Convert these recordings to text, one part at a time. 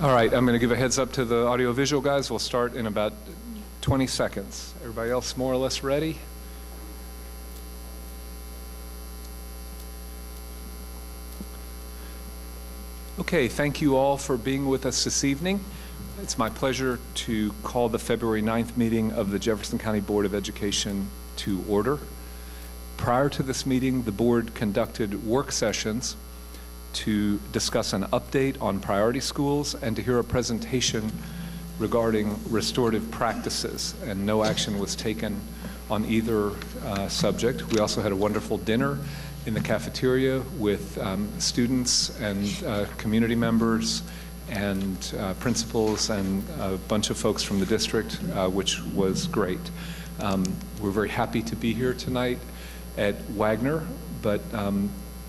All right, I'm going to give a heads up to the audiovisual guys. We'll start in about 20 seconds. Everybody else more or less ready? Okay, thank you all for being with us this evening. It's my pleasure to call the February 9th meeting of the Jefferson County Board of Education to order. Prior to this meeting, the board conducted work sessions to discuss an update on priority schools and to hear a presentation regarding restorative practices, and no action was taken on either subject. We also had a wonderful dinner in the cafeteria with students and community members and principals and a bunch of folks from the district, which was great. We're very happy to be here tonight at Wagner, but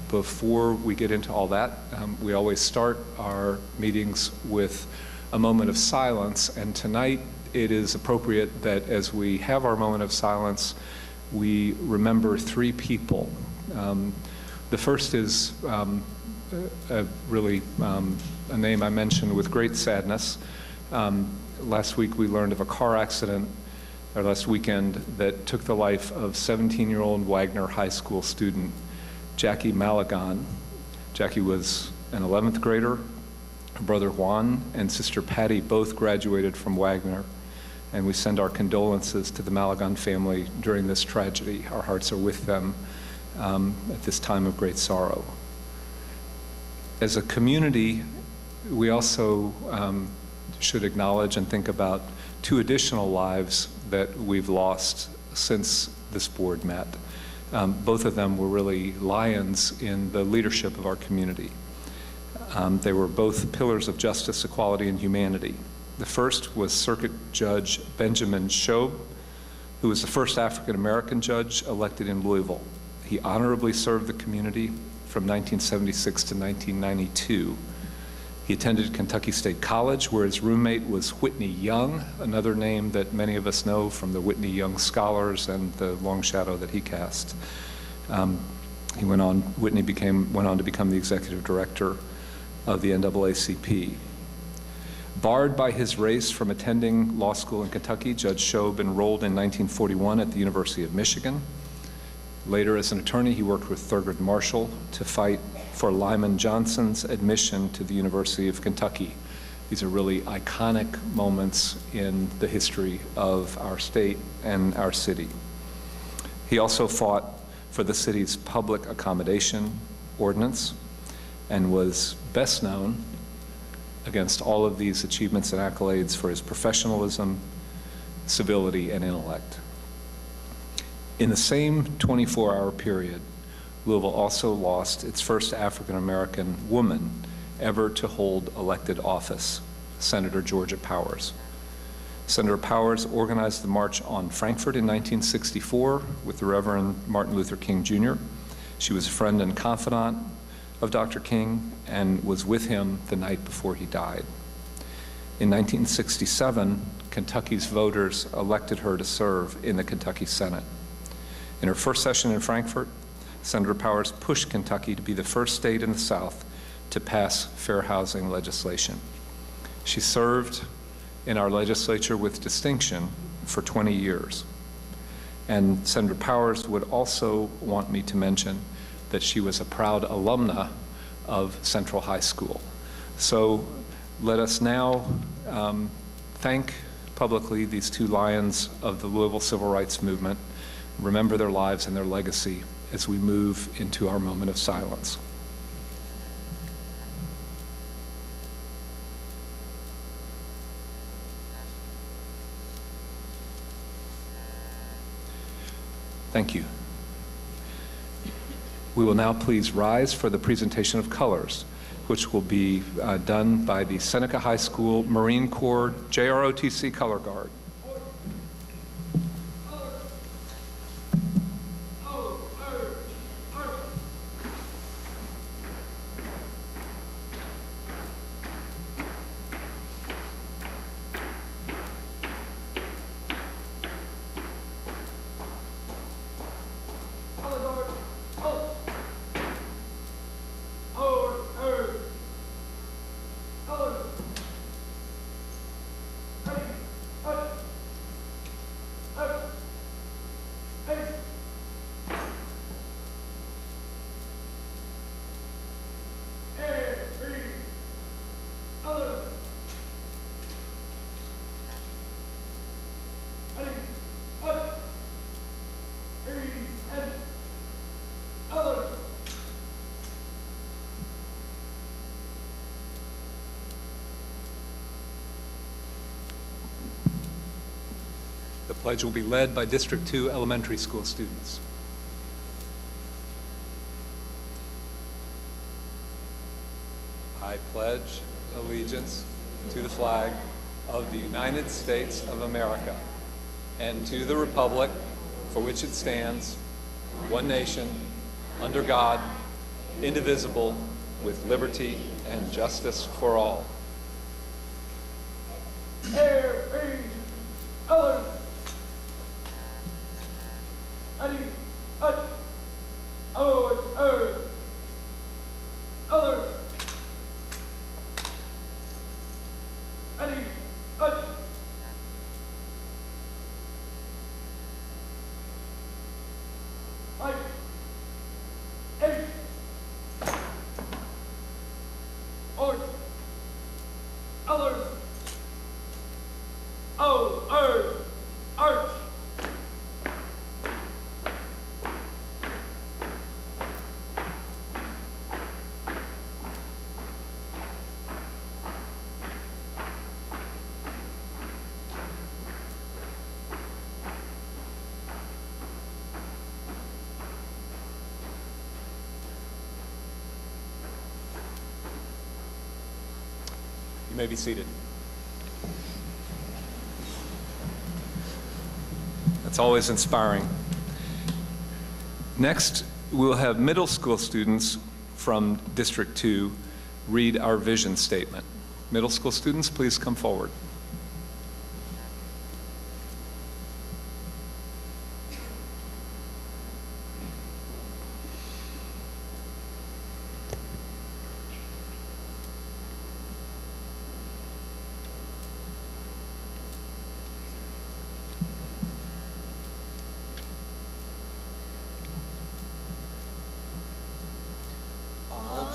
before we get into all that, we always start our meetings with a moment of silence, and tonight it is appropriate that as we have our moment of silence, we remember three people. The first is a name I mentioned with great sadness. Last week we learned of a car accident, or last weekend, that took the life of 17-year-old Wagner High School student Jackie Malagon. Jackie was an 11th grader. Her brother Juan and sister Patty both graduated from Wagner, and we send our condolences to the Malagon family during this tragedy. Our hearts are with them at this time of great sorrow. As a community, we also should acknowledge and think about two additional lives that we've lost since this board met. Both of them were really lions in the leadership of our community. They were both pillars of justice, equality, and humanity. The first was Circuit Judge Benjamin Shobe, who was the first African-American judge elected in Louisville. He honorably served the community from 1976 to 1992. He attended Kentucky State College, where his roommate was Whitney Young, another name that many of us know from the Whitney Young Scholars and the long shadow that he cast. Whitney went on to become the executive director of the NAACP. Barred by his race from attending law school in Kentucky, Judge Shobe enrolled in 1941 at the University of Michigan. Later, as an attorney, he worked with Thurgood Marshall to fight for Lyman Johnson's admission to the University of Kentucky. These are really iconic moments in the history of our state and our city. He also fought for the city's public accommodation ordinance and was best known against all of these achievements and accolades for his professionalism, civility, and intellect. In the same 24-hour period, Louisville also lost its first African-American woman ever to hold elected office, Senator Georgia Powers. Senator Powers organized the March on Frankfurt in 1964 with the Reverend Martin Luther King Jr. She was a friend and confidant of Dr. King and was with him the night before he died. In 1967, Kentucky's voters elected her to serve in the Kentucky Senate. In her first session in Frankfurt, Senator Powers pushed Kentucky to be the first state in the South to pass fair housing legislation. She served in our legislature with distinction for 20 years. And Senator Powers would also want me to mention that she was a proud alumna of Central High School. So let us now thank publicly these two lions of the Louisville Civil Rights Movement, remember their lives and their legacy as we move into our moment of silence. Thank you. We will now please rise for the presentation of colors, which will be done by the Seneca High School Marine Corps JROTC Color Guard. The pledge will be led by District 2 elementary school students. I pledge allegiance to the flag of the United States of America and to the republic for which it stands, one nation, under God, indivisible, with liberty and justice for all. You may be seated. That's always inspiring. Next, we'll have middle school students from District 2 read our vision statement. Middle school students, please come forward.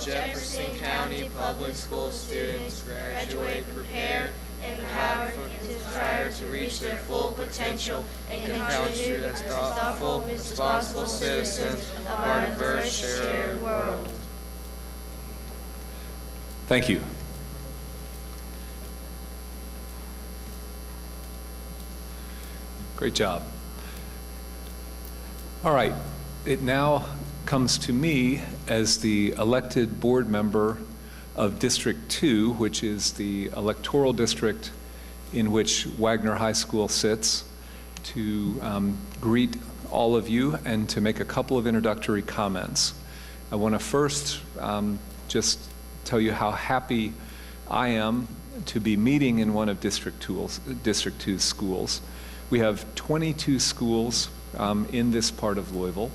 Jefferson County public school students graduate prepared and empowered and desire to reach their full potential and contribute as thoughtful, responsible citizens of our diverse shared world. Thank you. Great job. All right, it now comes to me as the elected board member of District 2, which is the electoral district in which Wagner High School sits, to greet all of you and to make a couple of introductory comments. I want to first just tell you how happy I am to be meeting in one of District 2's schools. We have 22 schools in this part of Louisville.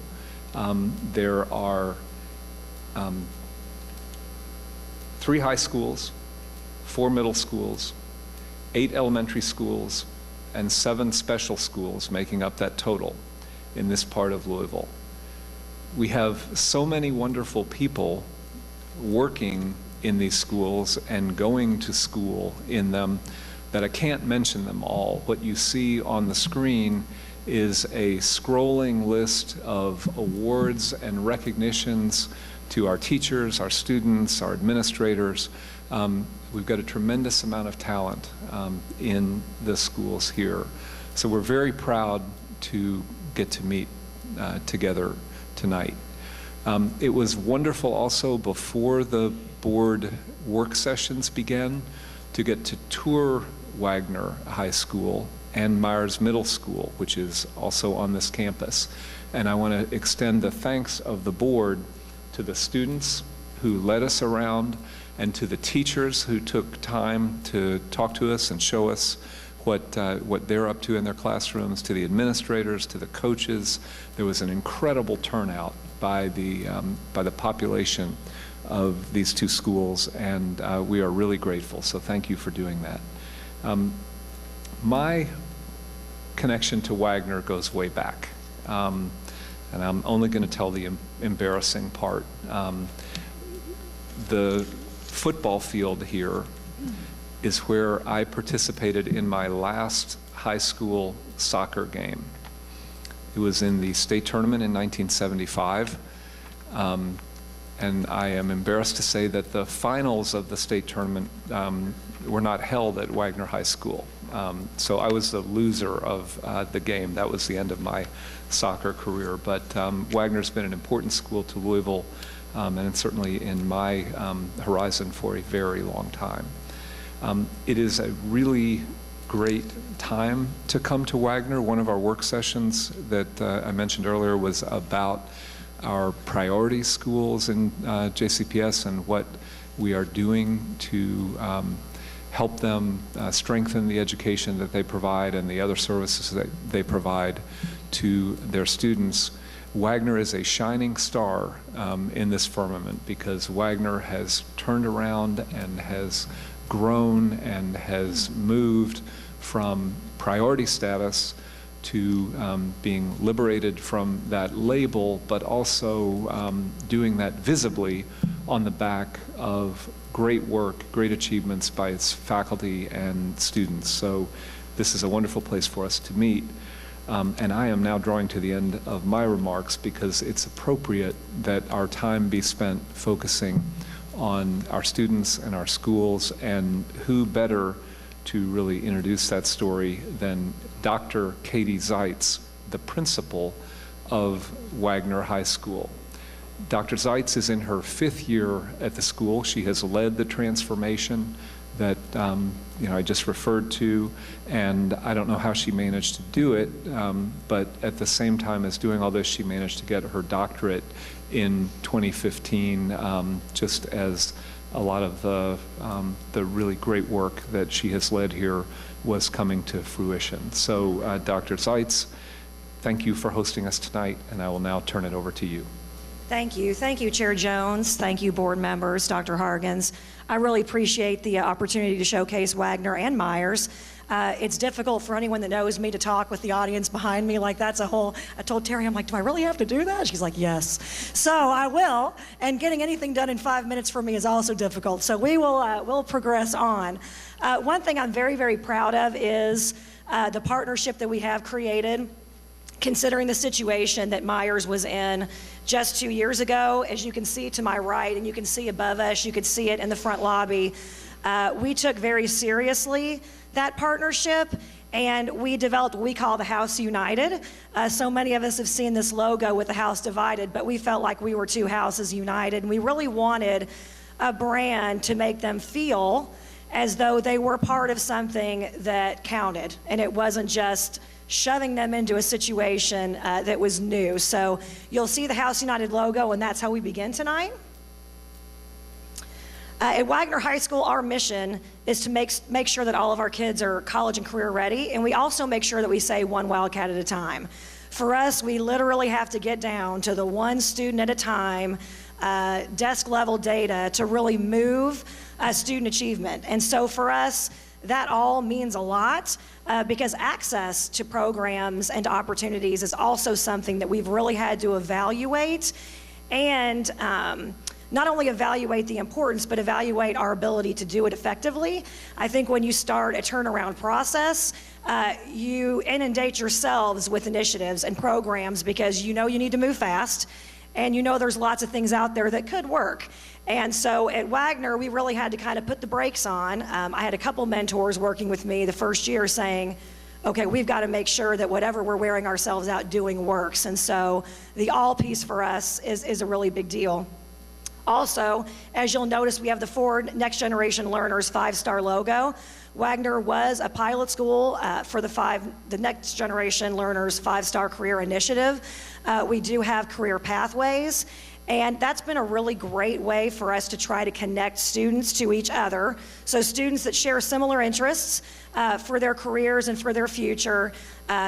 There are 3 high schools, 4 middle schools, 8 elementary schools, and 7 special schools making up that total in this part of Louisville. We have so many wonderful people working in these schools and going to school in them that I can't mention them all. What you see on the screen is a scrolling list of awards and recognitions to our teachers, our students, our administrators. We've got a tremendous amount of talent in the schools here. So we're very proud to get to meet together tonight. It was wonderful also before the board work sessions began to get to tour Wagner High School and Myers Middle School, which is also on this campus. And I want to extend the thanks of the board to the students who led us around and to the teachers who took time to talk to us and show us what they're up to in their classrooms, to the administrators, to the coaches. There was an incredible turnout by the population of these two schools, and we are really grateful. So thank you for doing that. My connection to Wagner goes way back, and I'm only going to tell the embarrassing part. The football field here is where I participated in my last high school soccer game. It was in the state tournament in 1975, and I am embarrassed to say that the finals of the state tournament were not held at Wagner High School. So I was the loser of the game. That was the end of my soccer career. But Wagner's been an important school to Louisville, and certainly in my horizon for a very long time. It is a really great time to come to Wagner. One of our work sessions that I mentioned earlier was about our priority schools in JCPS and what we are doing to help them strengthen the education that they provide and the other services that they provide to their students. Wagner is a shining star in this firmament because Wagner has turned around and has grown and has moved from priority status to being liberated from that label, but also doing that visibly on the back of great work, great achievements by its faculty and students. So this is a wonderful place for us to meet. And I am now drawing to the end of my remarks because it's appropriate that our time be spent focusing on our students and our schools, and who better to really introduce that story than Dr. Katie Seitz, the principal of Wagner High School. Dr. Seitz is in her 5th year at the school. She has led the transformation that I just referred to, and I don't know how she managed to do it, but at the same time as doing all this, she managed to get her doctorate in 2015, just as a lot of the really great work that she has led here was coming to fruition. So Dr. Seitz, thank you for hosting us tonight, and I will now turn it over to you. Thank you. Thank you, Chair Jones. Thank you, board members, Dr. Hargens. I really appreciate the opportunity to showcase Wagner and Myers. It's difficult for anyone that knows me to talk with the audience behind me. Like, that's a whole, I told Terry, I'm like, do I really have to do that? She's like, yes. So I will, and getting anything done in 5 minutes for me is also difficult. So we will we'll progress on. One thing I'm very, very proud of is the partnership that we have created, considering the situation that Myers was in just 2 years ago. As you can see to my right, and you can see above us, you could see it in the front lobby, we took very seriously that partnership, and we developed what we call the House United. So many of us have seen this logo with the house divided, but we felt like we were two houses united, and we really wanted a brand to make them feel as though they were part of something that counted, and it wasn't just shoving them into a situation that was new. So you'll see the House United logo, and that's how we begin tonight. At Wagner High School, our mission is to make sure that all of our kids are college and career ready, and we also make sure that we say one Wildcat at a time. For us, we literally have to get down to the one student at a time, desk level data to really move student achievement. And so for us, that all means a lot because access to programs and to opportunities is also something that we've really had to evaluate, and not only evaluate the importance, but evaluate our ability to do it effectively. I think when you start a turnaround process, you inundate yourselves with initiatives and programs because you know you need to move fast, and you know there's lots of things out there that could work. And so at Wagner, we really had to kind of put the brakes on. I had a couple mentors working with me the first year saying, okay, we've got to make sure that whatever we're wearing ourselves out doing works. And so the all piece for us is a really big deal. Also, as you'll notice, we have the Ford Next Generation Learners 5-star logo. Wagner was a pilot school for the Next Generation Learners 5-star career initiative. We do have career pathways, and that's been a really great way for us to try to connect students to each other. So students that share similar interests for their careers and for their future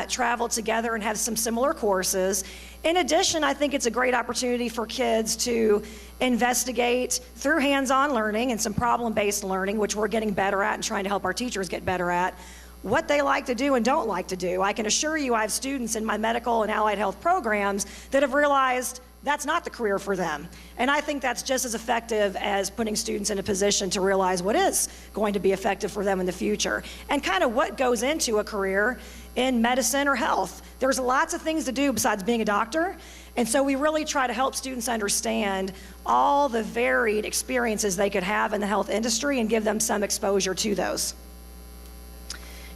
travel together and have some similar courses. In addition, I think it's a great opportunity for kids to investigate through hands-on learning and some problem-based learning, which we're getting better at and trying to help our teachers get better at, what they like to do and don't like to do. I can assure you I have students in my medical and allied health programs that have realized that's not the career for them. And I think that's just as effective as putting students in a position to realize what is going to be effective for them in the future and kind of what goes into a career in medicine or health. There's lots of things to do besides being a doctor. And so we really try to help students understand all the varied experiences they could have in the health industry and give them some exposure to those.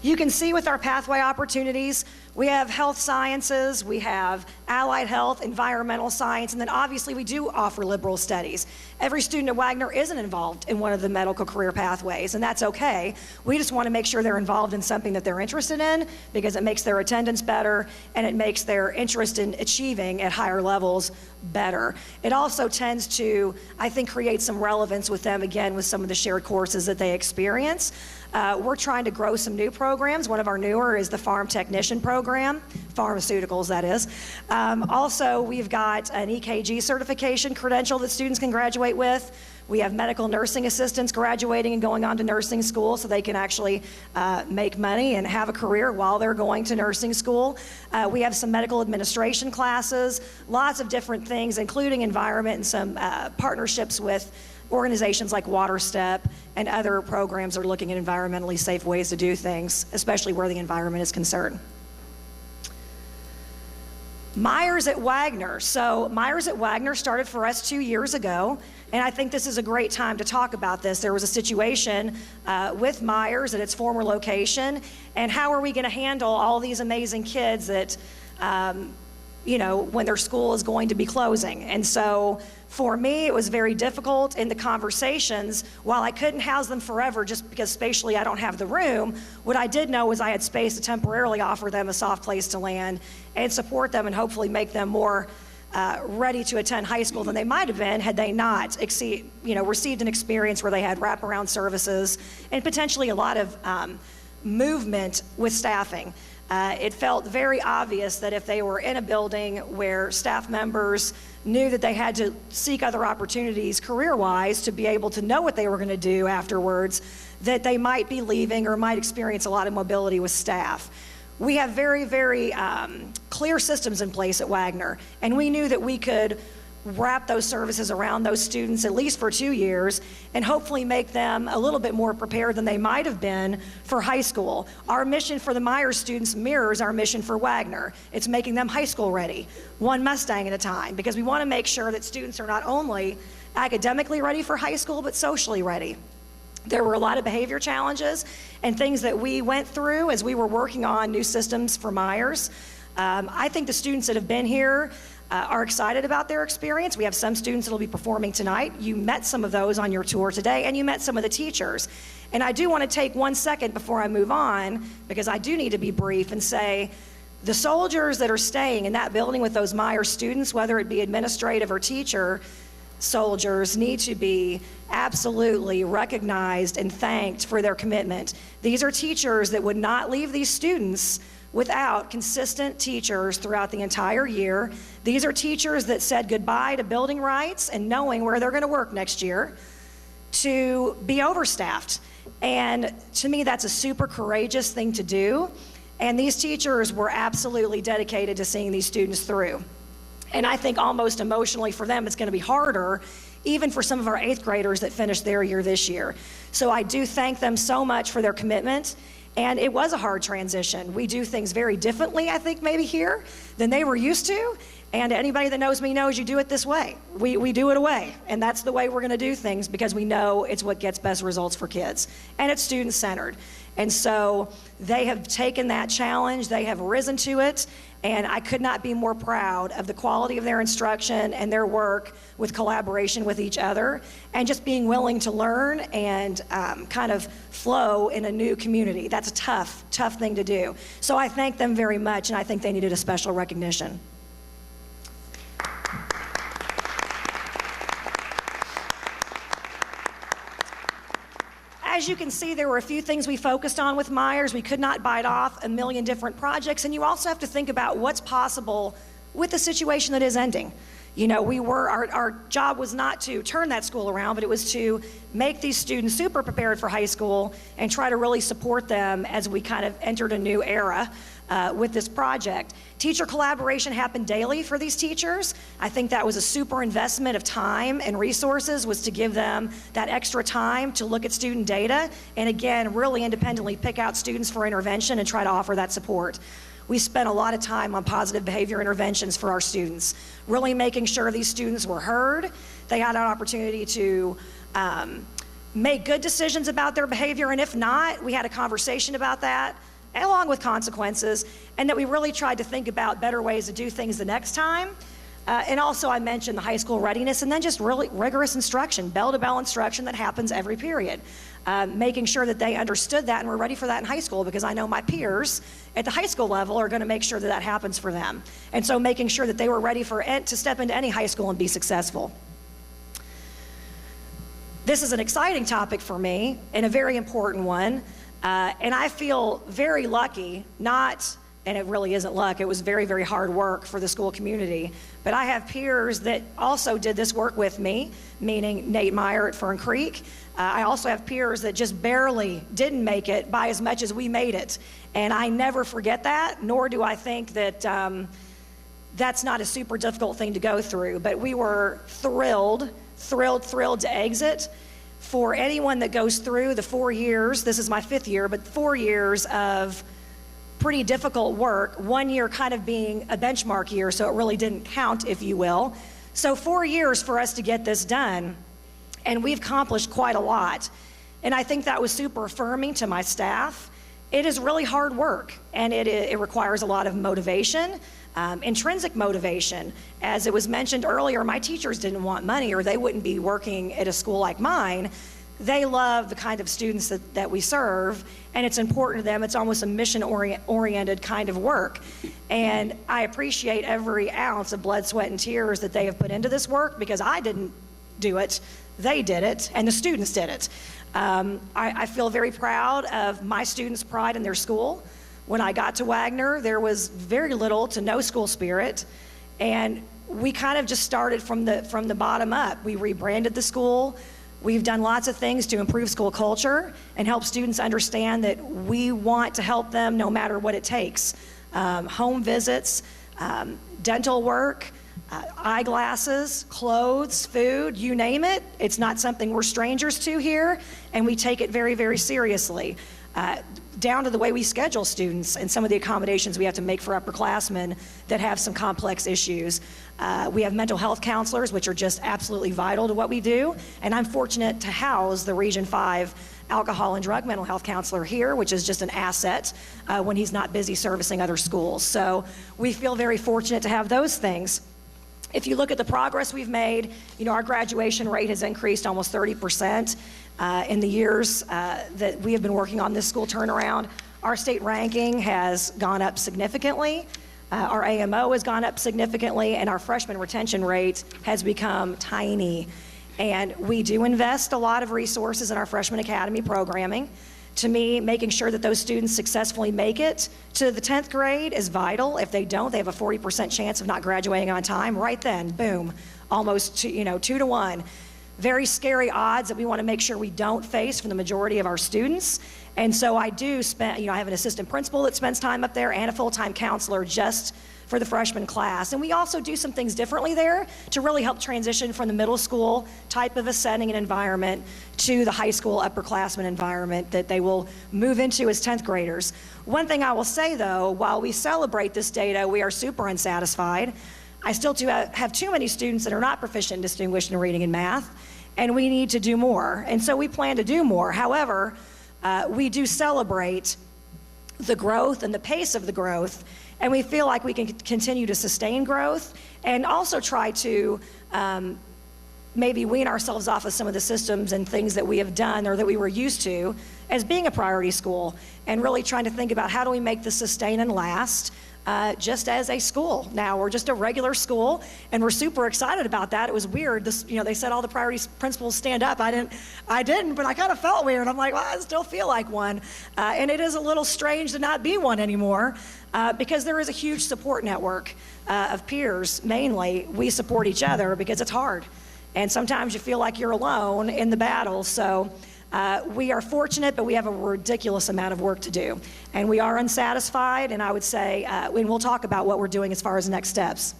You can see with our pathway opportunities, we have health sciences, we have allied health, environmental science, and then obviously we do offer liberal studies. Every student at Wagner isn't involved in one of the medical career pathways, and that's okay. We just want to make sure they're involved in something that they're interested in because it makes their attendance better and it makes their interest in achieving at higher levels better. It also tends to, I think, create some relevance with them, again, with some of the shared courses that they experience. We're trying to grow some new programs. One of our newer is the Farm Technician Program, pharmaceuticals, that is. Also, we've got an EKG certification credential that students can graduate with. We have medical nursing assistants graduating and going on to nursing school so they can actually make money and have a career while they're going to nursing school. We have some medical administration classes, lots of different things, including environment and some partnerships with organizations like WaterStep and other programs are looking at environmentally safe ways to do things, especially where the environment is concerned. Myers at Wagner. So Myers at Wagner started for us 2 years ago, and I think this is a great time to talk about this. There was a situation with Myers at its former location, and how are we going to handle all these amazing kids that, when their school is going to be closing. And so for me, it was very difficult in the conversations. While I couldn't house them forever just because spatially I don't have the room, what I did know was I had space to temporarily offer them a soft place to land and support them and hopefully make them more ready to attend high school than they might have been had they not received an experience where they had wraparound services and potentially a lot of movement with staffing. It felt very obvious that if they were in a building where staff members knew that they had to seek other opportunities career-wise to be able to know what they were going to do afterwards, that they might be leaving or might experience a lot of mobility with staff. We have very, very clear systems in place at Wagner, and we knew that we could wrap those services around those students at least for 2 years and hopefully make them a little bit more prepared than they might have been for high school. Our mission for the Myers students mirrors our mission for Wagner. It's making them high school ready, one Mustang at a time, because we want to make sure that students are not only academically ready for high school, but socially ready. There were a lot of behavior challenges and things that we went through as we were working on new systems for Myers. I think the students that have been here are excited about their experience. We have some students that will be performing tonight. You met some of those on your tour today, and you met some of the teachers. And I do want to take 1 second before I move on, because I do need to be brief and say, the soldiers that are staying in that building with those Myers students, whether it be administrative or teacher soldiers, need to be absolutely recognized and thanked for their commitment. These are teachers that would not leave these students without consistent teachers throughout the entire year. These are teachers that said goodbye to building rights and knowing where they're going to work next year to be overstaffed. And to me, that's a super courageous thing to do. And these teachers were absolutely dedicated to seeing these students through. And I think almost emotionally for them, it's going to be harder, even for some of our 8th graders that finished their year this year. So I do thank them so much for their commitment. And it was a hard transition. We do things very differently, I think, maybe here than they were used to. And anybody that knows me knows you do it this way. We do it away. And that's the way we're going to do things because we know it's what gets best results for kids. And it's student-centered. And so they have taken that challenge. They have risen to it. And I could not be more proud of the quality of their instruction and their work with collaboration with each other and just being willing to learn and kind of flow in a new community. That's a tough, tough thing to do. So I thank them very much, and I think they needed a special recognition. As you can see, there were a few things we focused on with Myers. We could not bite off a million different projects, and you also have to think about what's possible with the situation that is ending. You know, our job was not to turn that school around, but it was to make these students super prepared for high school and try to really support them as we kind of entered a new era with this project. Teacher collaboration happened daily for these teachers. I think that was a super investment of time and resources, was to give them that extra time to look at student data and again, really independently pick out students for intervention and try to offer that support. We spent a lot of time on positive behavior interventions for our students, really making sure these students were heard. They had an opportunity to make good decisions about their behavior, and if not, we had a conversation about that, along with consequences, and that we really tried to think about better ways to do things the next time. And also I mentioned the high school readiness, and then just really rigorous instruction, bell-to-bell instruction that happens every period. Making sure that they understood that and were ready for that in high school, because I know my peers at the high school level are going to make sure that that happens for them. And so making sure that they were ready to step into any high school and be successful. This is an exciting topic for me and a very important one. And I feel very lucky, and it really isn't luck, it was very, very hard work for the school community. But I have peers that also did this work with me, meaning Nate Meyer at Fern Creek. I also have peers that just barely didn't make it by as much as we made it. And I never forget that, nor do I think that that's not a super difficult thing to go through. But we were thrilled to exit. For anyone that goes through the 4 years, this is my 5th year, but 4 years of pretty difficult work, 1 year kind of being a benchmark year, so it really didn't count, if you will. So 4 years for us to get this done, and we've accomplished quite a lot. And I think that was super affirming to my staff. It is really hard work, and it requires a lot of motivation, intrinsic motivation. As it was mentioned earlier, my teachers didn't want money, or they wouldn't be working at a school like mine. They love the kind of students that we serve, and it's important to them. It's almost a mission-oriented kind of work. And I appreciate every ounce of blood, sweat, and tears that they have put into this work, because I didn't do it. They did it, and the students did it. I feel very proud of my students' pride in their school. When I got to Wagner, there was very little to no school spirit, and we kind of just started from the bottom up. We rebranded the school. We've done lots of things to improve school culture and help students understand that we want to help them no matter what it takes. Home visits, dental work, eyeglasses, clothes, food, you name it. It's not something we're strangers to here, and we take it very, very seriously. Down to the way we schedule students and some of the accommodations we have to make for upperclassmen that have some complex issues. We have mental health counselors, which are just absolutely vital to what we do. And I'm fortunate to house the Region 5 alcohol and drug mental health counselor here, which is just an asset when he's not busy servicing other schools. So we feel very fortunate to have those things. If you look at the progress we've made, you know, our graduation rate has increased almost 30%. In the years that we have been working on this school turnaround. Our state ranking has gone up significantly. Our AMO has gone up significantly, and our freshman retention rate has become tiny. And we do invest a lot of resources in our freshman academy programming. To me, making sure that those students successfully make it to the 10th grade is vital. If they don't, they have a 40% chance of not graduating on time. Right then, boom, almost 2 to 1. Very scary odds that we want to make sure we don't face for the majority of our students. And so I do spend, I have an assistant principal that spends time up there and a full-time counselor just for the freshman class. And we also do some things differently there to really help transition from the middle school type of a setting and environment to the high school upperclassmen environment that they will move into as 10th graders. One thing I will say though, while we celebrate this data, we are super unsatisfied. I still have too many students that are not proficient and distinguished in reading and math, and we need to do more. And so we plan to do more. However, we do celebrate the growth and the pace of the growth, and we feel like we can continue to sustain growth and also try to maybe wean ourselves off of some of the systems and things that we have done or that we were used to as being a priority school, and really trying to think about how do we make this sustain and last just as a school. Now we're just a regular school, and we're super excited about that. It was weird. They said all the priority principals stand up. I didn't, but I kind of felt weird. I'm like, well, I still feel like one. And it is a little strange to not be one anymore because there is a huge support network of peers. Mainly, we support each other because it's hard. And sometimes you feel like you're alone in the battle. So we are fortunate, but we have a ridiculous amount of work to do. And we are unsatisfied, and I would say, and we'll talk about what we're doing as far as next steps.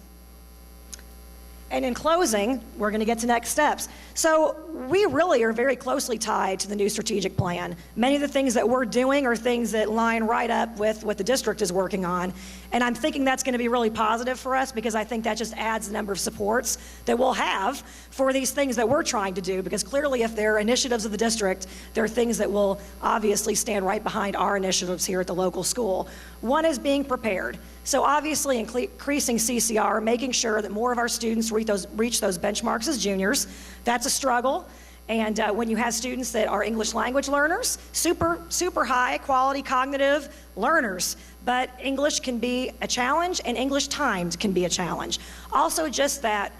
And in closing, we're going to get to next steps. So we really are very closely tied to the new strategic plan. Many of the things that we're doing are things that line right up with what the district is working on. And I'm thinking that's going to be really positive for us, because I think that just adds the number of supports that we'll have for these things that we're trying to do. Because clearly, if they're initiatives of the district, they're things that will obviously stand right behind our initiatives here at the local school. One is being prepared. So obviously increasing CCR, making sure that more of our students reach those benchmarks as juniors. That's a struggle. And when you have students that are English language learners, super high quality cognitive learners, but English can be a challenge, and English timed can be a challenge. Also, just that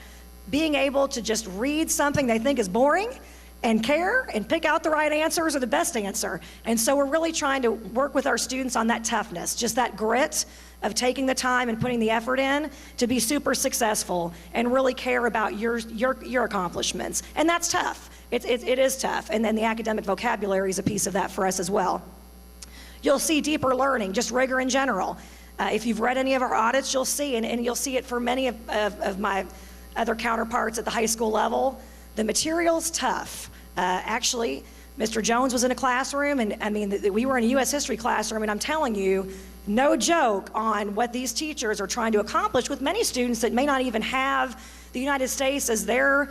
being able to just read something they think is boring and care and pick out the right answers or the best answer. And so we're really trying to work with our students on that toughness, just that grit of taking the time and putting the effort in to be super successful and really care about your accomplishments. And that's tough. It is tough. And then the academic vocabulary is a piece of that for us as well. You'll see deeper learning, just rigor in general. If you've read any of our audits, you'll see, and you'll see it for many of my other counterparts at the high school level, the material's tough. Actually, Mr. Jones was in a classroom, and I mean, we were in a U.S. history classroom, and I'm telling you, no joke on what these teachers are trying to accomplish with many students that may not even have the United States as their,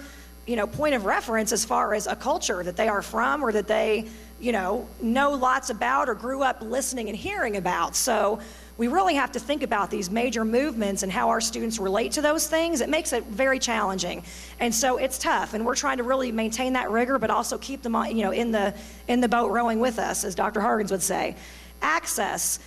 point of reference as far as a culture that they are from, or that they, know lots about or grew up listening and hearing about. So we really have to think about these major movements and how our students relate to those things. It makes it very challenging. And so it's tough, and we're trying to really maintain that rigor, but also keep them, in the boat rowing with us, as Dr. Hargens would say. Access.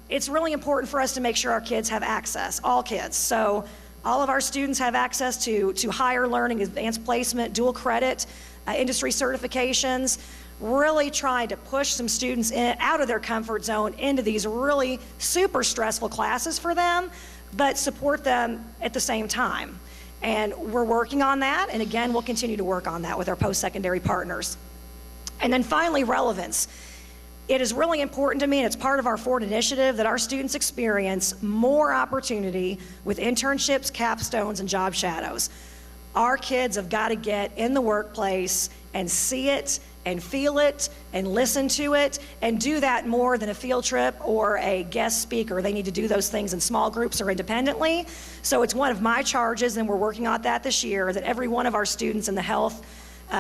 It's really important for us to make sure our kids have access, all kids. So all of our students have access to higher learning, advanced placement, dual credit, industry certifications. Really trying to push some students out of their comfort zone into these really super stressful classes for them, but support them at the same time. And we're working on that, and again, we'll continue to work on that with our post-secondary partners. And then finally, relevance. It is really important to me, and it's part of our Ford initiative, that our students experience more opportunity with internships, capstones, and job shadows. Our kids have got to get in the workplace and see it and feel it and listen to it, and do that more than a field trip or a guest speaker. They need to do those things in small groups or independently. So it's one of my charges, and we're working on that this year, that every one of our students in the health,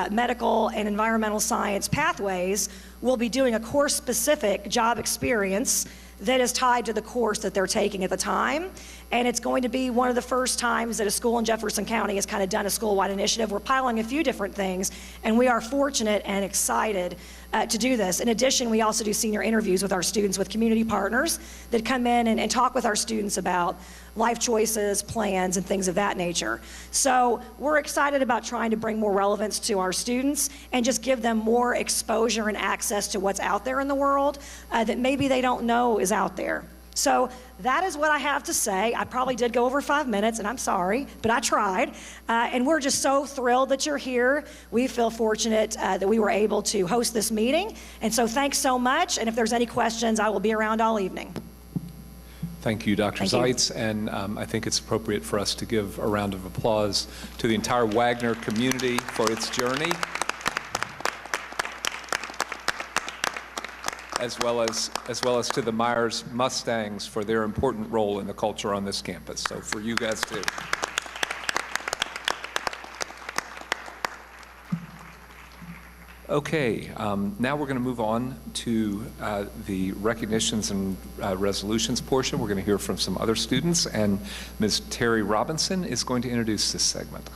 medical, and environmental science pathways will be doing a course-specific job experience that is tied to the course that they're taking at the time. And it's going to be one of the first times that a school in Jefferson County has kind of done a school-wide initiative. We're piloting a few different things, and we are fortunate and excited to do this. In addition, we also do senior interviews with our students, with community partners that come in and talk with our students about life choices, plans, and things of that nature. So we're excited about trying to bring more relevance to our students and just give them more exposure and access to what's out there in the world that maybe they don't know is out there. So that is what I have to say. I probably did go over 5 minutes, and I'm sorry, but I tried. And we're just so thrilled that you're here. We feel fortunate that we were able to host this meeting. And so thanks so much. And if there's any questions, I will be around all evening. Thank you, Dr. Seitz. And I think it's appropriate for us to give a round of applause to the entire Wagner community for its journey. as well as to the Myers Mustangs for their important role in the culture on this campus. So for you guys too. Okay, now we're going to move on to the recognitions and resolutions portion. We're going to hear from some other students, and Ms. Terry Robinson is going to introduce this segment.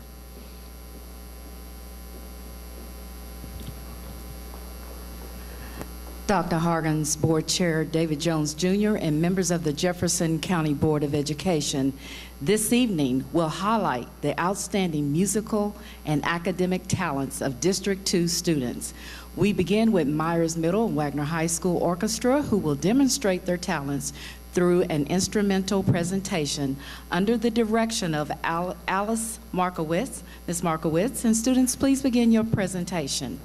Dr. Hargan's Board Chair David Jones Jr. and members of the Jefferson County Board of Education this evening will highlight the outstanding musical and academic talents of District 2 students. We begin with Myers Middle and Wagner High School Orchestra, who will demonstrate their talents through an instrumental presentation under the direction of Alice Markowitz. Ms. Markowitz, and students, please begin your presentation.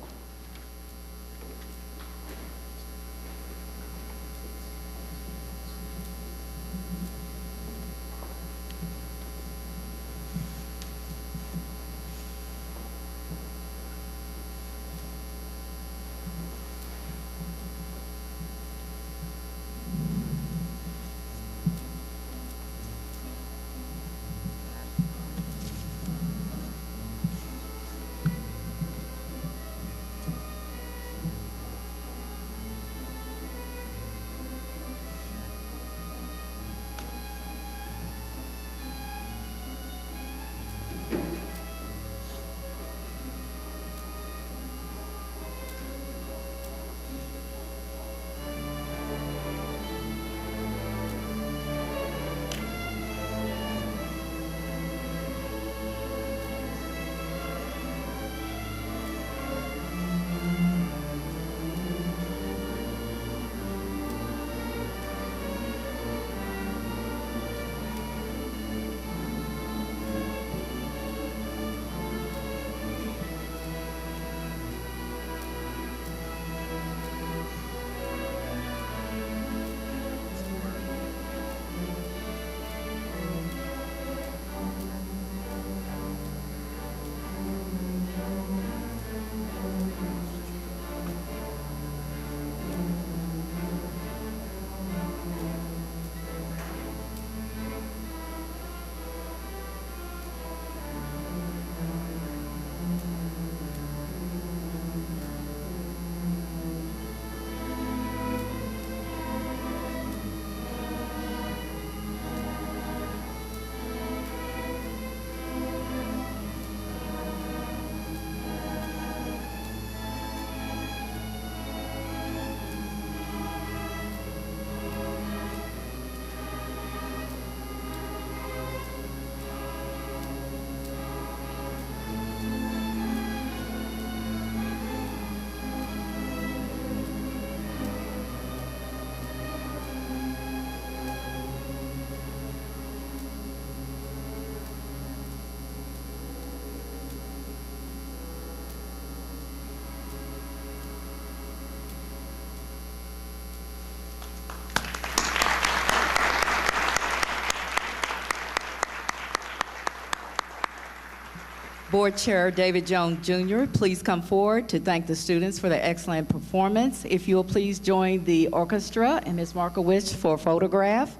Board Chair David Jones Jr., please come forward to thank the students for their excellent performance. If you'll please join the orchestra and Ms. Markowitz for a photograph.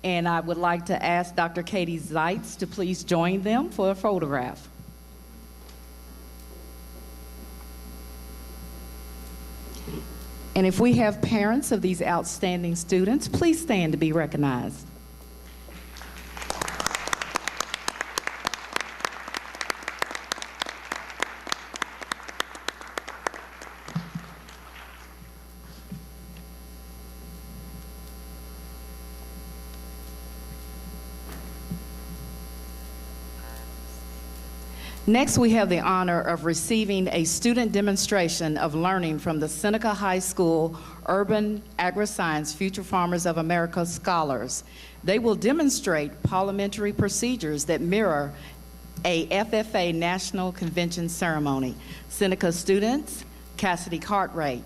And I would like to ask Dr. Katie Seitz to please join them for a photograph. And if we have parents of these outstanding students, please stand to be recognized. Next, we have the honor of receiving a student demonstration of learning from the Seneca High School Urban Agri-Science Future Farmers of America Scholars. They will demonstrate parliamentary procedures that mirror a FFA National Convention ceremony. Seneca students, Cassidy Cartwright,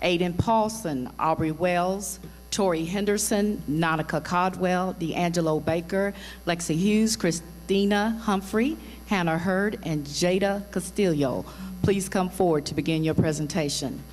Aiden Paulson, Aubrey Wells, Tori Henderson, Monica Codwell, D'Angelo Baker, Lexi Hughes, Christina Humphrey, Hannah Hurd, and Jada Castillo. Please come forward to begin your presentation.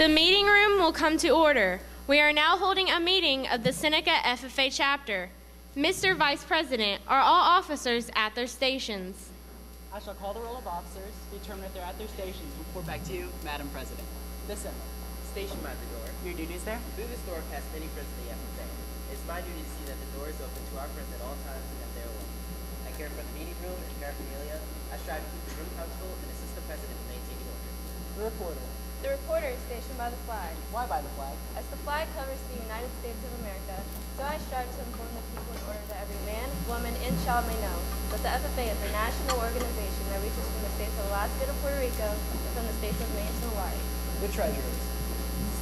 The meeting room will come to order. We are now holding a meeting of the Seneca FFA chapter. Mr. Vice President, are all officers at their stations? I shall call the roll of officers, determine if they're at their stations, and report back to you, Madam President. This end. Stationed by the door. Your duties there? Through this door pass many friends of the FFA. It is my duty to see that the door is open to our friends at all times and that they are welcome. I care for the meeting room and paraphernalia. I strive to keep the room comfortable and assist the President in maintaining order. The reporter. The reporter is stationed by the flag. Why by the flag? As the flag covers the United States of America, so I strive to inform the people in order that every man, woman, and child may know that the FFA is a national organization that reaches from the states of Alaska to Puerto Rico and from the states of Maine to Hawaii. The treasurers.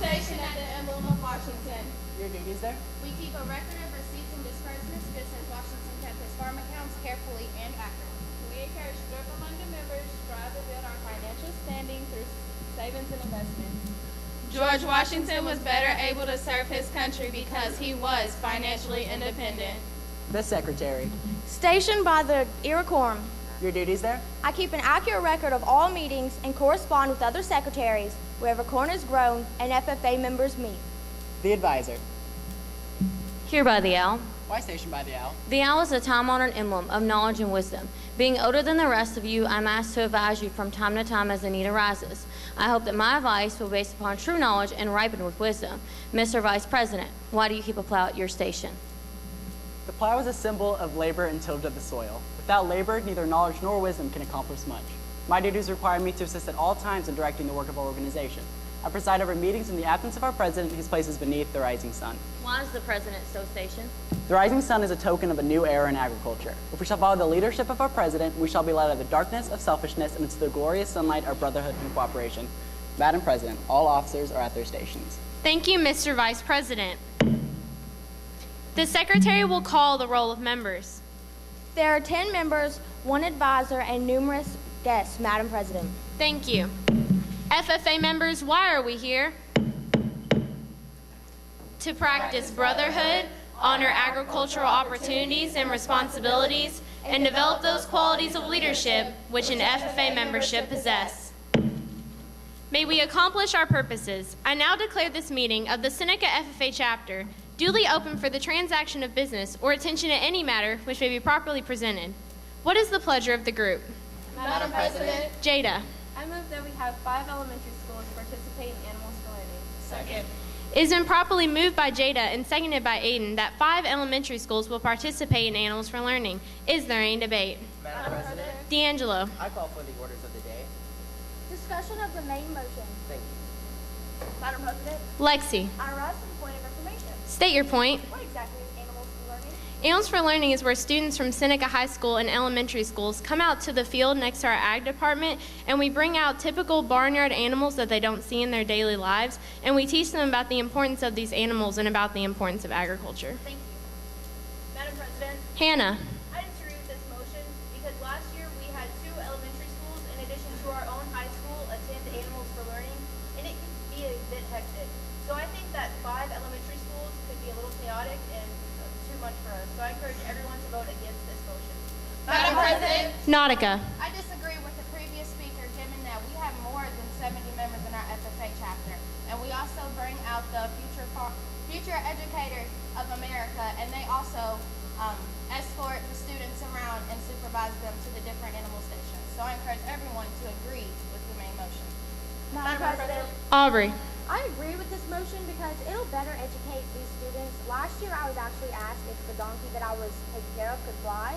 Stationed at the emblem of Washington. Your duties there? We keep a record of receipts and disbursements just as Washington kept his farm accounts carefully and accurately. We encourage struggle-minded members to strive to build our financial standing through savings and investments. George Washington was better able to serve his country because he was financially independent. The secretary. Stationed by the Iroquois. Your duties there? I keep an accurate record of all meetings and correspond with other secretaries wherever corn is grown and FFA members meet. The advisor. Here by the owl. Why stationed by the owl? The owl is a time-honored emblem of knowledge and wisdom. Being older than the rest of you, I'm asked to advise you from time to time as the need arises. I hope that my advice will be based upon true knowledge and ripen with wisdom. Mr. Vice President, why do you keep a plow at your station? The plow is a symbol of labor and tillage of the soil. Without labor, neither knowledge nor wisdom can accomplish much. My duties require me to assist at all times in directing the work of our organization. I preside over meetings in the absence of our president, whose place is beneath the rising sun. Why is the president so stationed? The rising sun is a token of a new era in agriculture. If we shall follow the leadership of our president, we shall be led out of the darkness of selfishness and into the glorious sunlight of brotherhood and cooperation. Madam President, all officers are at their stations. Thank you, Mr. Vice President. The Secretary will call the roll of members. There are 10 members, 1 advisor, and numerous guests, Madam President. Thank you. FFA members, why are we here? To practice brotherhood, honor agricultural opportunities and responsibilities, and develop those qualities of leadership which an FFA membership possess. May we accomplish our purposes. I now declare this meeting of the Seneca FFA chapter duly open for the transaction of business or attention to any matter which may be properly presented. What is the pleasure of the group? Madam President, Jada. I move that we have 5 elementary schools participate in Animals for Learning. Second. It has been properly moved by Jada and seconded by Aiden that 5 elementary schools will participate in Animals for Learning. Is there any debate? Madam President, D'Angelo. I call for the orders of the day. Discussion of the main motion. Thank you. Madam President, Lexi. I rise some point of information. State your point. What exactly is Animals for Learning? Animals for Learning is where students from Seneca High School and elementary schools come out to the field next to our ag department, and we bring out typical barnyard animals that they don't see in their daily lives, and we teach them about the importance of these animals and about the importance of agriculture. Thank you. Madam President, Hannah. I disagree with this motion because last year we had 2 elementary schools in addition to our own high school attend Animals for Learning, and it could be a bit hectic. So I think that 5 elementary schools could be a little chaotic and too much for us. So I encourage everyone to vote against this motion. Madam President, Nautica. I disagree with the previous speaker, given that we have more than 70 members in our FFA chapter, and we also bring out the future educators of America, and they also escort the students around and supervise them to the different animal stations. So I encourage everyone to agree with the main motion. Madam President, Aubrey. I agree with this motion because it'll better educate these students. Last year I was actually asked if the donkey that I was taking care of could fly.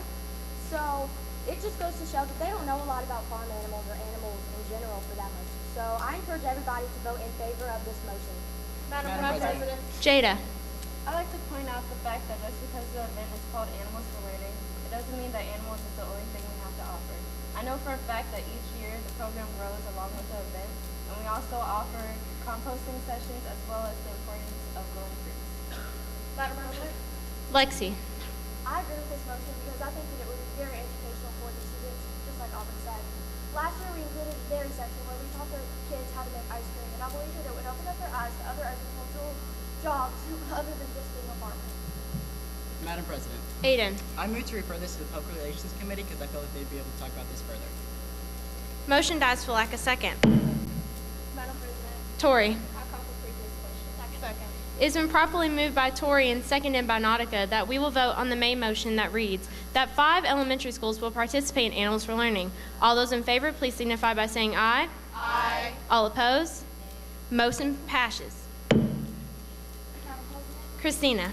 So it just goes to show that they don't know a lot about farm animals or animals in general for that motion. So I encourage everybody to vote in favor of this motion. Madam President, Jada. I'd like to point out the fact that just because the event is called Animals for Learning, it doesn't mean that animals is the only thing we have to offer. I know for a fact that each year the program grows along with the event, and we also offer composting sessions as well as the importance of growing fruits. Madam President, Lexi. I agree with this motion because I think that it would be very educational for the students, just like Aubrey said. Last year we included a dairy section where we taught the kids how to make ice cream, and I believe that it would open up their eyes to other agricultural jobs other than just being a farmer. Madam President, Aiden. I move to refer this to the Public Relations Committee because I feel like they'd be able to talk about this further. Motion dies for lack of second. Madam President, Tori. I call It has been properly moved by Tori and seconded by Nautica that we will vote on the main motion that reads that 5 elementary schools will participate in Animals for Learning. All those in favor, please signify by saying aye. Aye. All opposed? Motion passes. Christina.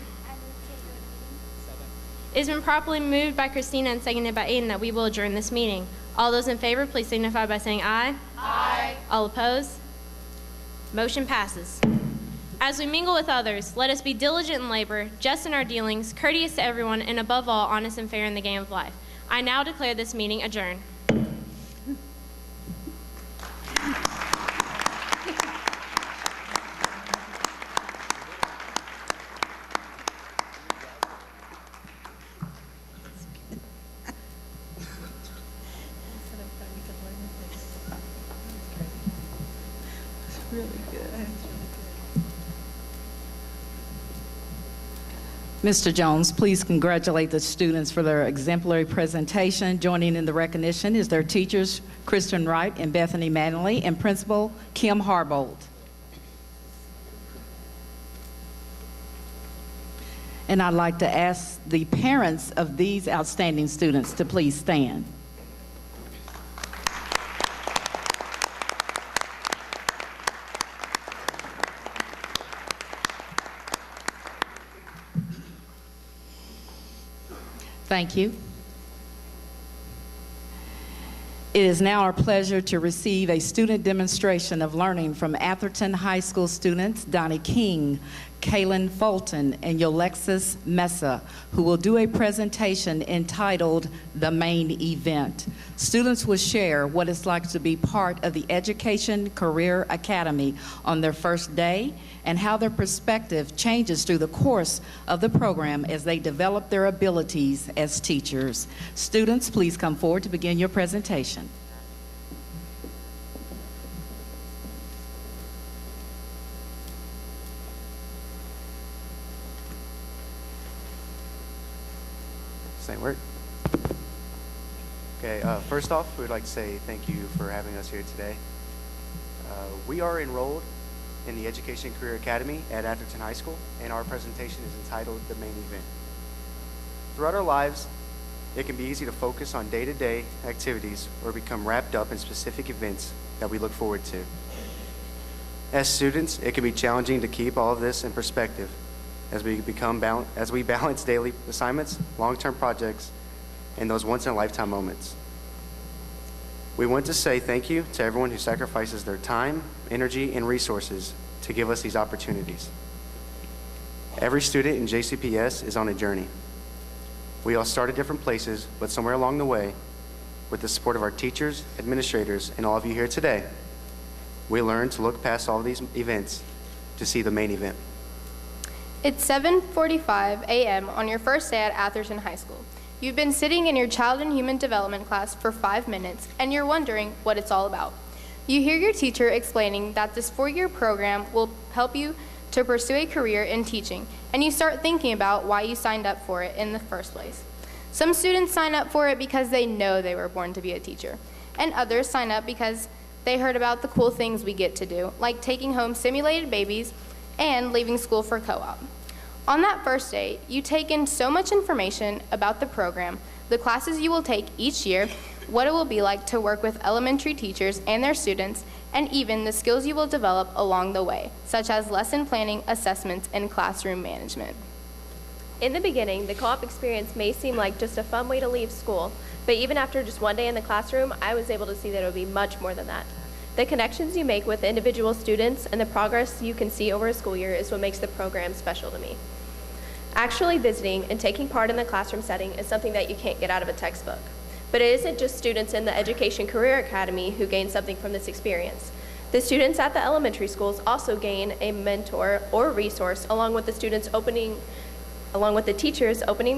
It has been properly moved by Christina and seconded by Aiden that we will adjourn this meeting. All those in favor, please signify by saying aye. Aye. All opposed? Motion passes. As we mingle with others, let us be diligent in labor, just in our dealings, courteous to everyone, and above all, honest and fair in the game of life. I now declare this meeting adjourned. Mr. Jones, please congratulate the students for their exemplary presentation. Joining in the recognition is their teachers, Kristen Wright and Bethany Manley, and Principal Kim Harbold. And I'd like to ask the parents of these outstanding students to please stand. Thank you. It is now our pleasure to receive a student demonstration of learning from Atherton High School students Donnie King, Kaylin Fulton, and Yolexis Mesa, who will do a presentation entitled The Main Event. Students will share what it's like to be part of the Education Career Academy on their first day and how their perspective changes through the course of the program as they develop their abilities as teachers. Students, please come forward to begin your presentation. Same word. Okay, first off, we would like to say thank you for having us here today. We are enrolled in the Education Career Academy at Atherton High School, and our presentation is entitled The Main Event. Throughout our lives, it can be easy to focus on day-to-day activities or become wrapped up in specific events that we look forward to. As students, it can be challenging to keep all of this in perspective as we balance daily assignments, long-term projects, and those once-in-a-lifetime moments. We want to say thank you to everyone who sacrifices their time, energy, and resources to give us these opportunities. Every student in JCPS is on a journey. We all start at different places, but somewhere along the way, with the support of our teachers, administrators, and all of you here today, we learn to look past all these events to see the main event. It's 7:45 a.m. on your first day at Atherton High School. You've been sitting in your Child and Human Development class for 5 minutes, and you're wondering what it's all about. You hear your teacher explaining that this 4-year program will help you to pursue a career in teaching, and you start thinking about why you signed up for it in the first place. Some students sign up for it because they know they were born to be a teacher, and others sign up because they heard about the cool things we get to do, like taking home simulated babies and leaving school for co-op. On that first day, you take in so much information about the program, the classes you will take each year, what it will be like to work with elementary teachers and their students, and even the skills you will develop along the way, such as lesson planning, assessments, and classroom management. In the beginning, the co-op experience may seem like just a fun way to leave school, but even after just one day in the classroom, I was able to see that it would be much more than that. The connections you make with individual students and the progress you can see over a school year is what makes the program special to me. Actually visiting and taking part in the classroom setting is something that you can't get out of a textbook. But it isn't just students in the Education Career Academy who gain something from this experience. The students at the elementary schools also gain a mentor or resource along with the teachers opening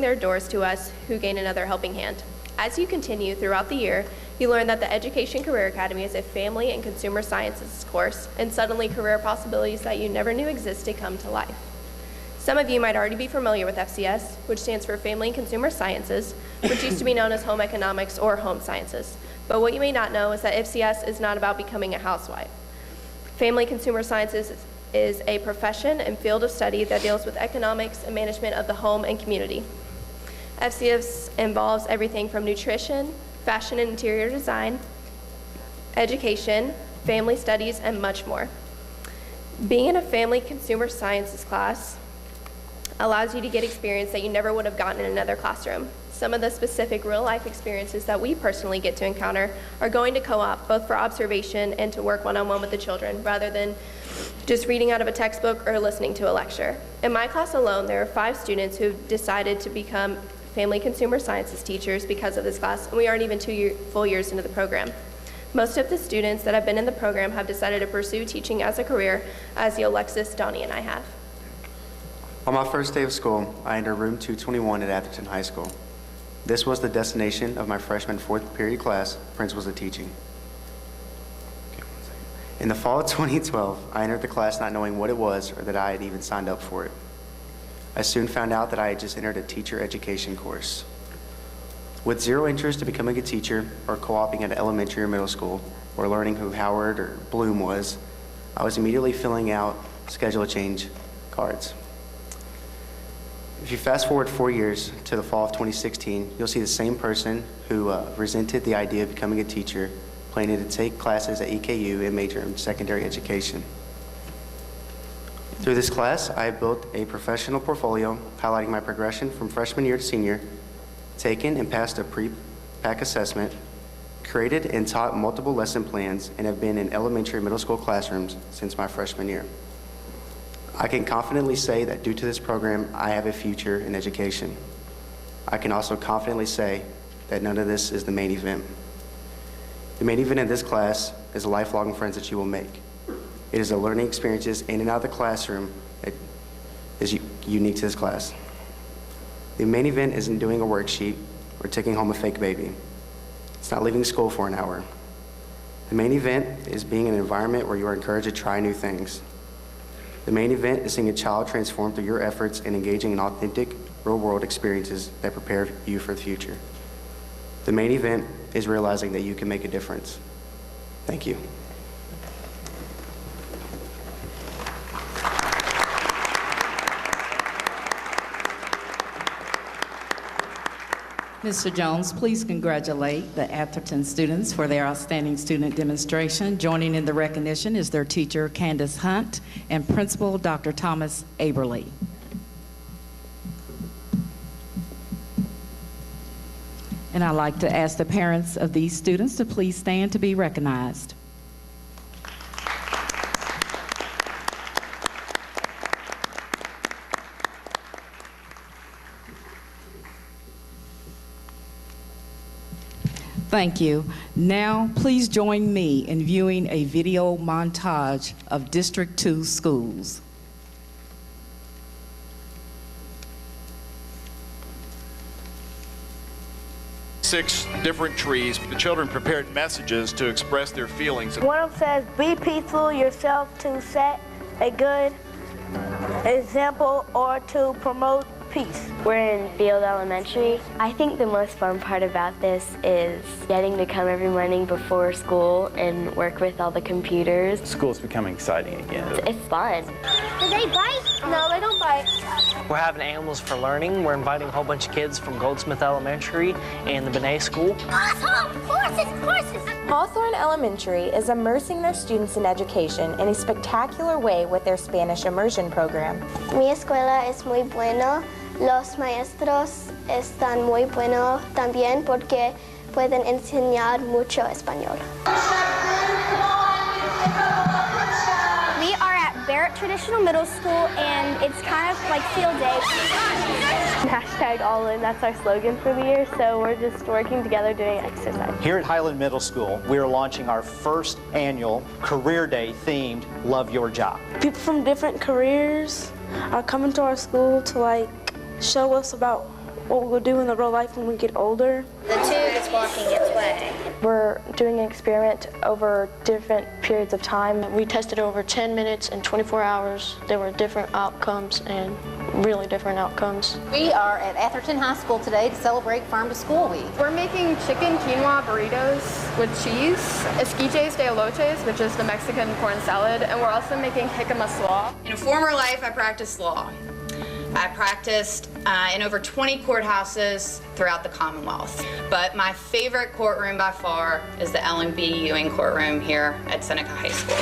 their doors to us who gain another helping hand. As you continue throughout the year, you learn that the Education Career Academy is a family and consumer sciences course, and suddenly career possibilities that you never knew existed come to life. Some of you might already be familiar with FCS, which stands for Family and Consumer Sciences, which used to be known as Home Economics or Home Sciences. But what you may not know is that FCS is not about becoming a housewife. Family Consumer Sciences is a profession and field of study that deals with economics and management of the home and community. FCS involves everything from nutrition, fashion and interior design, education, family studies, and much more. Being in a family consumer sciences class allows you to get experience that you never would have gotten in another classroom. Some of the specific real-life experiences that we personally get to encounter are going to co-op, both for observation and to work one-on-one with the children, rather than just reading out of a textbook or listening to a lecture. In my class alone, there are 5 students who've decided to become family consumer sciences teachers because of this class, and we aren't even 2 full years into the program. Most of the students that have been in the program have decided to pursue teaching as a career, as the Alexis, Donnie, and I have. On my first day of school, I entered room 221 at Atherton High School. This was the destination of my freshman 4th period class, Principles of Teaching. In the fall of 2012, I entered the class not knowing what it was or that I had even signed up for it. I soon found out that I had just entered a teacher education course. With zero interest in becoming a teacher or co-oping at elementary or middle school or learning who Howard or Bloom was, I was immediately filling out schedule change cards. If you fast forward 4 years to the fall of 2016, you'll see the same person who resented the idea of becoming a teacher planning to take classes at EKU and major in secondary education. Through this class, I have built a professional portfolio highlighting my progression from freshman year to senior, taken and passed a pre-PAC assessment, created and taught multiple lesson plans, and have been in elementary and middle school classrooms since my freshman year. I can confidently say that due to this program, I have a future in education. I can also confidently say that none of this is the main event. The main event in this class is the lifelong friends that you will make. It is the learning experiences in and out of the classroom that is unique to this class. The main event isn't doing a worksheet or taking home a fake baby. It's not leaving school for an hour. The main event is being in an environment where you are encouraged to try new things. The main event is seeing a child transform through your efforts and engaging in authentic, real-world experiences that prepare you for the future. The main event is realizing that you can make a difference. Thank you. Mr. Jones, please congratulate the Atherton students for their outstanding student demonstration. Joining in the recognition is their teacher, Candace Hunt, and Principal, Dr. Thomas Aberly. And I'd like to ask the parents of these students to please stand to be recognized. Thank you. Now, please join me in viewing a video montage of District 2 schools. Six different trees. The children prepared messages to express their feelings. One of them says, be peaceful yourself to set a good example or to promote peace. We're in Field Elementary. I think the most fun part about this is getting to come every morning before school and work with all the computers. School's becoming exciting again. It's fun. Do they bite? No, they don't bite. We're having Animals for Learning. We're inviting a whole bunch of kids from Goldsmith Elementary and the Benet School. Awesome! Horses! Horses! Hawthorne Elementary is immersing their students in education in a spectacular way with their Spanish immersion program. Mi escuela es muy buena. Los maestros están muy buenos también porque pueden enseñar mucho español. We are at Barrett Traditional Middle School, and it's kind of like field day. Hashtag all in, that's our slogan for the year, so we're just working together doing exercise. Here at Highland Middle School, we are launching our first annual Career Day themed Love Your Job. People from different careers are coming to our school to show us about what we'll do in the real life when we get older. The tube is blocking its way. We're doing an experiment over different periods of time. We tested over 10 minutes and 24 hours. There were different outcomes and really different outcomes. We are at Atherton High School today to celebrate Farm to School Week. We're making chicken quinoa burritos with cheese, esquites de elotes, which is the Mexican corn salad, and we're also making jicama slaw. In a former life, I practiced law. I practiced in over 20 courthouses throughout the Commonwealth. But my favorite courtroom by far is the L&B Ewing courtroom here at Seneca High School.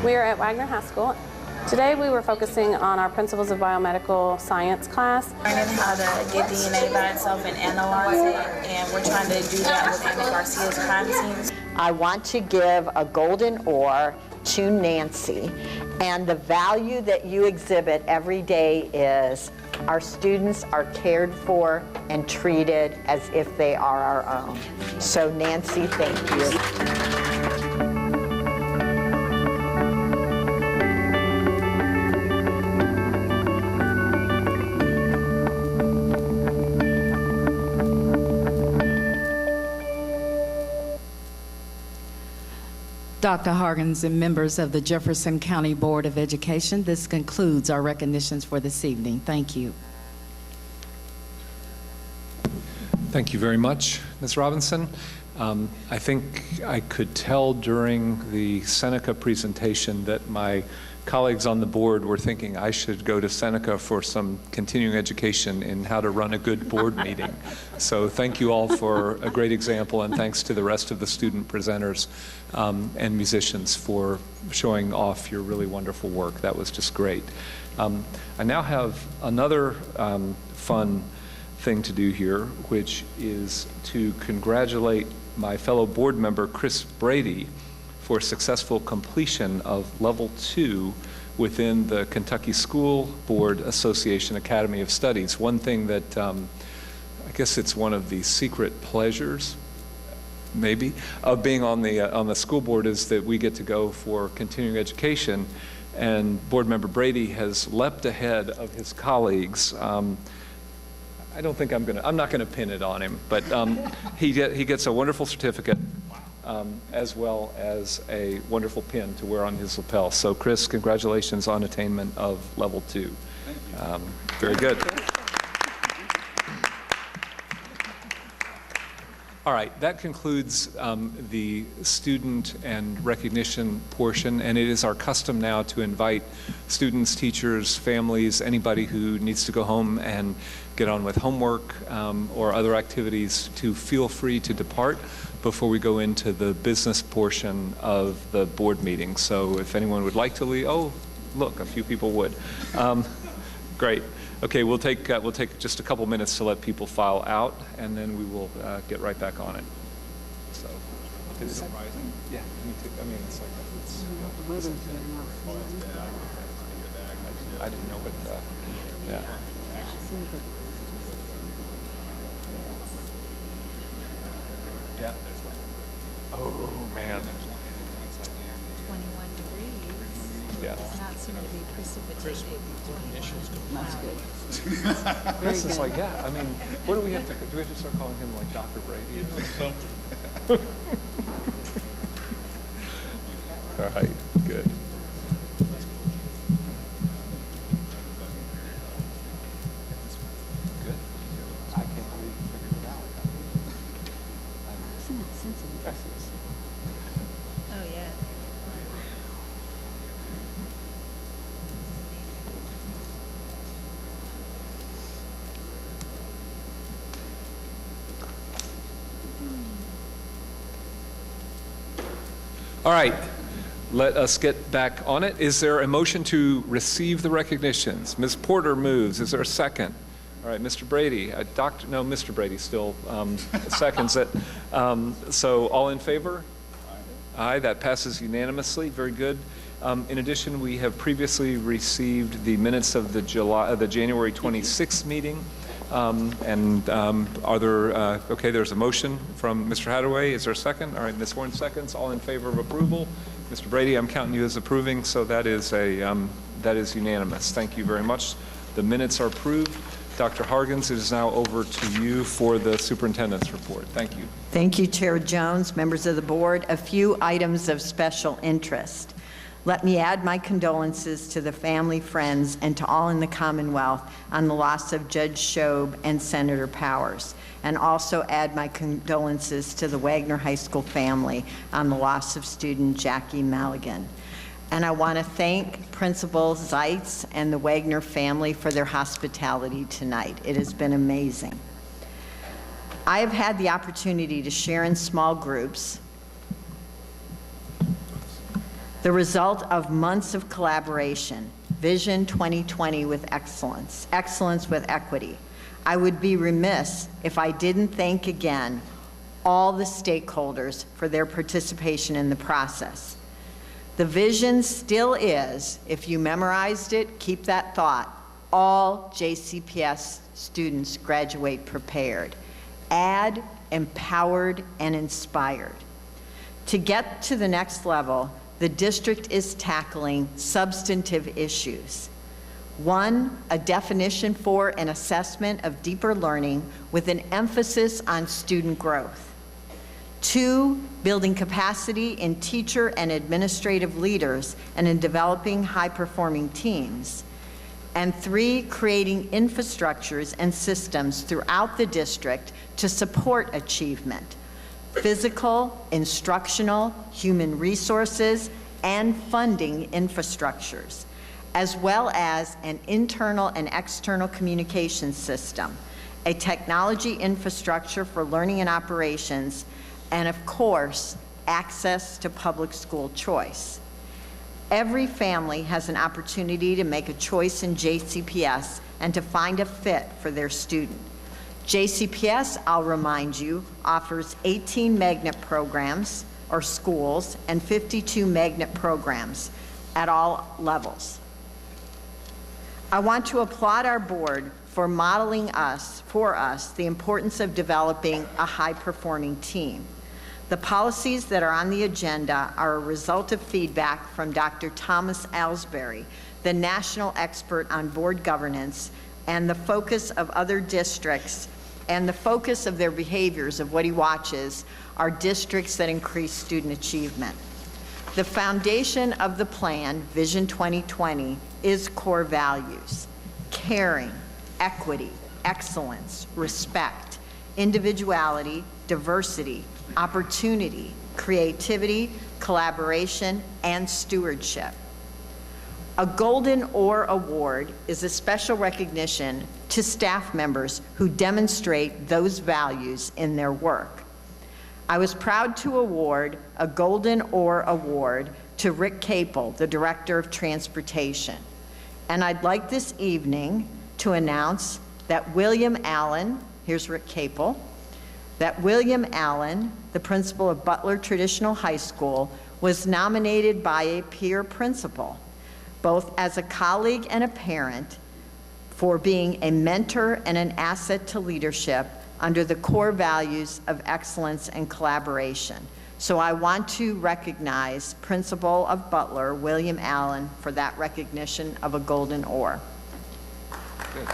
We are at Wagner High School. Today we were focusing on our Principles of Biomedical Science class. Learning how to get DNA by itself and analyze it, and we're trying to do that with Amy Garcia's crime scenes. I want to give a golden oar to Nancy, and the value that you exhibit every day is our students are cared for and treated as if they are our own. So Nancy, thank you. Dr. Hargens and members of the Jefferson County Board of Education, this concludes our recognitions for this evening. Thank you. Thank you very much, Ms. Robinson. I think I could tell during the Seneca presentation that my colleagues on the board were thinking I should go to Seneca for some continuing education in how to run a good board meeting. So thank you all for a great example, and thanks to the rest of the student presenters and musicians for showing off your really wonderful work. That was just great. I now have another fun thing to do here, which is to congratulate my fellow board member, Chris Brady, for successful completion of Level 2 within the Kentucky School Board Association Academy of Studies. One thing that I guess it's one of the secret pleasures, maybe, of being on the school board is that we get to go for continuing education, and board member Brady has leapt ahead of his colleagues. I don't think I'm not gonna pin it on him, but he gets a wonderful certificate as well as a wonderful pin to wear on his lapel. So Chris, congratulations on attainment of Level 2. Thank you. Very good. All right, that concludes the student and recognition portion, and it is our custom now to invite students, teachers, families, anybody who needs to go home and get on with homework or other activities to feel free to depart before we go into the business portion of the board meeting. So if anyone would like to leave, oh, look, a few people would. Great. Okay, we'll take just a couple minutes to let people file out, and then we will get right back on it. So, it's surprising. Yeah, me too. I mean, it's like I didn't know, but yeah. Yeah. Oh man. 21 degrees. Yeah. It's not soon to be precipitating. That's good. Chris is like, yeah, I mean, what do we have to start calling him like Dr. Brady or something? All right, good. Good. I can't believe you figured it out. Isn't it sensitive? Oh, yeah. All right, let us get back on it. Is there a motion to receive the recognitions? Ms. Porter moves. Is there a second? All right, Mr. Brady, Mr. Brady still seconds it. So all in favor? Aye, that passes unanimously. Very good. In addition, we have previously received the minutes of the January 26th meeting. Okay, there's a motion from Mr. Hadaway. Is there a second? All right, Ms. Horn seconds. All in favor of approval? Mr. Brady, I'm counting you as approving, so that is unanimous. Thank you very much. The minutes are approved. Dr. Hargens, it is now over to you for the superintendent's report. Thank you. Thank you, Chair Jones, members of the board. A few items of special interest. Let me add my condolences to the family, friends, and to all in the Commonwealth on the loss of Judge Shobe and Senator Powers, and also add my condolences to the Wagner High School family on the loss of student Jackie Maligan. And I want to thank Principal Seitz and the Wagner family for their hospitality tonight. It has been amazing. I have had the opportunity to share in small groups the result of months of collaboration, Vision 2020 with excellence, excellence with equity. I would be remiss if I didn't thank again all the stakeholders for their participation in the process. The vision still is, if you memorized it, keep that thought, all JCPS students graduate prepared, add, empowered, and inspired. To get to the next level, the district is tackling substantive issues. 1, a definition for an assessment of deeper learning with an emphasis on student growth. 2, building capacity in teacher and administrative leaders and in developing high-performing teams. And 3, creating infrastructures and systems throughout the district to support achievement. Physical, instructional, human resources, and funding infrastructures, as well as an internal and external communication system, a technology infrastructure for learning and operations, and of course, access to public school choice. Every family has an opportunity to make a choice in JCPS and to find a fit for their student. JCPS, I'll remind you, offers 18 magnet programs or schools and 52 magnet programs at all levels. I want to applaud our board for modeling for us the importance of developing a high-performing team. The policies that are on the agenda are a result of feedback from Dr. Thomas Alsbury, the national expert on board governance, and the focus of other districts and the focus of their behaviors of what he watches are districts that increase student achievement. The foundation of the plan, Vision 2020, is core values: caring, equity, excellence, respect, individuality, diversity, opportunity, creativity, collaboration, and stewardship. A Golden Oar Award is a special recognition to staff members who demonstrate those values in their work. I was proud to award a Golden Oar Award to Rick Capel, the Director of Transportation. And I'd like this evening to announce that William Allen, here's Rick Capel, that William Allen, the principal of Butler Traditional High School, was nominated by a peer principal, both as a colleague and a parent, for being a mentor and an asset to leadership under the core values of excellence and collaboration. So I want to recognize Principal of Butler, William Allen, for that recognition of a Golden Oar. Good.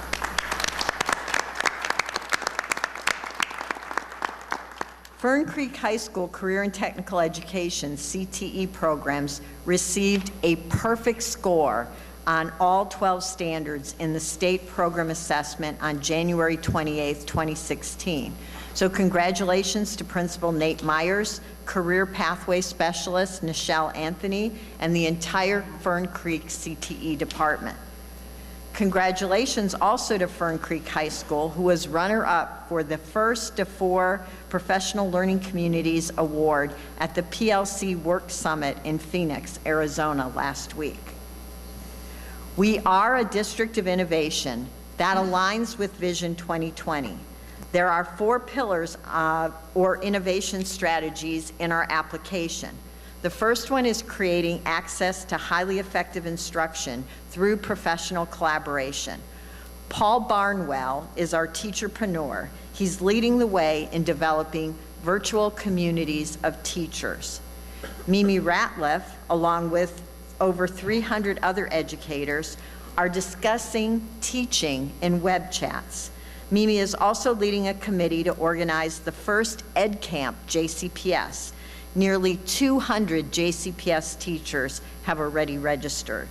Fern Creek High School Career and Technical Education, CTE programs received a perfect score on all 12 standards in the state program assessment on January 28, 2016. So congratulations to Principal Nate Myers, Career Pathway Specialist Nichelle Anthony, and the entire Fern Creek CTE department. Congratulations also to Fern Creek High School, who was runner-up for the First to Four Professional Learning Communities Award at the PLC Work Summit in Phoenix, Arizona last week. We are a district of innovation that aligns with Vision 2020. There are 4 pillars or innovation strategies in our application. The first one is creating access to highly effective instruction through professional collaboration. Paul Barnwell is our teacherpreneur. He's leading the way in developing virtual communities of teachers. Mimi Ratliff, along with over 300 other educators, are discussing teaching in web chats. Mimi is also leading a committee to organize the first Ed Camp JCPS. Nearly 200 JCPS teachers have already registered.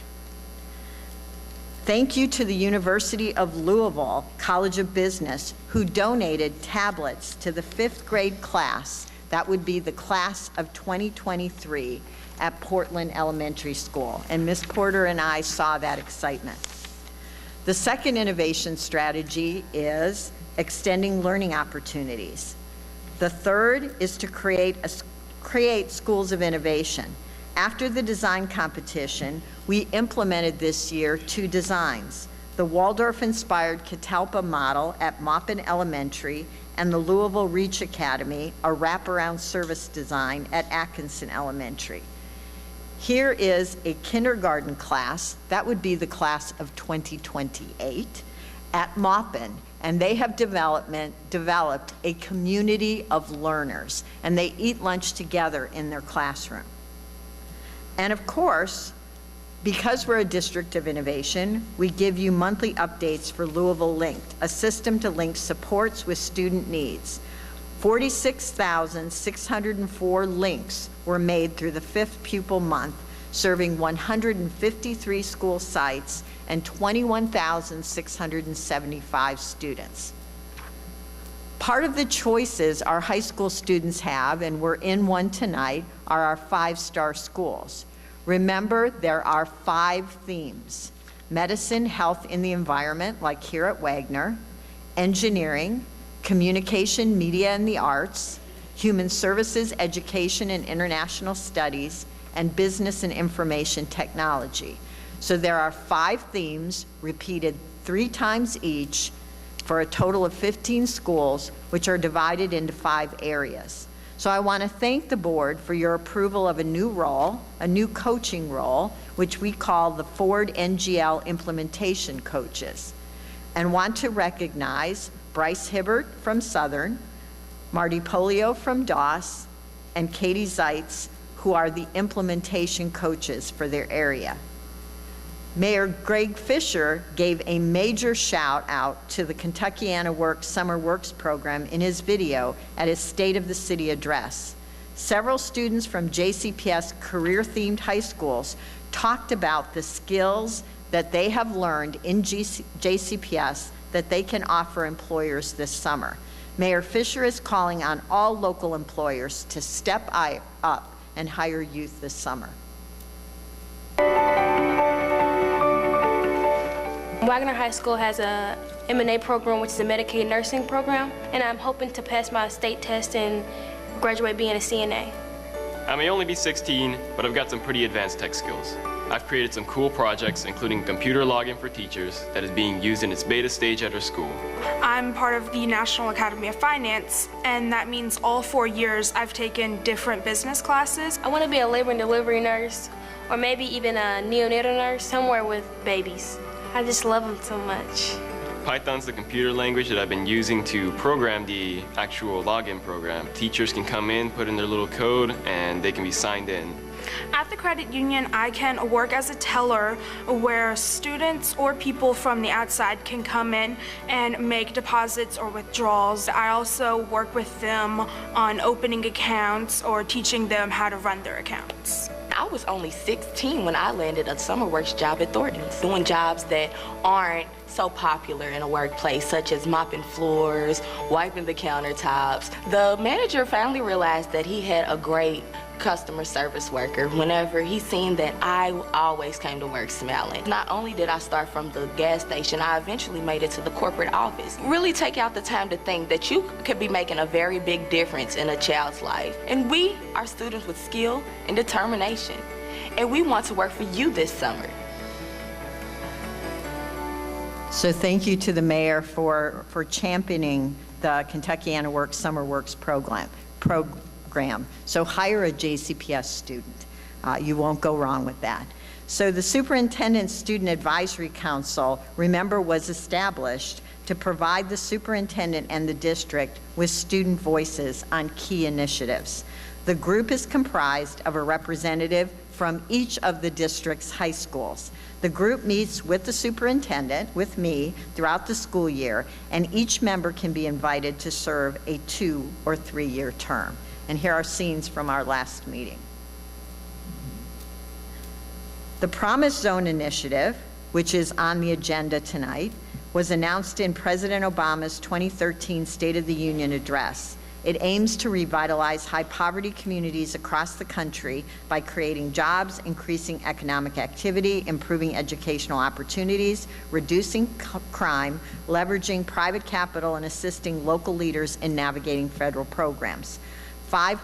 Thank you to the University of Louisville College of Business, who donated tablets to the 5th grade class. That would be the class of 2023 at Portland Elementary School. And Ms. Porter and I saw that excitement. The second innovation strategy is extending learning opportunities. The third is to create schools of innovation. After the design competition, we implemented this year 2 designs: the Waldorf-inspired Catalpa model at Maupin Elementary and the Louisville Reach Academy, a wraparound service design at Atkinson Elementary. Here is a kindergarten class, that would be the class of 2028, at Maupin, and they have developed a community of learners, and they eat lunch together in their classroom. And of course, because we're a district of innovation, we give you monthly updates for Louisville Linked, a system to link supports with student needs. 46,604 links were made through the 5th pupil month, serving 153 school sites and 21,675 students. Part of the choices our high school students have, and we're in one tonight, are our 5-star schools. Remember, there are 5 themes: medicine, health, and the environment, like here at Wagner; engineering, communication, media, and the arts; human services, education, and international studies; and business and information technology. So there are 5 themes repeated 3 times each for a total of 15 schools, which are divided into 5 areas. So I want to thank the board for your approval of a new role, a new coaching role, which we call the Ford NGL Implementation Coaches, and want to recognize Bryce Hibbert from Southern, Marty Polio from Doss, and Katie Seitz, who are the implementation coaches for their area. Mayor Greg Fisher gave a major shout out to the Kentuckiana Works Summer Works program in his video at his State of the City address. Several students from JCPS career-themed high schools talked about the skills that they have learned in JCPS that they can offer employers this summer. Mayor Fisher is calling on all local employers to step up and hire youth this summer. Wagner High School has a M&A program, which is a Medicaid nursing program, and I'm hoping to pass my state test and graduate being a CNA. I may only be 16, but I've got some pretty advanced tech skills. I've created some cool projects, including computer login for teachers that is being used in its beta stage at our school. I'm part of the National Academy of Finance, and that means all 4 years I've taken different business classes. I want to be a labor and delivery nurse, or maybe even a neonatal nurse, somewhere with babies. I just love them so much. Python's the computer language that I've been using to program the actual login program. Teachers can come in, put in their little code, and they can be signed in. At the credit union, I can work as a teller where students or people from the outside can come in and make deposits or withdrawals. I also work with them on opening accounts or teaching them how to run their accounts. I was only 16 when I landed a summer works job at Thornton's, doing jobs that aren't so popular in a workplace, such as mopping floors, wiping the countertops. The manager finally realized that he had a great customer service worker whenever he seen that I always came to work smiling. Not only did I start from the gas station, I eventually made it to the corporate office. Really take out the time to think that you could be making a very big difference in a child's life. And we are students with skill and determination. And we want to work for you this summer. So thank you to the mayor for championing the Kentuckiana Works Summer Works program. So hire a JCPS student. You won't go wrong with that. So the Superintendent Student Advisory Council, remember, was established to provide the superintendent and the district with student voices on key initiatives. The group is comprised of a representative from each of the district's high schools. The group meets with the superintendent, with me, throughout the school year, and each member can be invited to serve a 2- or 3-year term. And here are scenes from our last meeting. The Promise Zone Initiative, which is on the agenda tonight, was announced in President Obama's 2013 State of the Union address. It aims to revitalize high-poverty communities across the country by creating jobs, increasing economic activity, improving educational opportunities, reducing crime, leveraging private capital, and assisting local leaders in navigating federal programs. 5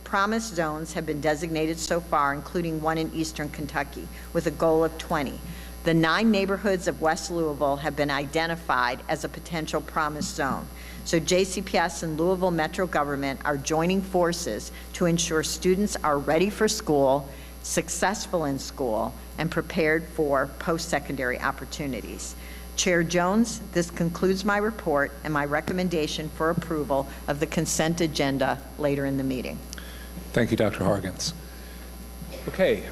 Promise zones have been designated so far, including one in eastern Kentucky, with a goal of 20. The 9 neighborhoods of West Louisville have been identified as a potential Promise zone. So JCPS and Louisville Metro government are joining forces to ensure students are ready for school, successful in school, and prepared for post-secondary opportunities. Chair Jones, this concludes my report and my recommendation for approval of the consent agenda later in the meeting. Thank you, Dr. Hargens. Okay.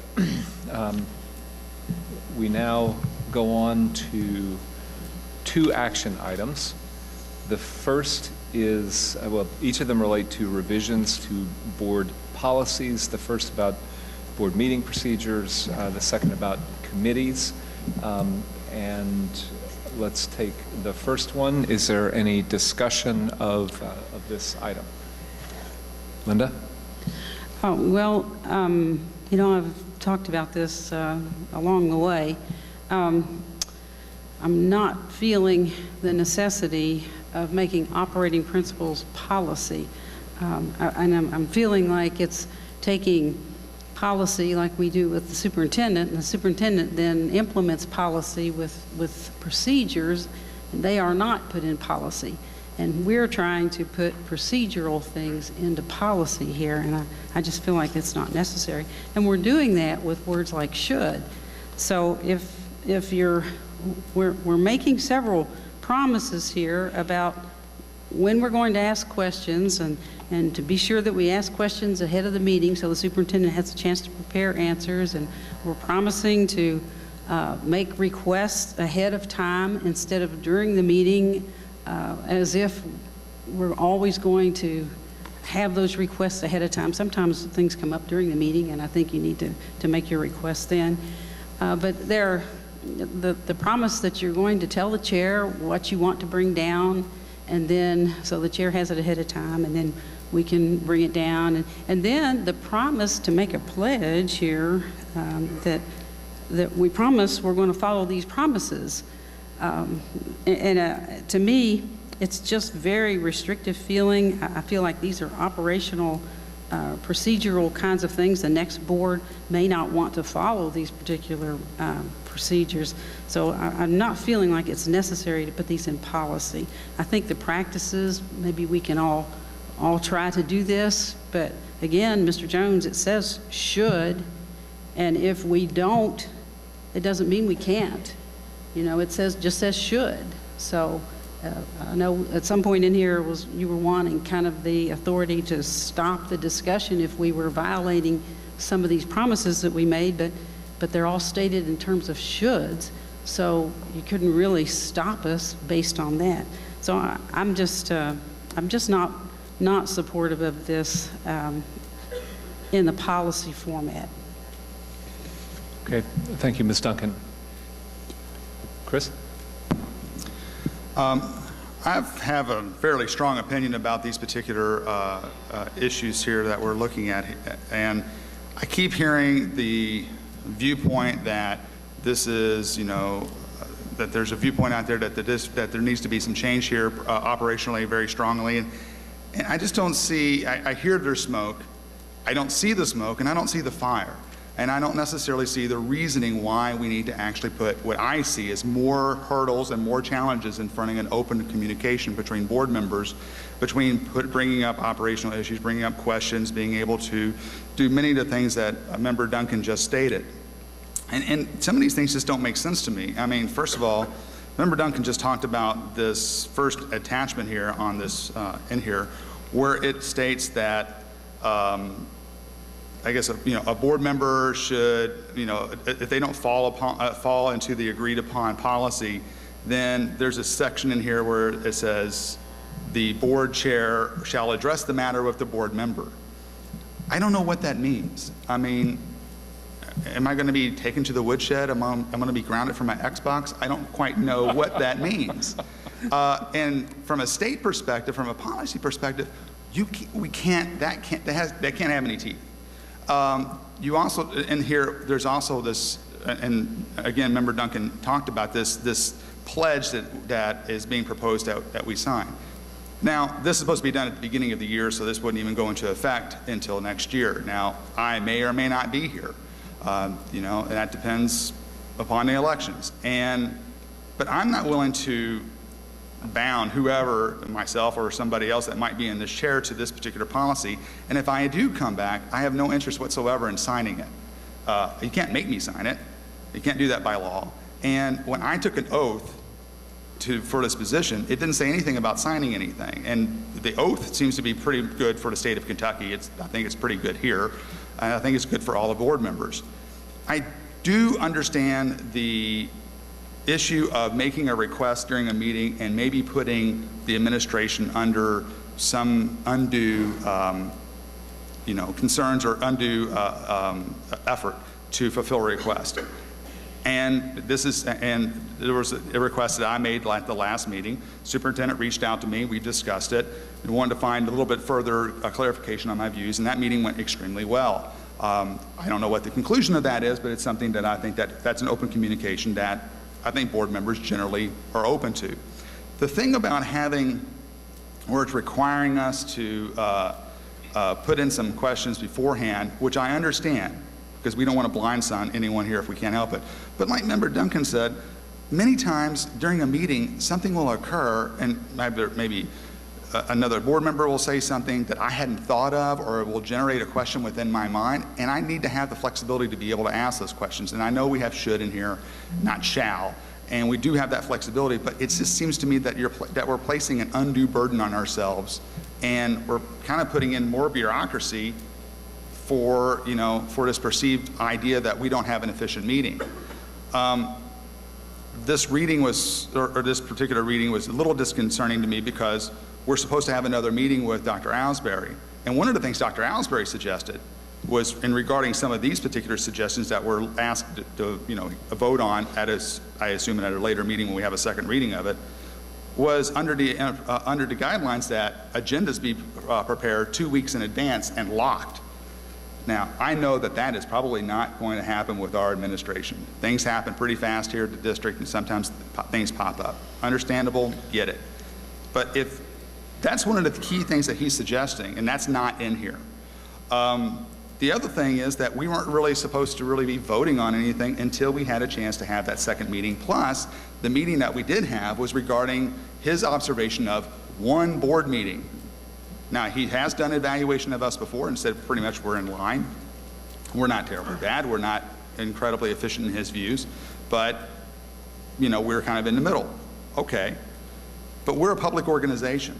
We now go on to 2 action items. The first is, well, each of them relate to revisions to board policies. The first about board meeting procedures, the second about committees. And let's take the first one. Is there any discussion of this item? Linda? Oh, well, you know, I've talked about this along the way. I'm not feeling the necessity of making operating principles policy. And I'm feeling like it's taking policy like we do with the superintendent, and the superintendent then implements policy with procedures, and they are not put in policy. And we're trying to put procedural things into policy here, and I just feel like it's not necessary. And we're doing that with words like should. So if we're making several promises here about when we're going to ask questions, and to be sure that we ask questions ahead of the meeting so the superintendent has a chance to prepare answers, and we're promising to make requests ahead of time instead of during the meeting, as if we're always going to have those requests ahead of time. Sometimes things come up during the meeting, and I think you need to make your requests then. But the promise that you're going to tell the chair what you want to bring down, and then so the chair has it ahead of time, and then we can bring it down. And then the promise to make a pledge here that we promise we're going to follow these promises. To me, it's just very restrictive feeling. I feel like these are operational, procedural kinds of things. The next board may not want to follow these particular procedures. So I'm not feeling like it's necessary to put these in policy. I think the practices, maybe we can all try to do this, but again, Mr. Jones, it says should, and if we don't, it doesn't mean we can't. You know, it just says should. So I know at some point in here you were wanting kind of the authority to stop the discussion if we were violating some of these promises that we made, but they're all stated in terms of shoulds, so you couldn't really stop us based on that. So I'm just not supportive of this in the policy format. Okay, thank you, Ms. Duncan. Chris? I have a fairly strong opinion about these particular issues here that we're looking at, and I keep hearing the viewpoint that this is, you know, that there's a viewpoint out there that there needs to be some change here operationally very strongly, and I just don't see, I hear there's smoke, I don't see the smoke, and I don't see the fire. And I don't necessarily see the reasoning why we need to actually put what I see as more hurdles and more challenges in front of an open communication between board members, between bringing up operational issues, bringing up questions, being able to do many of the things that Member Duncan just stated. And some of these things just don't make sense to me. I mean, first of all, Member Duncan just talked about this first attachment here on this, in here, where it states that I guess, a board member should, if they don't fall into the agreed upon policy, then there's a section in here where it says the board chair shall address the matter with the board member. I don't know what that means. I mean, am I going to be taken to the woodshed? Am I going to be grounded from my Xbox? I don't quite know what that means. And from a state perspective, from a policy perspective, that can't have any teeth. You also, in here, there's also this, and again, Member Duncan talked about this pledge that is being proposed that we sign. Now, this is supposed to be done at the beginning of the year, so this wouldn't even go into effect until next year. Now, I may or may not be here, and that depends upon the elections. But I'm not willing to bound whoever, myself or somebody else that might be in this chair, to this particular policy. And if I do come back, I have no interest whatsoever in signing it. You can't make me sign it. You can't do that by law. And when I took an oath for this position, it didn't say anything about signing anything. And the oath seems to be pretty good for the state of Kentucky. I think it's pretty good here. And I think it's good for all the board members. I do understand the issue of making a request during a meeting and maybe putting the administration under some undue concerns or undue effort to fulfill a request. And there was a request that I made at the last meeting. Superintendent reached out to me, we discussed it, and wanted to find a little bit further clarification on my views, and that meeting went extremely well. I don't know what the conclusion of that is, but it's something that I think that's an open communication that I think board members generally are open to. The thing about where it's requiring us to put in some questions beforehand, which I understand, because we don't want to blindside anyone here if we can't help it. But like Member Duncan said, many times during a meeting, something will occur, and maybe another board member will say something that I hadn't thought of, or it will generate a question within my mind, and I need to have the flexibility to be able to ask those questions. And I know we have should in here, not shall, and we do have that flexibility, but it just seems to me that we're placing an undue burden on ourselves, and we're kind of putting in more bureaucracy for this perceived idea that we don't have an efficient meeting. This reading was, or this particular reading was a little disconcerting to me because we're supposed to have another meeting with Dr. Owsbury. And one of the things Dr. Owsbury suggested was, in regarding some of these particular suggestions that we're asked to vote on I assume at a later meeting when we have a second reading of it, was under the guidelines that agendas be prepared 2 weeks in advance and locked. Now, I know that is probably not going to happen with our administration. Things happen pretty fast here at the district, and sometimes things pop up. Understandable, get it. But if that's one of the key things that he's suggesting, and that's not in here. The other thing is that we weren't really supposed to really be voting on anything until we had a chance to have that second meeting. Plus, the meeting that we did have was regarding his observation of one board meeting. Now, he has done an evaluation of us before and said pretty much we're in line. We're not terribly bad. We're not incredibly efficient in his views, but we're kind of in the middle. Okay, but we're a public organization,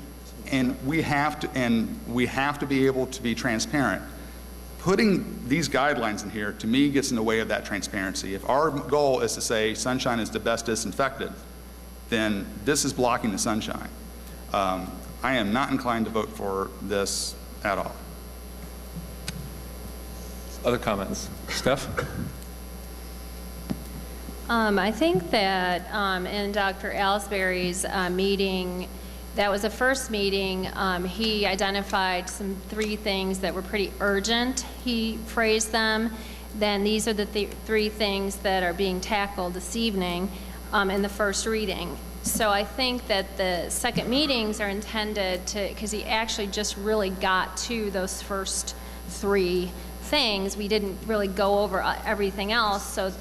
and we have to be able to be transparent. Putting these guidelines in here, to me, gets in the way of that transparency. If our goal is to say sunshine is the best disinfectant, then this is blocking the sunshine. I am not inclined to vote for this at all. Other comments? Steph? I think that in Dr. Owsbury's meeting, that was the first meeting, he identified 3 things that were pretty urgent. He phrased them. Then these are the 3 things that are being tackled this evening in the first reading. So I think that the second meetings are intended to, because he actually just really got to those first 3 things. We didn't really go over everything else. So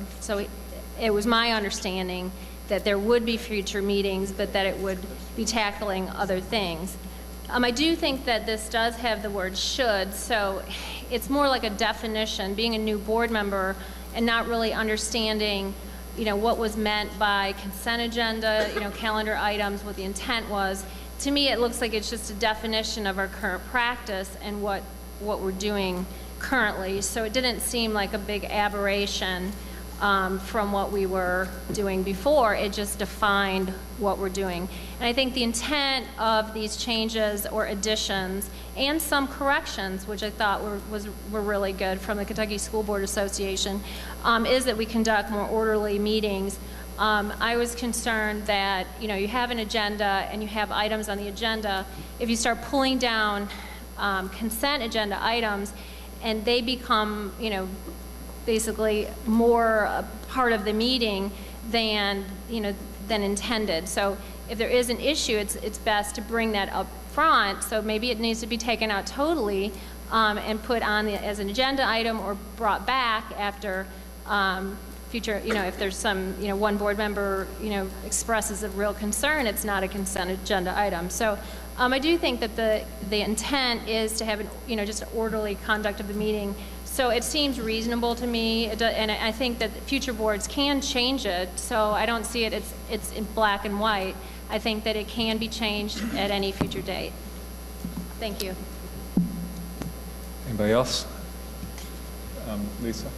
it was my understanding that there would be future meetings, but that it would be tackling other things. I do think that this does have the word should, so it's more like a definition, being a new board member and not really understanding what was meant by consent agenda, calendar items, what the intent was. To me, it looks like it's just a definition of our current practice and what we're doing currently, so it didn't seem like a big aberration from what we were doing before. It just defined what we're doing. And I think the intent of these changes or additions and some corrections, which I thought were really good from the Kentucky School Board Association, is that we conduct more orderly meetings. I was concerned that, you know, you have an agenda and you have items on the agenda. If you start pulling down consent agenda items and they become, you know, basically more a part of the meeting than, you know, than intended. So if there is an issue, it's best to bring that up front. So maybe it needs to be taken out totally and put on as an agenda item or brought back after future, you know, if there's some, you know, one board member, you know, expresses a real concern, it's not a consent agenda item. So I do think that the intent is to have, you know, just an orderly conduct of the meeting. So it seems reasonable to me, and I think that future boards can change it. So I don't see it's in black and white. I think that it can be changed at any future date. Thank you. Anybody else? Lisa?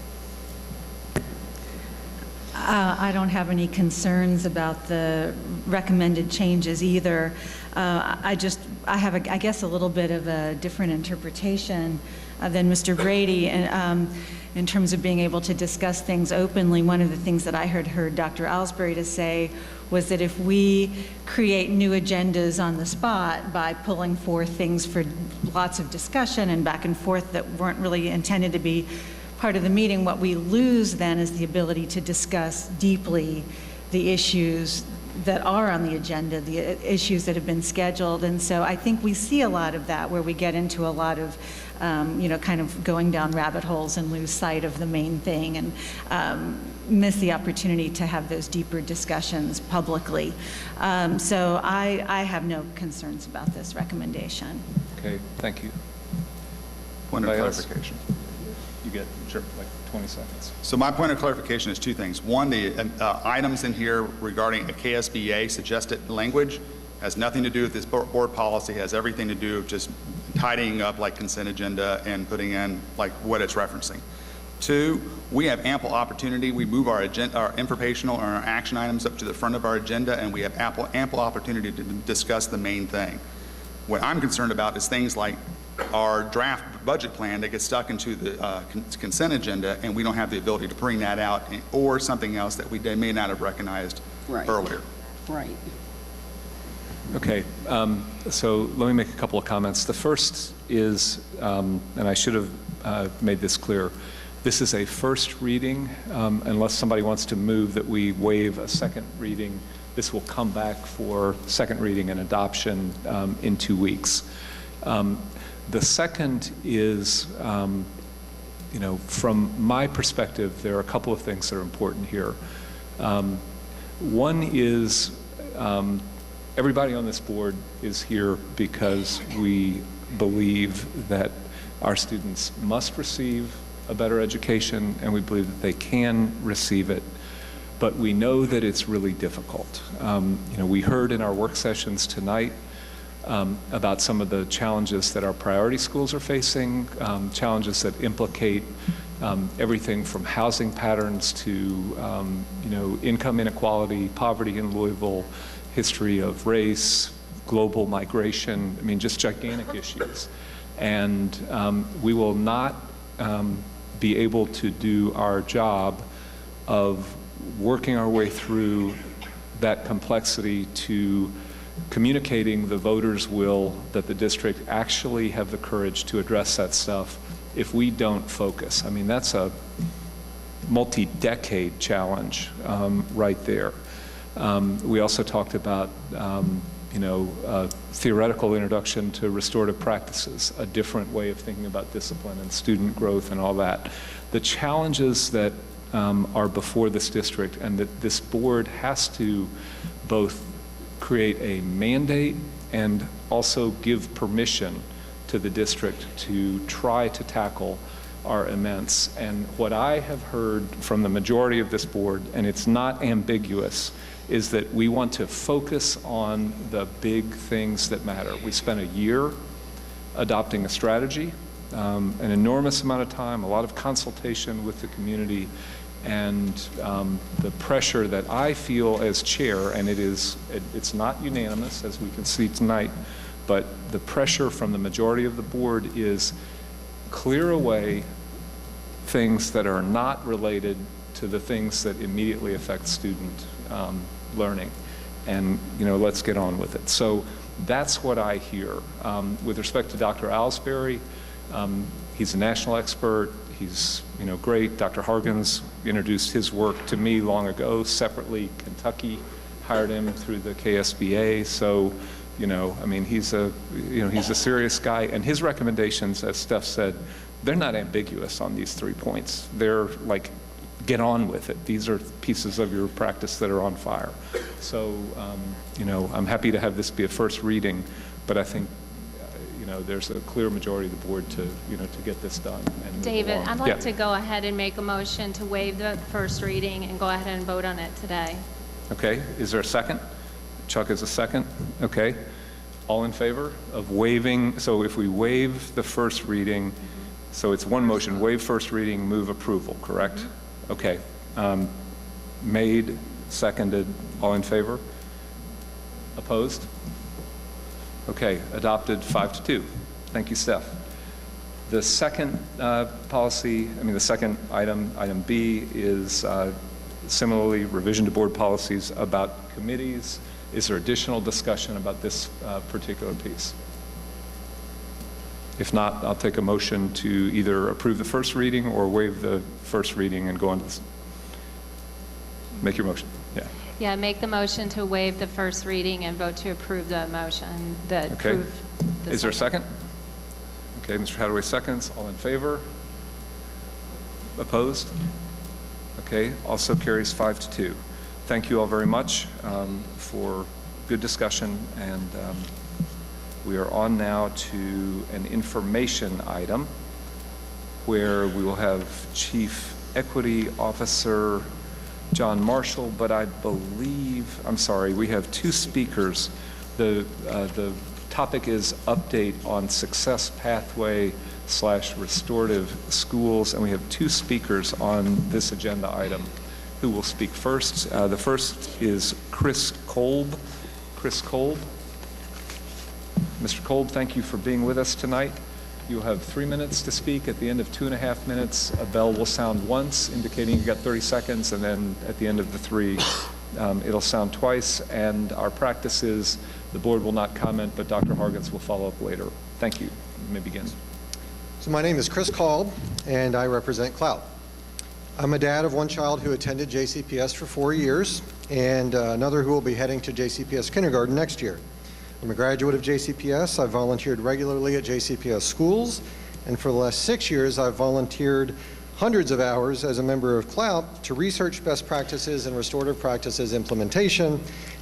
I don't have any concerns about the recommended changes either. I have, I guess, a little bit of a different interpretation than Mr. Brady in terms of being able to discuss things openly. One of the things that I heard Dr. Alsbury to say was that if we create new agendas on the spot by pulling forth things for lots of discussion and back and forth that weren't really intended to be part of the meeting, what we lose then is the ability to discuss deeply the issues that are on the agenda, the issues that have been scheduled. And so I think we see a lot of that where we get into a lot of, you know, kind of going down rabbit holes and lose sight of the main thing and miss the opportunity to have those deeper discussions publicly. So I have no concerns about this recommendation. Okay, thank you. Point of clarification. You get, sure, like 20 seconds. So my point of clarification is two things. One, the items in here regarding a KSBA suggested language has nothing to do with this board policy, has everything to do with just tidying up like consent agenda and putting in like what it's referencing. Two, we have ample opportunity. We move our informational and our action items up to the front of our agenda, and we have ample opportunity to discuss the main thing. What I'm concerned about is things like our draft budget plan that gets stuck into the consent agenda, and we don't have the ability to bring that out, or something else that they may not have recognized earlier. Right. Okay, so let me make a couple of comments. The first is, and I should have made this clear, this is a first reading. Unless somebody wants to move that we waive a second reading, this will come back for second reading and adoption in 2 weeks. The second is, you know, from my perspective, there are a couple of things that are important here. One is everybody on this board is here because we believe that our students must receive a better education, and we believe that they can receive it. But we know that it's really difficult. You know, we heard in our work sessions tonight about some of the challenges that our priority schools are facing, challenges that implicate everything from housing patterns to, you know, income inequality, poverty in Louisville, history of race, global migration, I mean, just gigantic issues. And we will not be able to do our job of working our way through that complexity to communicating the voters' will that the district actually have the courage to address that stuff if we don't focus. I mean, that's a multi-decade challenge right there. We also talked about, you know, theoretical introduction to restorative practices, a different way of thinking about discipline and student growth and all that. The challenges that are before this district, and that this board has to both create a mandate and also give permission to the district to try to tackle are immense. And what I have heard from the majority of this board, and it's not ambiguous, is that we want to focus on the big things that matter. We spent a year adopting a strategy. an enormous amount of time, a lot of consultation with the community, and the pressure that I feel as chair, and it's not unanimous, as we can see tonight, but the pressure from the majority of the board is clear away things that are not related to the things that immediately affect student learning, and let's get on with it. So that's what I hear. With respect to Dr. Alsbury, he's a national expert. He's great. Dr. Hargens introduced his work to me long ago. Separately, Kentucky hired him through the KSBA. So, I mean, he's a serious guy. And his recommendations, as Steph said, they're not ambiguous on these 3 points. They're like, get on with it. These are pieces of your practice that are on fire. So, I'm happy to have this be a first reading, but I think there's a clear majority of the board to get this done. And David, I'd like to go ahead and make a motion to waive the first reading and go ahead and vote on it today. Okay, is there a second? Chuck is a second. Okay, all in favor of waiving? So if we waive the first reading, so it's one motion, waive first reading, move approval, correct? Okay, made, seconded, all in favor? Opposed? Okay, adopted 5-2. Thank you, Steph. The second the second item, item B, is similarly revision to board policies about committees. Is there additional discussion about this particular piece? If not, I'll take a motion to either approve the first reading or waive the first reading and go on to this. Make your motion. Yeah. Yeah, make the motion to waive the first reading and vote to approve the motion. Okay. Is there a second? Okay, Mr. Hadaway seconds. All in favor? Opposed? Okay, also carries 5-2. Thank you all very much for good discussion, and we are on now to an information item where we will have Chief Equity Officer John Marshall, but I believe, I'm sorry, we have two speakers. The topic is update on success pathway / restorative schools, and we have two speakers on this agenda item who will speak first. The first is Chris Kolb. Chris Kolb. Mr. Kolb, thank you for being with us tonight. You'll have 3 minutes to speak. At the end of 2.5 minutes, a bell will sound once, indicating you got 30 seconds, and then at the end of the 3, it'll sound twice. And our practice is the board will not comment, but Dr. Hargens will follow up later. Thank you. You may begin. So my name is Chris Kolb, and I represent Clout. I'm a dad of one child who attended JCPS for 4 years, and another who will be heading to JCPS kindergarten next year. I'm a graduate of JCPS. I've volunteered regularly at JCPS schools, and for the last 6 years, I've volunteered hundreds of hours as a member of Clout to research best practices and restorative practices implementation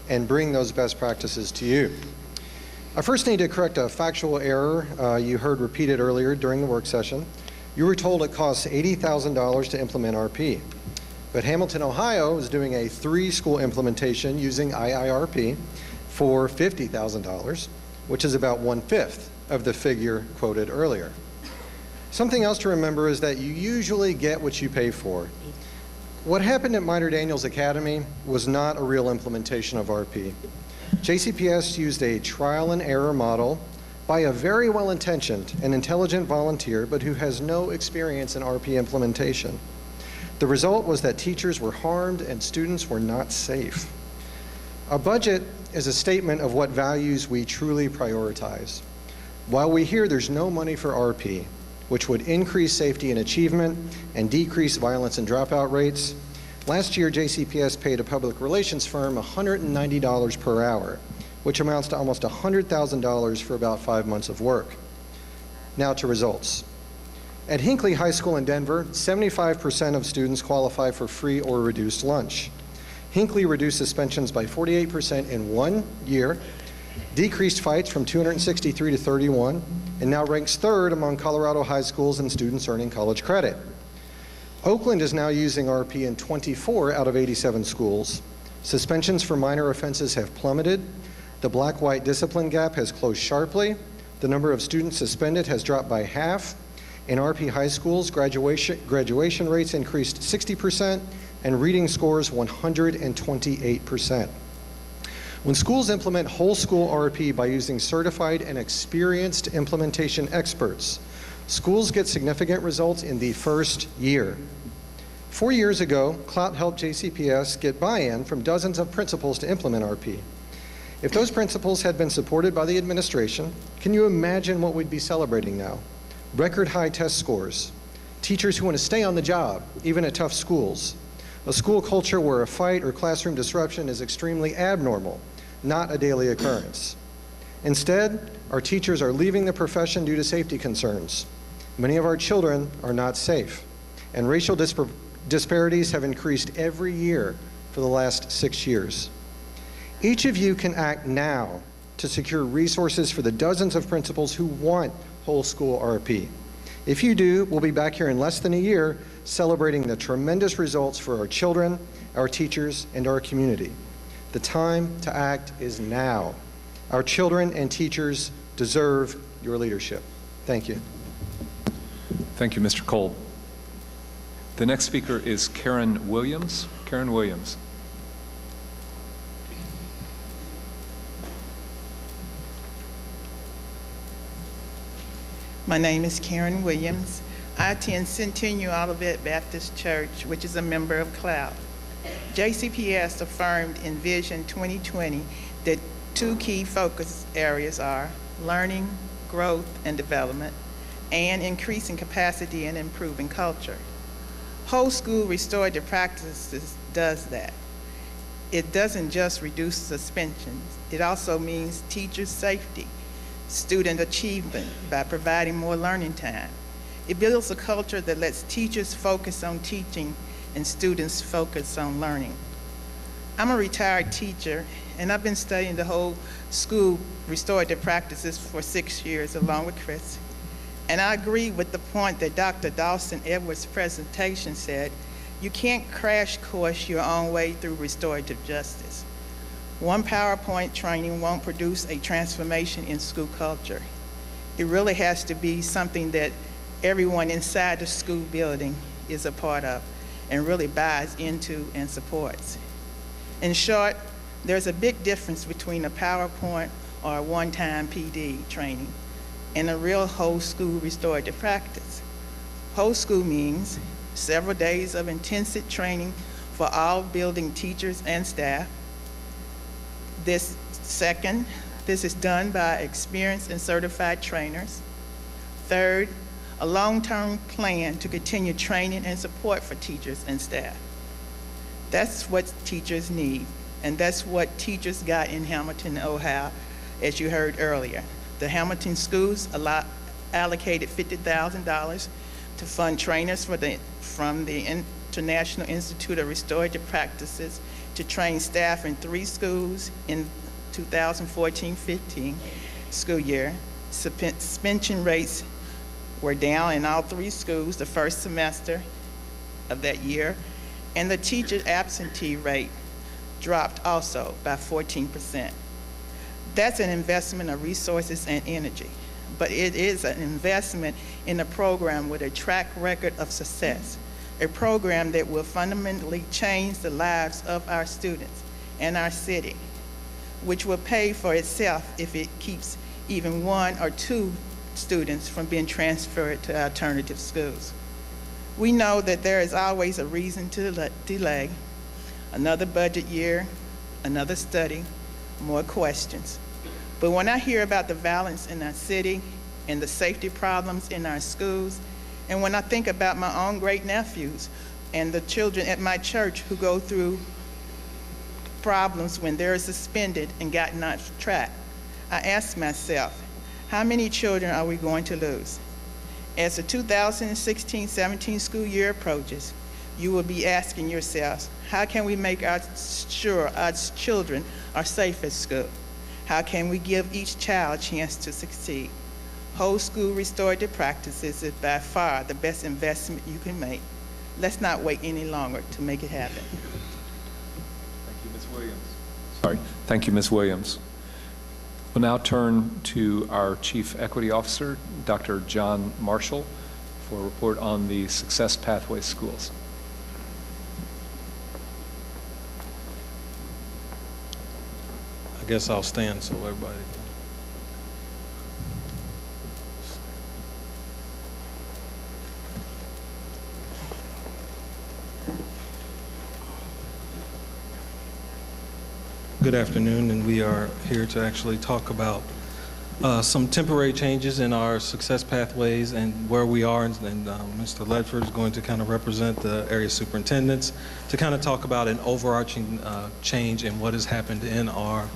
and bring those best practices to you. I first need to correct a factual error you heard repeated earlier during the work session. You were told it costs $80,000 to implement RP, but Hamilton, Ohio is doing a 3-school implementation using IIRP for $50,000, which is about 1/5 of the figure quoted earlier. Something else to remember is that you usually get what you pay for. What happened at Minor Daniels Academy was not a real implementation of RP. JCPS used a trial and error model by a very well-intentioned and intelligent volunteer, but who has no experience in RP implementation. The result was that teachers were harmed and students were not safe. A budget is a statement of what values we truly prioritize. While we hear there's no money for RP, which would increase safety and achievement and decrease violence and dropout rates, last year JCPS paid a public relations firm $190 per hour, which amounts to almost $100,000 for about 5 months of work. Now to results. At Hinckley High School in Denver, 75% of students qualify for free or reduced lunch. Hinckley reduced suspensions by 48% in 1 year, decreased fights from 263 to 31, and now ranks 3rd among Colorado high schools and students earning college credit. Oakland is now using RP in 24 out of 87 schools. Suspensions for minor offenses have plummeted. The black-white discipline gap has closed sharply. The number of students suspended has dropped by half. In RP high schools, graduation rates increased 60% and reading scores 128%. When schools implement whole school RP by using certified and experienced implementation experts, schools get significant results in the first year. 4 years ago, Clout helped JCPS get buy-in from dozens of principals to implement RP. If those principals had been supported by the administration, can you imagine what we'd be celebrating now? Record high test scores, teachers who want to stay on the job, even at tough schools, a school culture where a fight or classroom disruption is extremely abnormal, not a daily occurrence. Instead, our teachers are leaving the profession due to safety concerns. Many of our children are not safe, and racial disparities have increased every year for the last 6 years. Each of you can act now to secure resources for the dozens of principals who want whole school RP. If you do, we'll be back here in less than a year celebrating the tremendous results for our children, our teachers, and our community. The time to act is now. Our children and teachers deserve your leadership. Thank you. Thank you, Mr. Kolb. The next speaker is Karen Williams. Karen Williams. My name is Karen Williams. I attend Centennial Olivet Baptist Church, which is a member of Clout. JCPS affirmed in Vision 2020 that 2 key focus areas are learning, growth, and development, and increasing capacity and improving culture. Whole school restorative practices does that. It doesn't just reduce suspensions, it also means teacher safety, student achievement by providing more learning time. It builds a culture that lets teachers focus on teaching and students focus on learning. I'm a retired teacher, and I've been studying the whole school restorative practices for 6 years along with Chris. And I agree with the point that Dr. Dawson Edwards' presentation said, you can't crash course your own way through restorative justice. One PowerPoint training won't produce a transformation in school culture. It really has to be something that everyone inside the school building is a part of and really buys into and supports. In short, there's a big difference between a PowerPoint or a one-time PD training and a real whole school restorative practice. Whole school means several days of intensive training for all building teachers and staff. This is done by experienced and certified trainers. Third, a long-term plan to continue training and support for teachers and staff. That's what teachers need, and that's what teachers got in Hamilton, Ohio, as you heard earlier. The Hamilton schools allocated $50,000 to fund trainers from the International Institute of Restorative Practices to train staff in 3 schools in 2014-15 school year. Suspension rates were down in all 3 schools the first semester of that year, and the teacher absentee rate dropped also by 14%. That's an investment of resources and energy, but it is an investment in a program with a track record of success, a program that will fundamentally change the lives of our students and our city, which will pay for itself if it keeps even 1 or 2 students from being transferred to alternative schools. We know that there is always a reason to delay. Another budget year, another study, more questions. But when I hear about the violence in our city and the safety problems in our schools, and when I think about my own great-nephews and the children at my church who go through problems when they're suspended and gotten off track, I ask myself, how many children are we going to lose? As the 2016-17 school year approaches, you will be asking yourselves, how can we make sure our children are safe at school? How can we give each child a chance to succeed? Whole school restorative practices is by far the best investment you can make. Let's not wait any longer to make it happen. Thank you, Ms. Williams. Thank you, Ms. Williams. We'll now turn to our Chief Equity Officer, Dr. John Marshall, for a report on the Success Pathway schools. I guess I'll stand so everybody. Good afternoon, and we are here to actually talk about some temporary changes in our success pathways and where we are, and Mr. Ledford is going to kind of represent the area superintendents to kind of talk about an overarching change in what has happened in our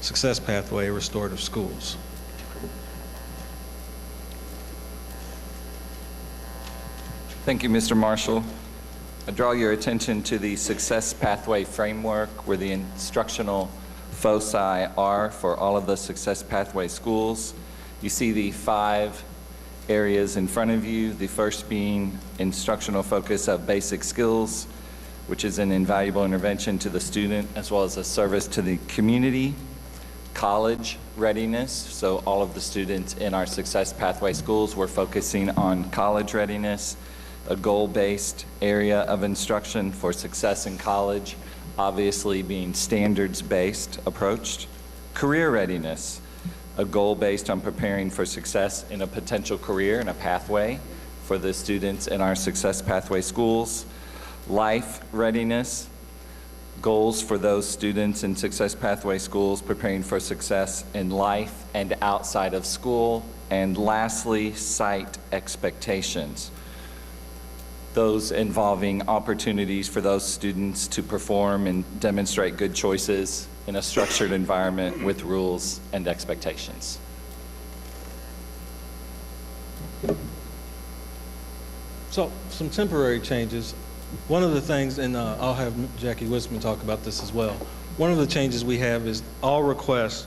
success pathway restorative schools. Thank you, Mr. Marshall. I draw your attention to the Success Pathway Framework, where the instructional foci are for all of the Success Pathway schools. You see the 5 areas in front of you, the first being instructional focus of basic skills, which is an invaluable intervention to the student as well as a service to the community. College readiness, so all of the students in our Success Pathway schools, we're focusing on college readiness. A goal-based area of instruction for success in college, obviously being standards-based approached. Career readiness, a goal based on preparing for success in a potential career and a pathway for the students in our Success Pathway schools. Life readiness, goals for those students in Success Pathway schools preparing for success in life and outside of school. And lastly, site expectations, those involving opportunities for those students to perform and demonstrate good choices in a structured environment with rules and expectations. So, some temporary changes. One of the things, and I'll have Jackie Wisman talk about this as well. One of the changes we have is all requests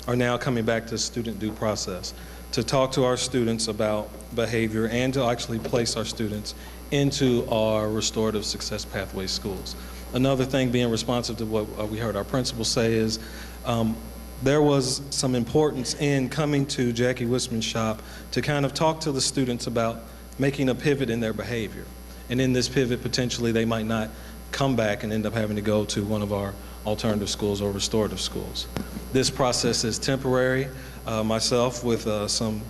are now coming back to student due process to talk to our students about behavior and to actually place our students into our restorative success pathway schools. Another thing, being responsive to what we heard our principal say, is there was some importance in coming to Jackie Wisman's shop to kind of talk to the students about making a pivot in their behavior. And in this pivot, potentially they might not come back and end up having to go to one of our alternative schools or restorative schools. This process is temporary. Myself with some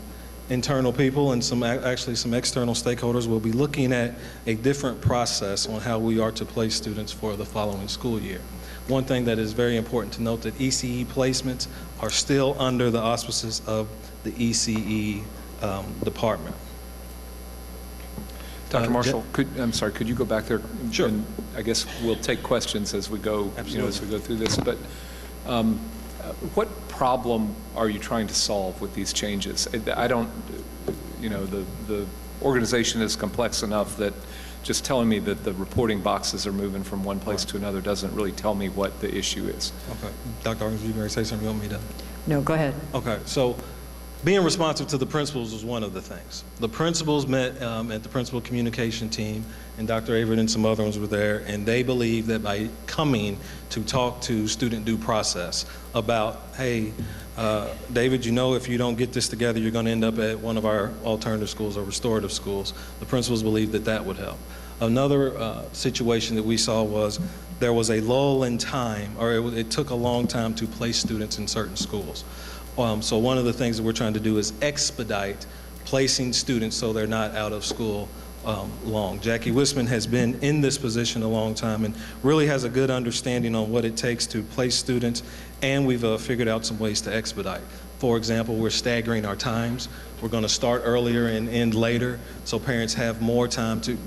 internal people and actually some external stakeholders will be looking at a different process on how we are to place students for the following school year. One thing that is very important to note, that ECE placements are still under the auspices of the ECE department. Dr. Marshall, I'm sorry, could you go back there? Sure. And I guess we'll take questions as we go, as we go through this. But what problem are you trying to solve with these changes? I don't, the organization is complex enough that just telling me that the reporting boxes are moving from one place to another doesn't really tell me what the issue is. Okay. Dr. Arms, you going to say something you want me to? No, go ahead. Okay. So, being responsive to the principals was one of the things. The principals met at the principal communication team, and Dr. Averitt and some other ones were there, and they believe that by coming to talk to student due process about, hey, David, if you don't get this together, you're going to end up at one of our alternative schools or restorative schools. The principals believed that that would help. Another situation that we saw was there was a lull in time, or it took a long time to place students in certain schools. So one of the things that we're trying to do is expedite placing students so they're not out of school long. Jackie Wisman has been in this position a long time and really has a good understanding on what it takes to place students, and we've figured out some ways to expedite. For example, we're staggering our times. We're going to start earlier and end later so parents have more time to,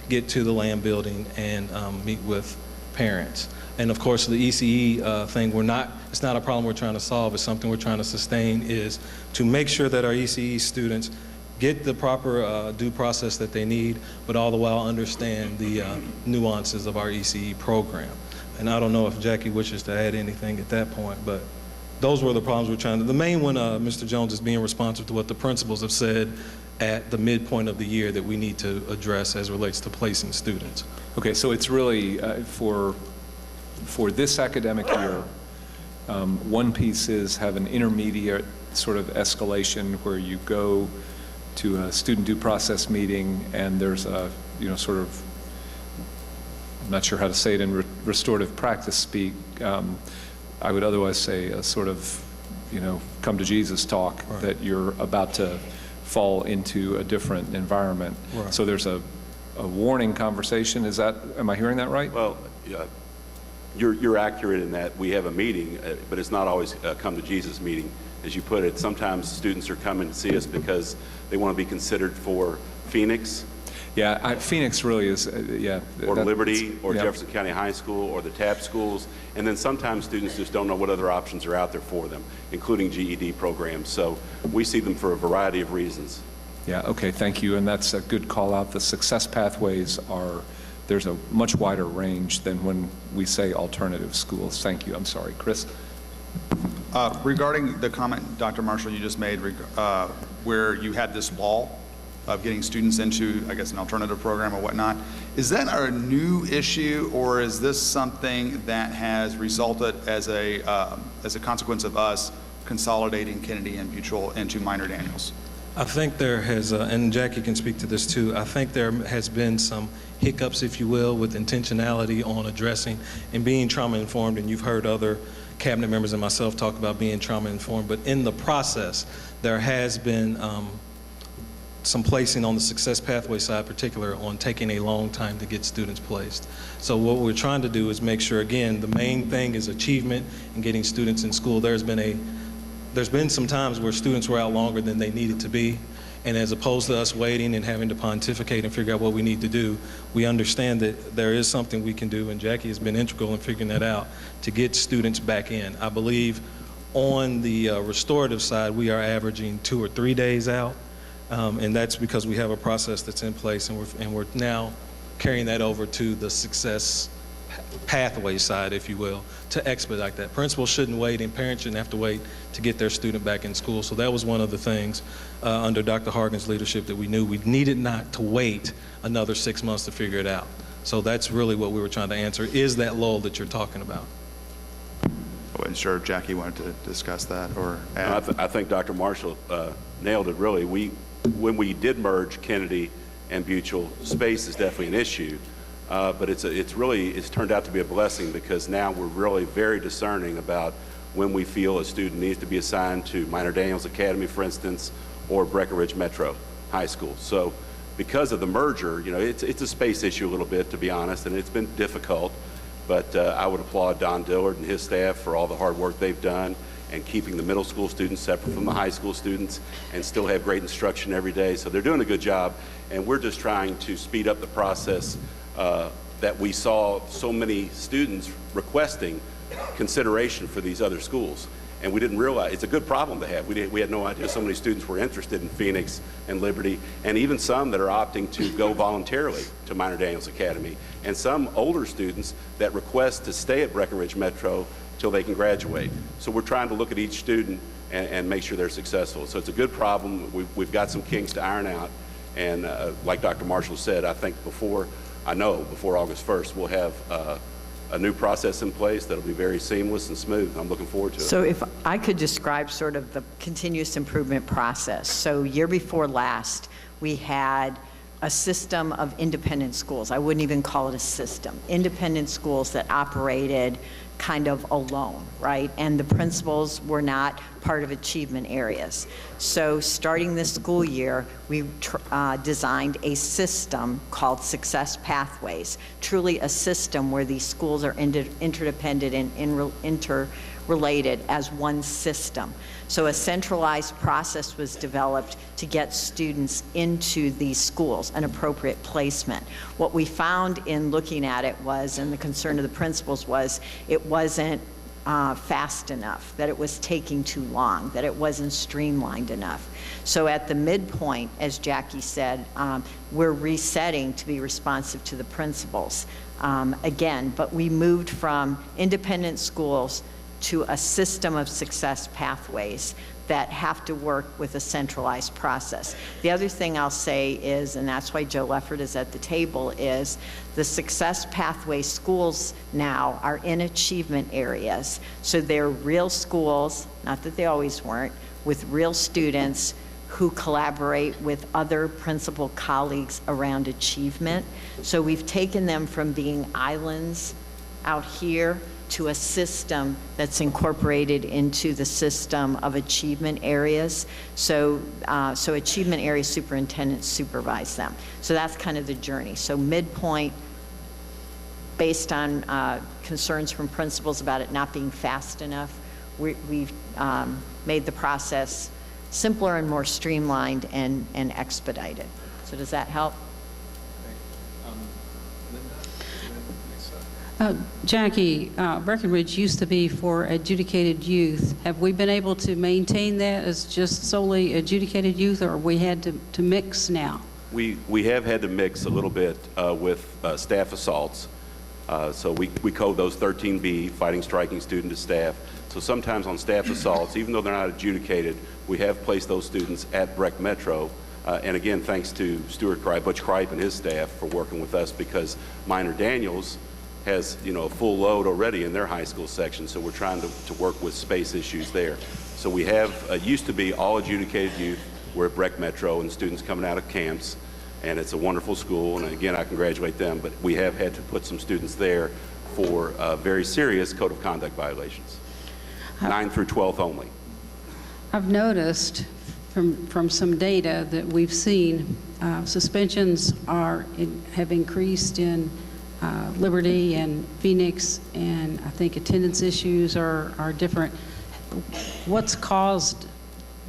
get to the land building and meet with parents. And of course, the ECE thing, it's not a problem we're trying to solve, it's something we're trying to sustain, is to make sure that our ECE students get the proper due process that they need, but all the while understand the nuances of our ECE program. And I don't know if Jackie wishes to add anything at that point, but those were the problems we're trying to. The main one, Mr. Jones, is being responsive to what the principals have said at the midpoint of the year that we need to address as relates to placing students. Okay, so it's really for this academic year, one piece is have an intermediate sort of escalation where you go to a student due process meeting, and there's a, sort of, I'm not sure how to say it in restorative practice speak, I would otherwise say a sort of, come to Jesus talk, right, that you're about to fall into a different environment. Right. So there's a warning conversation. Am I hearing that right? Well, yeah, you're accurate in that we have a meeting, but it's not always a come to Jesus meeting, as you put it. Sometimes students are coming to see us because they want to be considered for Phoenix. Yeah, Phoenix really is, or Liberty, or Jefferson County High School, or the TAP schools. And then sometimes students just don't know what other options are out there for them, including GED programs. So we see them for a variety of reasons. Yeah, okay, thank you. And that's a good call out. The success pathways there's a much wider range than when we say alternative schools. Thank you. I'm sorry. Chris? Regarding the comment, Dr. Marshall, you just made, where you had this wall of getting students into, I guess, an alternative program or whatnot. Is that a new issue, or is this something that has resulted as a consequence of us consolidating Kennedy and Mutual into Minor Daniels? I think there has, and Jackie can speak to this too, I think there has been some hiccups, if you will, with intentionality on addressing and being trauma-informed, and you've heard other cabinet members and myself talk about being trauma-informed, but in the process, there has been some placing on the success pathway side, particular on taking a long time to get students placed. So what we're trying to do is make sure, again, the main thing is achievement and getting students in school. There's been some times where students were out longer than they needed to be, and as opposed to us waiting and having to pontificate and figure out what we need to do, we understand that there is something we can do, and Jackie has been integral in figuring that out to get students back in. I believe on the restorative side, we are averaging 2 or 3 days out. And that's because we have a process that's in place, and we're now carrying that over to the success pathway side, if you will, to expedite that. Principals shouldn't wait, and parents shouldn't have to wait to get their student back in school. So that was one of the things under Dr. Hargan's leadership that we knew we needed not to wait another 6 months to figure it out. So that's really what we were trying to answer, is that lull that you're talking about. I wasn't sure if Jackie wanted to discuss that or add. I think Dr. Marshall nailed it, really. When we did merge Kennedy and Mutual, space is definitely an issue, but it's turned out to be a blessing, because now we're really very discerning about when we feel a student needs to be assigned to Minor Daniels Academy, for instance, or Breckenridge Metro High School. So because of the merger, it's a space issue a little bit, to be honest, and it's been difficult, but I would applaud Don Dillard and his staff for all the hard work they've done, and keeping the middle school students separate from the high school students and still have great instruction every day. So they're doing a good job, and we're just trying to speed up the process that we saw so many students requesting consideration for these other schools. And we didn't realize, it's a good problem to have. We had no idea so many students were interested in Phoenix and Liberty, and even some that are opting to go voluntarily to Minor Daniels Academy, and some older students that request to stay at Breckenridge Metro till they can graduate. So we're trying to look at each student and make sure they're successful. So it's a good problem. We've got some kinks to iron out, and like Dr. Marshall said, I think before August 1st, we'll have a new process in place that'll be very seamless and smooth. I'm looking forward to it. So if I could describe sort of the continuous improvement process. So year before last, we had a system of independent schools. I wouldn't even call it a system. Independent schools that operated kind of alone, right? And the principals were not part of achievement areas. So starting this school year, we designed a system called Success Pathways, truly a system where these schools are interdependent and interrelated as one system. So a centralized process was developed to get students into these schools, an appropriate placement. What we found in looking at it was, and the concern of the principals was, it wasn't fast enough, that it was taking too long, that it wasn't streamlined enough. So at the midpoint, as Jackie said, we're resetting to be responsive to the principals again, but we moved from independent schools to a system of success pathways that have to work with a centralized process. The other thing I'll say is, and that's why Joe Leffert is at the table, is the success pathway schools now are in achievement areas. So they're real schools, not that they always weren't, with real students who collaborate with other principal colleagues around achievement. So we've taken them from being islands out here to a system that's incorporated into the system of achievement areas. So achievement area superintendents supervise them. So that's kind of the journey. So midpoint, based on concerns from principals about it not being fast enough, we've made the process simpler and more streamlined and expedited. So does that help? Jackie, Breckenridge used to be for adjudicated youth. Have we been able to maintain that as just solely adjudicated youth, or we had to mix now? We have had to mix a little bit with staff assaults. So we code those 13B, fighting, striking student to staff. So sometimes on staff assaults, even though they're not adjudicated, we have placed those students at Breck Metro. And again, thanks to Butch Kripe and his staff for working with us, because Minor Daniels has, a full load already in their high school section. So we're trying to work with space issues there. So we have, used to be all adjudicated youth. We're at Breck Metro and students coming out of camps. And it's a wonderful school, and again, I congratulate them, but we have had to put some students there for very serious code of conduct violations, 9th through 12th only. I've noticed from some data that we've seen, suspensions have increased in Liberty and Phoenix, and I think attendance issues are different. What's caused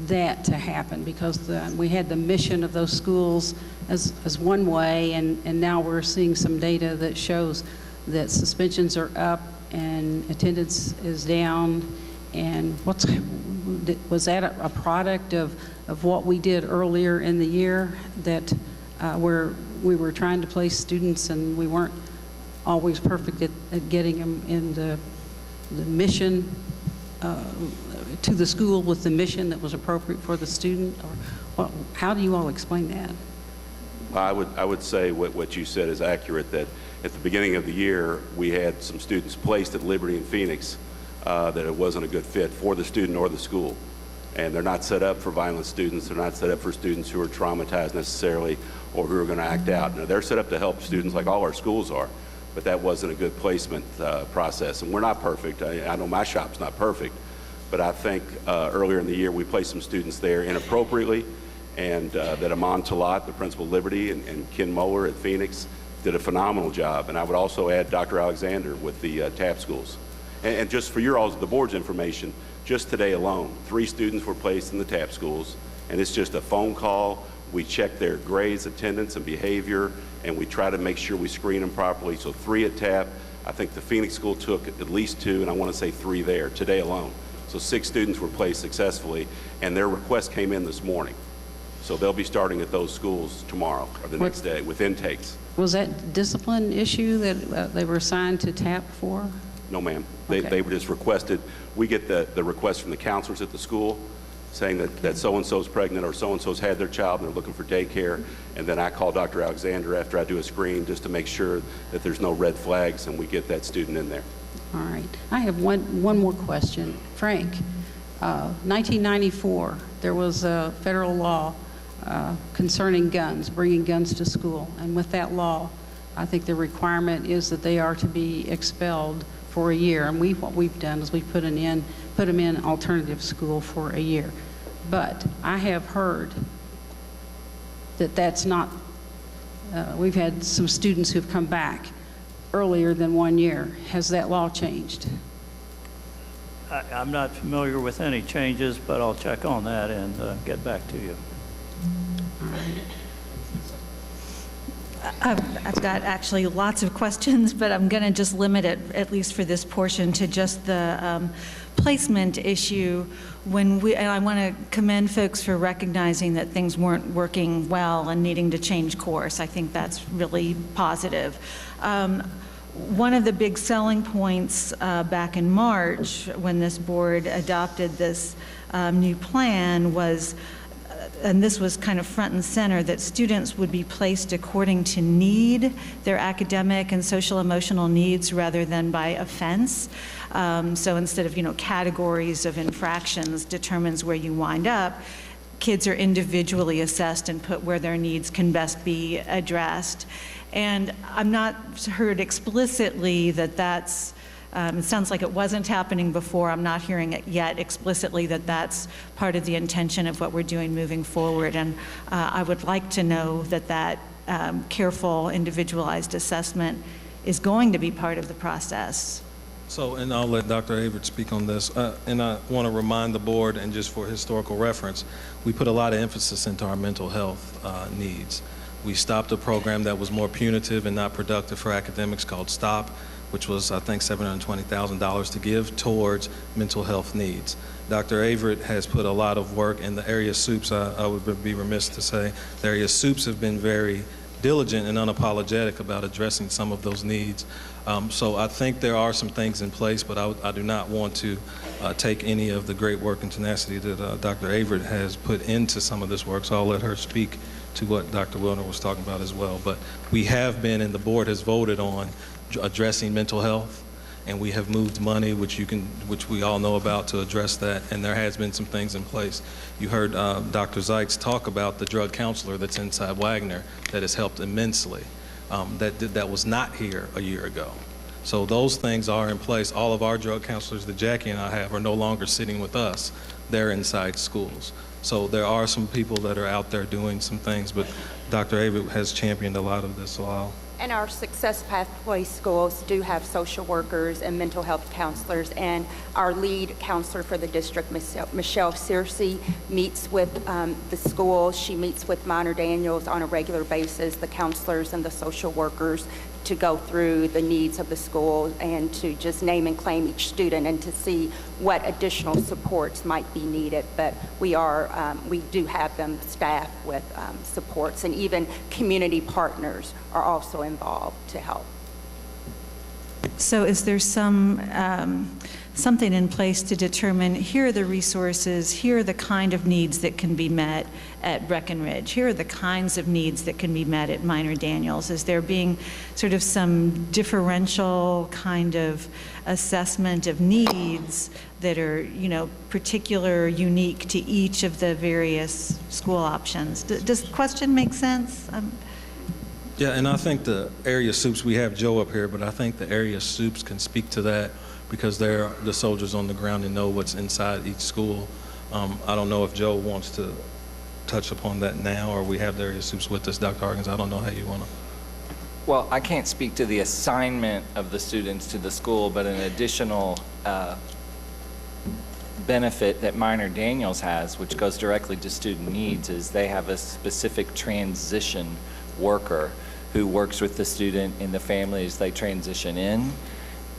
that to happen? Because we had the mission of those schools as one way, and now we're seeing some data that shows that suspensions are up and attendance is down. And was that a product of what we did earlier in the year, that where we were trying to place students and we weren't always perfect at getting them in the mission to the school with the mission that was appropriate for the student? Or how do you all explain that? I would say what you said is accurate, that at the beginning of the year, we had some students placed at Liberty and Phoenix that it wasn't a good fit for the student or the school. And they're not set up for violent students. They're not set up for students who are traumatized necessarily or who are going to act out. Now, they're set up to help students like all our schools are, but that wasn't a good placement process. And we're not perfect. I know my shop's not perfect, but I think earlier in the year we placed some students there inappropriately, and that Amon Talat, the principal of Liberty, and Ken Moeller at Phoenix did a phenomenal job. And I would also add Dr. Alexander with the TAP schools. And just for the board's information, just today alone, 3 students were placed in the TAP schools, and it's just a phone call. We check their grades, attendance, and behavior, and we try to make sure we screen them properly. So 3 at TAP. I think the Phoenix school took at least 2, and I want to say 3 there today alone. So 6 students were placed successfully, and their request came in this morning. So they'll be starting at those schools tomorrow or the next day with intakes. Was that discipline issue that they were assigned to TAP for? No, ma'am. Okay. They were just requested. We get the request from the counselors at the school saying that so-and-so's pregnant or so-and-so's had their child and they're looking for daycare. And then I call Dr. Alexander after I do a screen just to make sure that there's no red flags and we get that student in there. All right. I have one more question. Frank, 1994, there was a federal law concerning guns, bringing guns to school. And with that law, I think the requirement is that they are to be expelled for a year. And what we've done is we put them in alternative school for a year. But I have heard that that's not, we've had some students who've come back earlier than 1 year. Has that law changed? I'm not familiar with any changes, but I'll check on that and get back to you. All right. I've got actually lots of questions, but I'm going to just limit it, at least for this portion, to just the placement issue. And I want to commend folks for recognizing that things weren't working well and needing to change course. I think that's really positive. One of the big selling points back in March when this board adopted this new plan was, and this was kind of front and center, that students would be placed according to need, their academic and social emotional needs, rather than by offense. So instead of, categories of infractions determines where you wind up, kids are individually assessed and put where their needs can best be addressed. And I'm not heard explicitly that that's, it sounds like it wasn't happening before. I'm not hearing it yet explicitly that that's part of the intention of what we're doing moving forward. And I would like to know that that careful, individualized assessment is going to be part of the process. So, and I'll let Dr. Averitt speak on this, and I want to remind the board, and just for historical reference, we put a lot of emphasis into our mental health needs. We stopped a program that was more punitive and not productive for academics called STOP, which was, I think, $720,000 to give towards mental health needs. Dr. Averitt has put a lot of work in the area soups. I would be remiss to say the area soups have been very diligent and unapologetic about addressing some of those needs. So I think there are some things in place, but I do not want to take any of the great work and tenacity that Dr. Averitt has put into some of this work, so I'll let her speak to what Dr. Wilner was talking about as well. But we have been, and the board has voted on addressing mental health, and we have moved money, which we all know about, to address that, and there has been some things in place. You heard Dr. Seitz talk about the drug counselor that's inside Wagner that has helped immensely. That was not here a year ago. So those things are in place. All of our drug counselors that Jackie and I have are no longer sitting with us. They're inside schools. So there are some people that are out there doing some things, but Dr. Averitt has championed a lot of this, so I'll... And our Success Pathway schools do have social workers and mental health counselors, and our lead counselor for the district, Michelle Searcy, meets with the schools. She meets with Minor Daniels on a regular basis, the counselors and the social workers, to go through the needs of the school and to just name and claim each student and to see what additional supports might be needed. But we do have them staffed with supports, and even community partners are also involved to help. So is there something in place to determine, here are the resources, here are the kind of needs that can be met at Breckenridge, here are the kinds of needs that can be met at Minor Daniels? Is there being sort of some differential kind of assessment of needs that are, you know, particular, unique to each of the various school options? Does the question make sense? Yeah, and I think the area soups, we have Joe up here, but I think the area soups can speak to that because they're the soldiers on the ground and know what's inside each school. I don't know if Joe wants to touch upon that now, or we have the area soups with us. Dr. Harkins, I don't know how you want to. Well, I can't speak to the assignment of the students to the school, but an additional benefit that Minor Daniels has, which goes directly to student needs, is they have a specific transition worker who works with the student and the family as they transition in.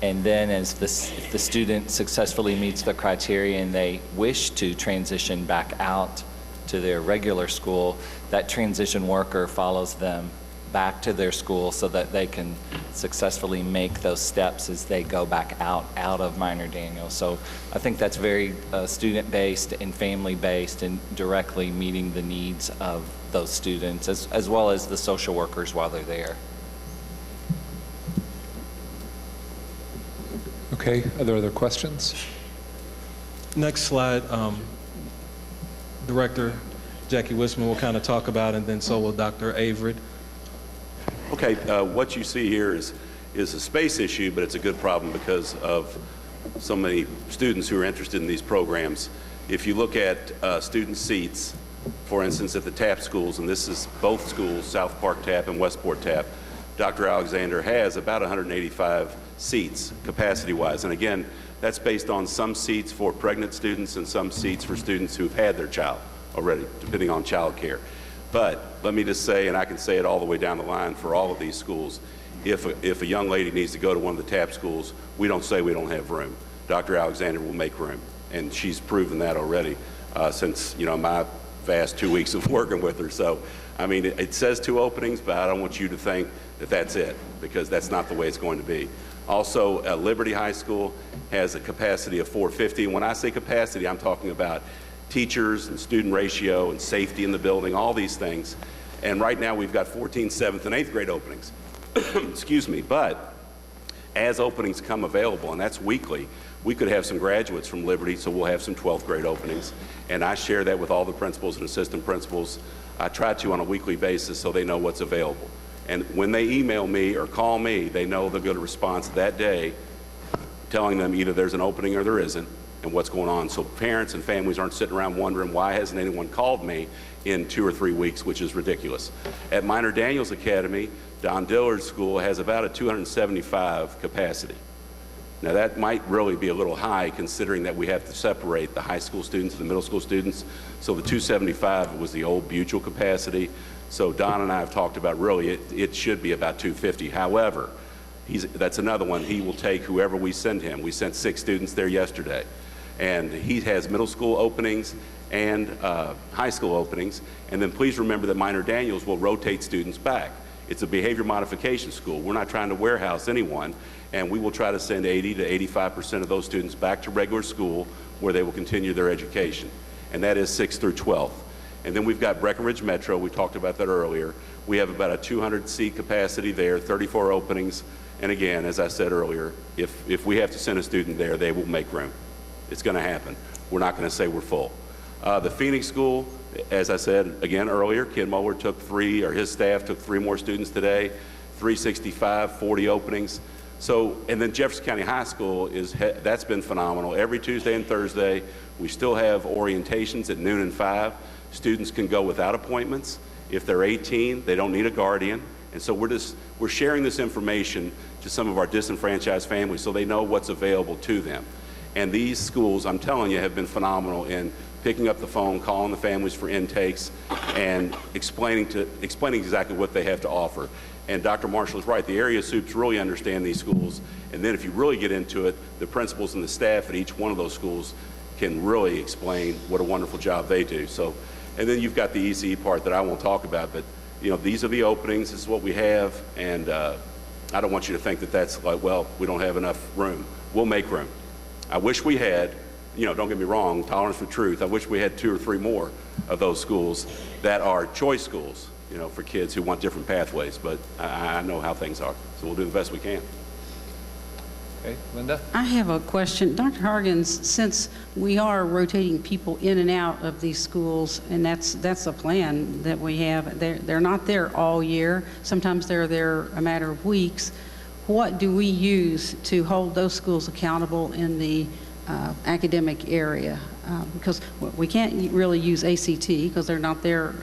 And then if the student successfully meets the criteria and they wish to transition back out to their regular school, that transition worker follows them back to their school so that they can successfully make those steps as they go back out of Minor Daniels. So I think that's very student-based and family-based and directly meeting the needs of those students as well as the social workers while they're there. Okay, are there other questions? Next slide, Director Jackie Wisman will kind of talk about, and then so will Dr. Averitt. Okay, what you see here is a space issue, but it's a good problem because of so many students who are interested in these programs. If you look at student seats, for instance, at the TAP schools, and this is both schools, South Park TAP and Westport TAP, Dr. Alexander has about 185 seats capacity-wise. And again, that's based on some seats for pregnant students and some seats for students who've had their child already, depending on child care. But let me just say, and I can say it all the way down the line for all of these schools, if a young lady needs to go to one of the TAP schools, we don't say we don't have room. Dr. Alexander will make room, and she's proven that already since, you know, my vast 2 weeks of working with her. So, I mean, it says 2 openings, but I don't want you to think that that's it, because that's not the way it's going to be. Also, Liberty High School has a capacity of 450. And when I say capacity, I'm talking about teachers and student ratio and safety in the building, all these things. And right now we've got 14 7th and 8th grade openings. Excuse me. But as openings come available, and that's weekly, we could have some graduates from Liberty, so we'll have some 12th grade openings. And I share that with all the principals and assistant principals. I try to on a weekly basis so they know what's available. And when they email me or call me, they know they'll get a response that day telling them either there's an opening or there isn't, and what's going on. So parents and families aren't sitting around wondering, why hasn't anyone called me in 2 or 3 weeks, which is ridiculous. At Minor Daniels Academy, Don Dillard's school has about a 275 capacity. Now that might really be a little high considering that we have to separate the high school students and the middle school students. So the 275 was the old Butyl capacity. So Don and I have talked about really it should be about 250. However, that's another one. He will take whoever we send him. We sent 6 students there yesterday. And he has middle school openings and high school openings. And then please remember that Minor Daniels will rotate students back. It's a behavior modification school. We're not trying to warehouse anyone, and we will try to send 80 to 85% of those students back to regular school where they will continue their education. And that is 6th through 12th. And then we've got Breckenridge Metro. We talked about that earlier. We have about a 200-seat capacity there, 34 openings. And again, as I said earlier, if we have to send a student there, they will make room. It's going to happen. We're not going to say we're full. The Phoenix School, as I said again earlier, Ken Moeller took 3, or his staff took 3 more students today, 365, 40 openings. So, and then Jefferson County High School, that's been phenomenal. Every Tuesday and Thursday, we still have orientations at noon and 5. Students can go without appointments. If they're 18, they don't need a guardian. And so we're sharing this information to some of our disenfranchised families so they know what's available to them. And these schools, I'm telling you, have been phenomenal in picking up the phone, calling the families for intakes, and explaining exactly what they have to offer. And Dr. Marshall is right. The area soups really understand these schools. And then if you really get into it, the principals and the staff at each one of those schools can really explain what a wonderful job they do. So, and then you've got the ECE part that I won't talk about, but you know, these are the openings, this is what we have, and I don't want you to think that that's like, well, we don't have enough room. We'll make room. I wish we had, you know, don't get me wrong, tolerance for truth, I wish we had 2 or 3 more of those schools that are choice schools, you know, for kids who want different pathways, but I know how things are, so we'll do the best we can. Okay, Linda? I have a question. Dr. Hargens, since we are rotating people in and out of these schools, and that's a plan that we have, they're not there all year. Sometimes they're there a matter of weeks. What do we use to hold those schools accountable in the academic area? Because we can't really use ACT because they're not there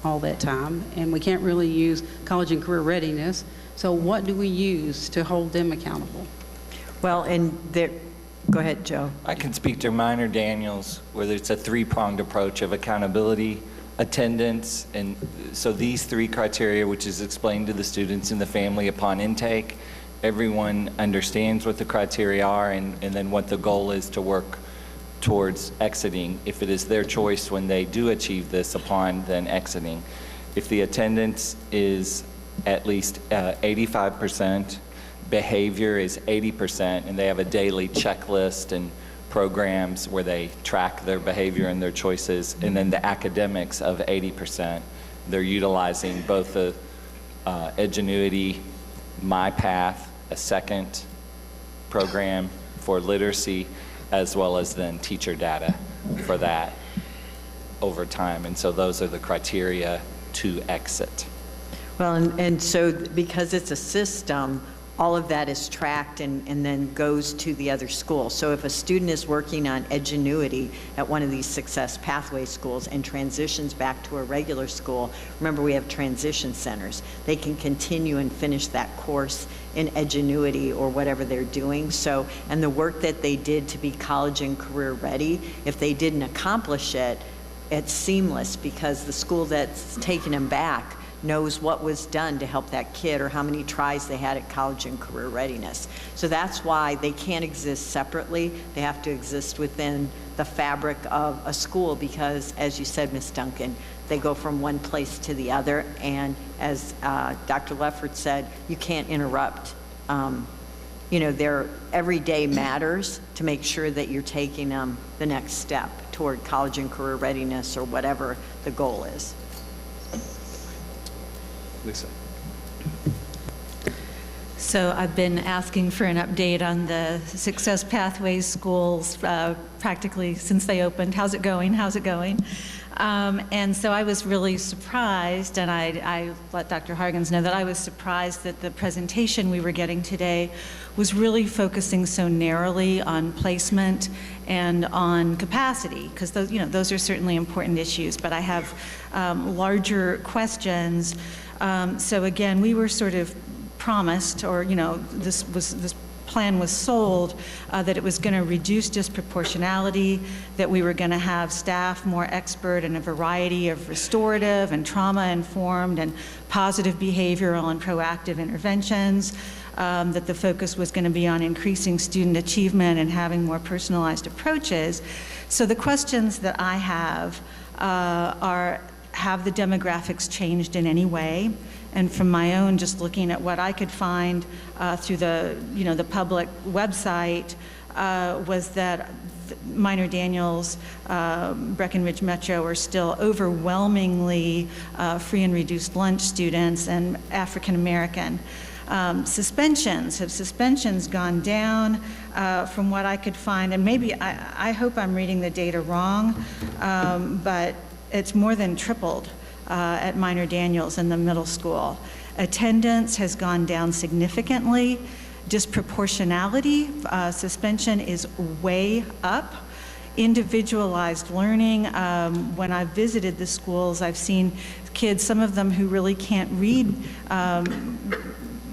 all that time, and we can't really use college and career readiness. So what do we use to hold them accountable? Well, go ahead, Joe. I can speak to Minor Daniels, where it's a 3-pronged approach of accountability, attendance, and so these 3 criteria, which is explained to the students and the family upon intake, everyone understands what the criteria are and then what the goal is to work towards exiting, if it is their choice when they do achieve this upon then exiting. If the attendance is at least 85%, behavior is 80%, and they have a daily checklist and programs where they track their behavior and their choices, and then the academics of 80%. They're utilizing both the Edgenuity, My Path, a second program for literacy, as well as then teacher data for that over time. And so those are the criteria to exit. Well, and so because it's a system, all of that is tracked and then goes to the other school. So if a student is working on Edgenuity at one of these Success Pathway schools and transitions back to a regular school, remember we have transition centers. They can continue and finish that course in Edgenuity or whatever they're doing. So, and the work that they did to be college and career ready, if they didn't accomplish it, it's seamless because the school that's taking them back knows what was done to help that kid or how many tries they had at college and career readiness. So that's why they can't exist separately. They have to exist within the fabric of a school because, as you said, Ms. Duncan, they go from one place to the other. And as Dr. Leffert said, you can't interrupt. You know, every day matters to make sure that you're taking them the next step toward college and career readiness or whatever the goal is. Lisa. So I've been asking for an update on the Success Pathways schools practically since they opened. How's it going? How's it going? And so I was really surprised, and I let Dr. Hargens know that I was surprised that the presentation we were getting today was really focusing so narrowly on placement and on capacity, because those are certainly important issues, but I have larger questions. So again, we were sort of promised, or this plan was sold, that it was going to reduce disproportionality, that we were going to have staff more expert in a variety of restorative and trauma-informed and positive behavioral and proactive interventions, that the focus was going to be on increasing student achievement and having more personalized approaches. So the questions that I have are, have the demographics changed in any way? And from my own, just looking at what I could find through the public website, was that Minor Daniels, Breckenridge Metro are still overwhelmingly free and reduced lunch students and African American. Have suspensions gone down from what I could find? And maybe, I hope I'm reading the data wrong, but it's more than tripled at Minor Daniels in the middle school. Attendance has gone down significantly. Disproportionality, suspension is way up. Individualized learning, when I've visited the schools, I've seen kids, some of them who really can't read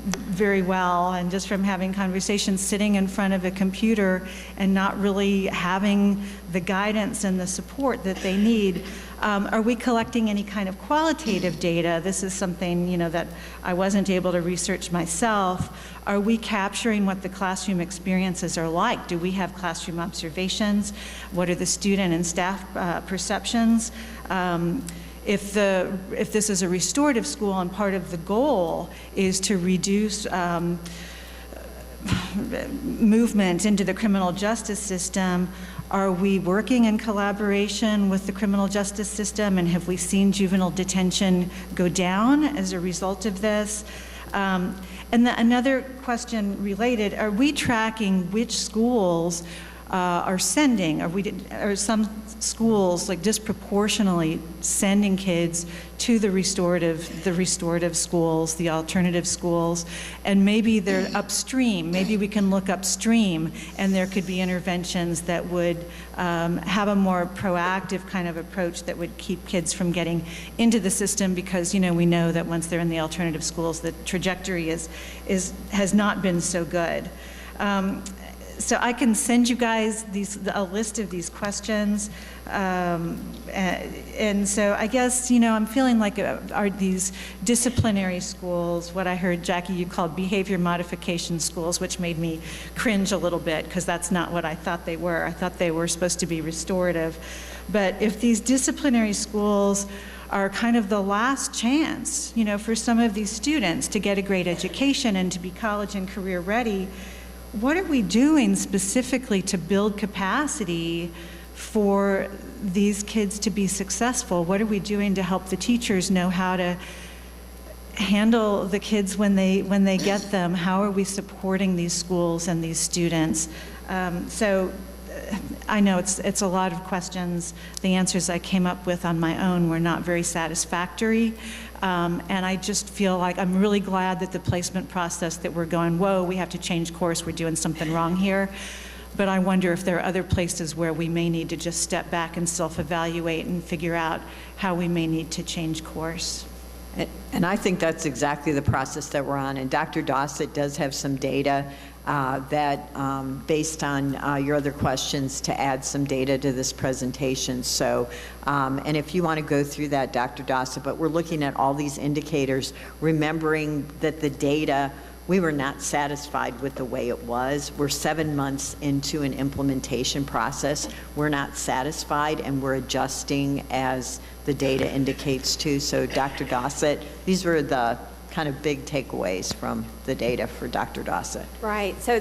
very well, and just from having conversations, sitting in front of a computer and not really having the guidance and the support that they need. Are we collecting any kind of qualitative data? This is something, that I wasn't able to research myself. Are we capturing what the classroom experiences are like? Do we have classroom observations? What are the student and staff perceptions? If this is a restorative school and part of the goal is to reduce movement into the criminal justice system, are we working in collaboration with the criminal justice system, and have we seen juvenile detention go down as a result of this? And another question related, are we tracking which schools are sending? Are some schools like disproportionately sending kids to the restorative schools, the alternative schools, and maybe they're upstream. Maybe we can look upstream, and there could be interventions that would have a more proactive kind of approach that would keep kids from getting into the system, because we know that once they're in the alternative schools, the trajectory has not been so good. So I can send you guys a list of these questions. And so I guess, I'm feeling like are these disciplinary schools, what I heard, Jackie, you called behavior modification schools, which made me cringe a little bit, because that's not what I thought they were. I thought they were supposed to be restorative. But if these disciplinary schools are kind of the last chance, for some of these students to get a great education and to be college and career ready, what are we doing specifically to build capacity for these kids to be successful? What are we doing to help the teachers know how to handle the kids when they get them? How are we supporting these schools and these students? So I know it's a lot of questions. The answers I came up with on my own were not very satisfactory. And I just feel like I'm really glad that the placement process that we're going, whoa, we have to change course, we're doing something wrong here. But I wonder if there are other places where we may need to just step back and self-evaluate and figure out how we may need to change course. And I think that's exactly the process that we're on. And Dr. Dossett does have some data that, based on your other questions, to add some data to this presentation. So, and if you want to go through that, Dr. Dossett, but we're looking at all these indicators, remembering that the data, we were not satisfied with the way it was. We're 7 months into an implementation process. We're not satisfied, and we're adjusting as the data indicates too. So Dr. Dossett, these were the kind of big takeaways from the data for Dr. Dossett. Right, so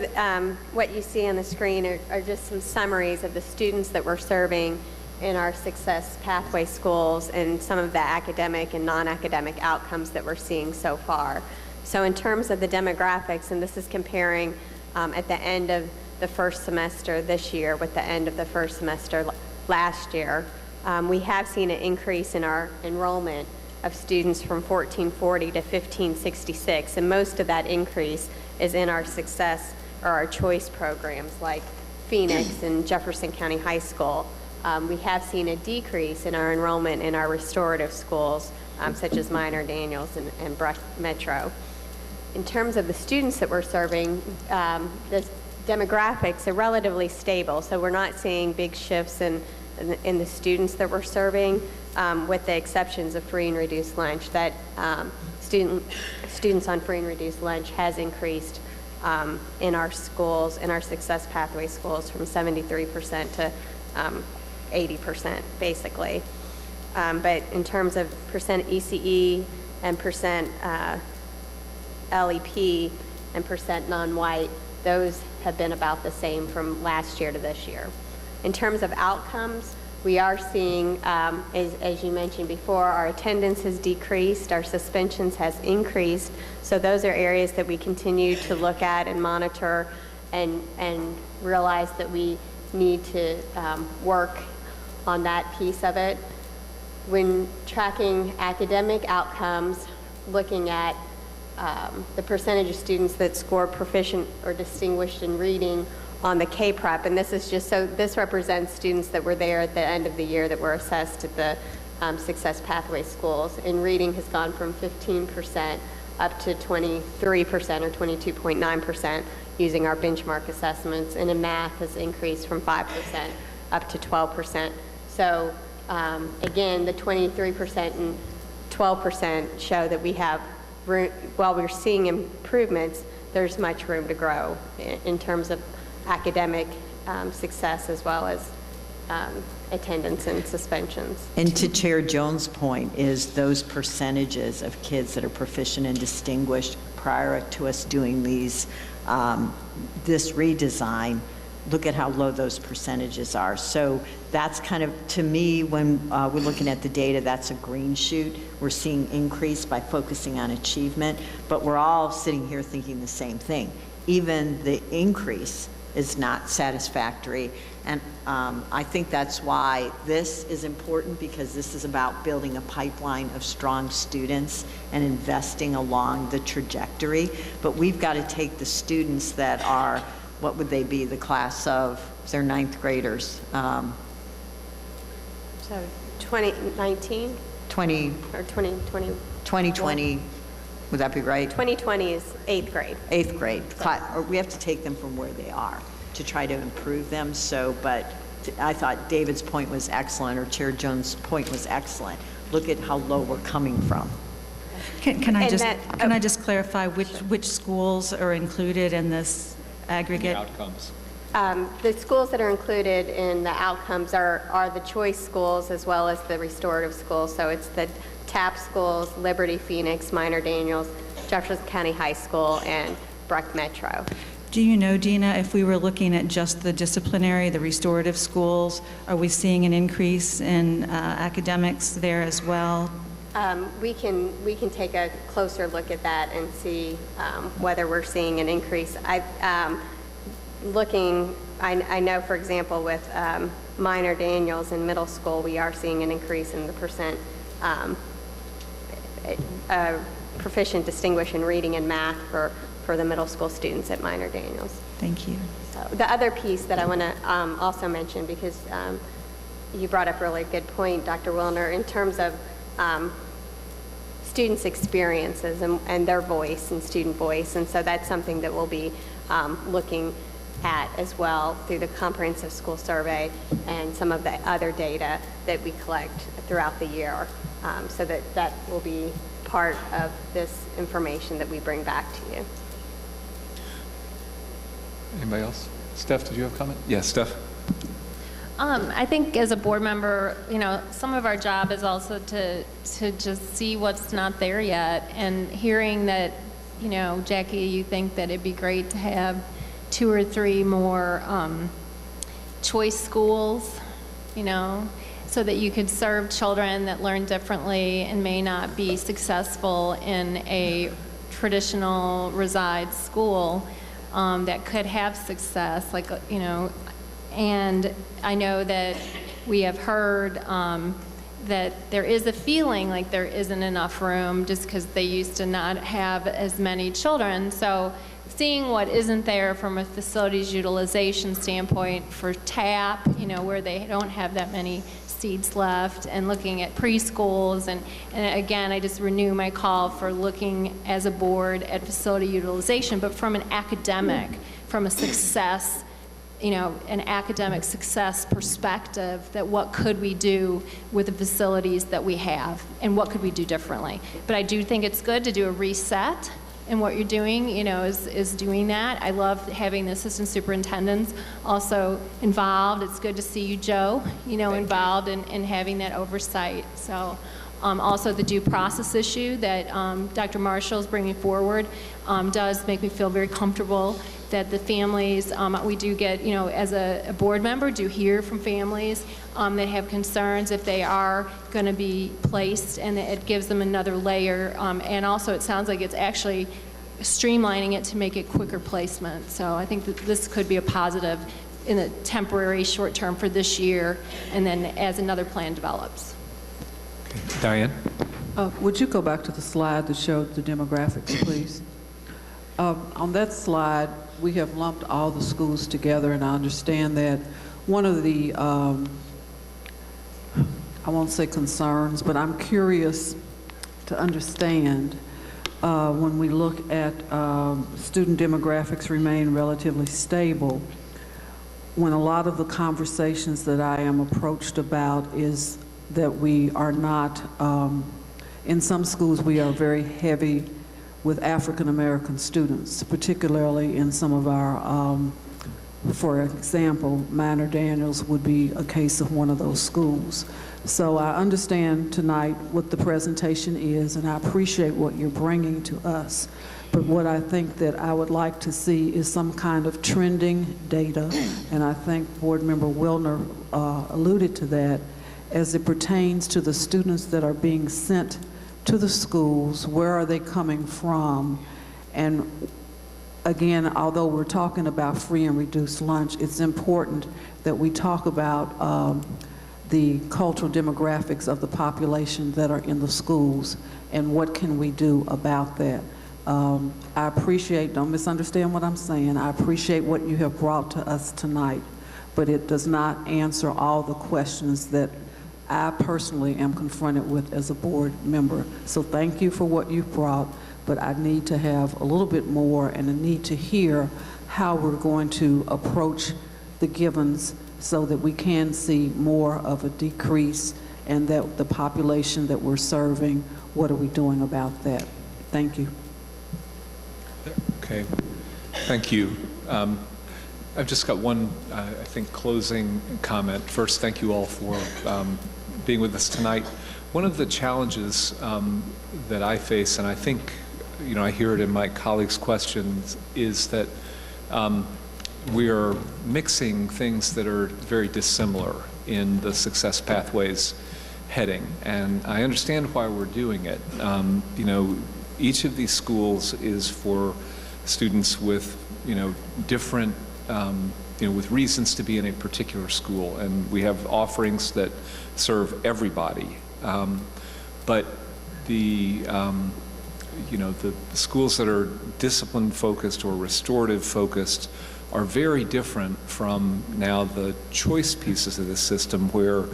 what you see on the screen are just some summaries of the students that we're serving in our Success Pathway schools and some of the academic and non-academic outcomes that we're seeing so far. So in terms of the demographics, and this is comparing at the end of the first semester this year with the end of the first semester last year, we have seen an increase in our enrollment of students from 1440 to 1566, and most of that increase is in our success or our choice programs like Phoenix and Jefferson County High School. We have seen a decrease in our enrollment in our restorative schools, such as Minor Daniels and Breckenridge Metro. In terms of the students that we're serving, the demographics are relatively stable, so we're not seeing big shifts in the students that we're serving, with the exceptions of free and reduced lunch. That students on free and reduced lunch has increased in our schools, in our Success Pathway schools, from 73% to 80%, basically. But in terms of percent ECE and percent LEP and percent non-white, those have been about the same from last year to this year. In terms of outcomes, we are seeing, as you mentioned before, our attendance has decreased, our suspensions has increased. So those are areas that we continue to look at and monitor and realize that we need to work on that piece of it. When tracking academic outcomes, looking at the percentage of students that score proficient or distinguished in reading on the K-Prep, and this is just so, this represents students that were there at the end of the year that were assessed at the Success Pathway schools. And reading has gone from 15% up to 23% or 22.9% using our benchmark assessments, and in math has increased from 5% up to 12%. So again, the 23% and 12% show that we have room, while we're seeing improvements, there's much room to grow in terms of academic success as well as attendance and suspensions. And to Chair Jones' point is those percentages of kids that are proficient and distinguished prior to us doing these, this redesign, look at how low those percentages are. So that's kind of, to me, when we're looking at the data, that's a green shoot. We're seeing increase by focusing on achievement, but we're all sitting here thinking the same thing. Even the increase is not satisfactory. And I think that's why this is important, because this is about building a pipeline of strong students and investing along the trajectory. But we've got to take the students that are, what would they be, the class of, they're ninth graders. So 2019? 20. Or 2020? 2020. Would that be right? 2020 is 8th grade. 8th grade. Or we have to take them from where they are to try to improve them. So, but I thought David's point was excellent, or Chair Jones' point was excellent. Look at how low we're coming from. Can I just clarify which schools are included in this aggregate? The outcomes. The schools that are included in the outcomes are the choice schools as well as the restorative schools. So it's the TAP schools, Liberty, Phoenix, Minor Daniels, Jefferson County High School, and Breckenridge Metro. Do you know, Dina, if we were looking at just the disciplinary, the restorative schools, are we seeing an increase in academics there as well? We can take a closer look at that and see whether we're seeing an increase. I know, for example, with Minor Daniels in middle school, we are seeing an increase in the percent proficient distinguished in reading and math for the middle school students at Minor Daniels. Thank you. So the other piece that I want to also mention, because you brought up a really good point, Dr. Wilner, in terms of students' experiences and their voice and student voice, and so that's something that we'll be looking at as well through the comprehensive school survey and some of the other data that we collect throughout the year, so that will be part of this information that we bring back to you. Anybody else? Steph, did you have a comment? Yes, Steph. I think as a board member, some of our job is also to just see what's not there yet. And hearing that, Jackie, you think that it'd be great to have 2 or 3 more choice schools, so that you could serve children that learn differently and may not be successful in a traditional reside school that could have success, like, and I know that we have heard that there is a feeling like there isn't enough room just because they used to not have as many children. So seeing what isn't there from a facilities utilization standpoint for TAP, where they don't have that many seats left, and looking at preschools, and again, I just renew my call for looking as a board at facility utilization, but from an academic, from a success, an academic success perspective, that what could we do with the facilities that we have, and what could we do differently. But I do think it's good to do a reset, and what you're doing, is doing that. I love having the assistant superintendents also involved. It's good to see you, Joe, involved in having that oversight. So also the due process issue that Dr. Marshall is bringing forward does make me feel very comfortable that the families, we do get, as a board member, do hear from families that have concerns if they are going to be placed, and it gives them another layer. And also it sounds like it's actually streamlining it to make it quicker placement. So I think that this could be a positive in the temporary short term for this year, and then as another plan develops. Okay. Diane? Would you go back to the slide that showed the demographics, please? On that slide, we have lumped all the schools together, and I understand that one of the, I won't say concerns, but I'm curious to understand when we look at student demographics remain relatively stable, when a lot of the conversations that I am approached about is that we are not, in some schools we are very heavy with African American students, particularly in some of our, for example, Minor Daniels would be a case of one of those schools. So I understand tonight what the presentation is, and I appreciate what you're bringing to us. But what I think that I would like to see is some kind of trending data, and I think Board Member Wilner alluded to that, as it pertains to the students that are being sent to the schools. Where are they coming from? And again, although we're talking about free and reduced lunch, it's important that we talk about the cultural demographics of the population that are in the schools, and what can we do about that. I appreciate, don't misunderstand what I'm saying, I appreciate what you have brought to us tonight, but it does not answer all the questions that I personally am confronted with as a board member. So thank you for what you've brought, but I need to have a little bit more, and I need to hear how we're going to approach the givens so that we can see more of a decrease, and that the population that we're serving, what are we doing about that? Thank you. Okay, thank you. I've just got one, I think, closing comment. First, thank you all for being with us tonight. One of the challenges that I face, and I think, I hear it in my colleagues' questions, is that we are mixing things that are very dissimilar in the success pathways heading. And I understand why we're doing it. Each of these schools is for students with, different, with reasons to be in a particular school. And we have offerings that serve everybody. But the, the schools that are discipline focused or restorative focused are very different from now the choice pieces of the system, where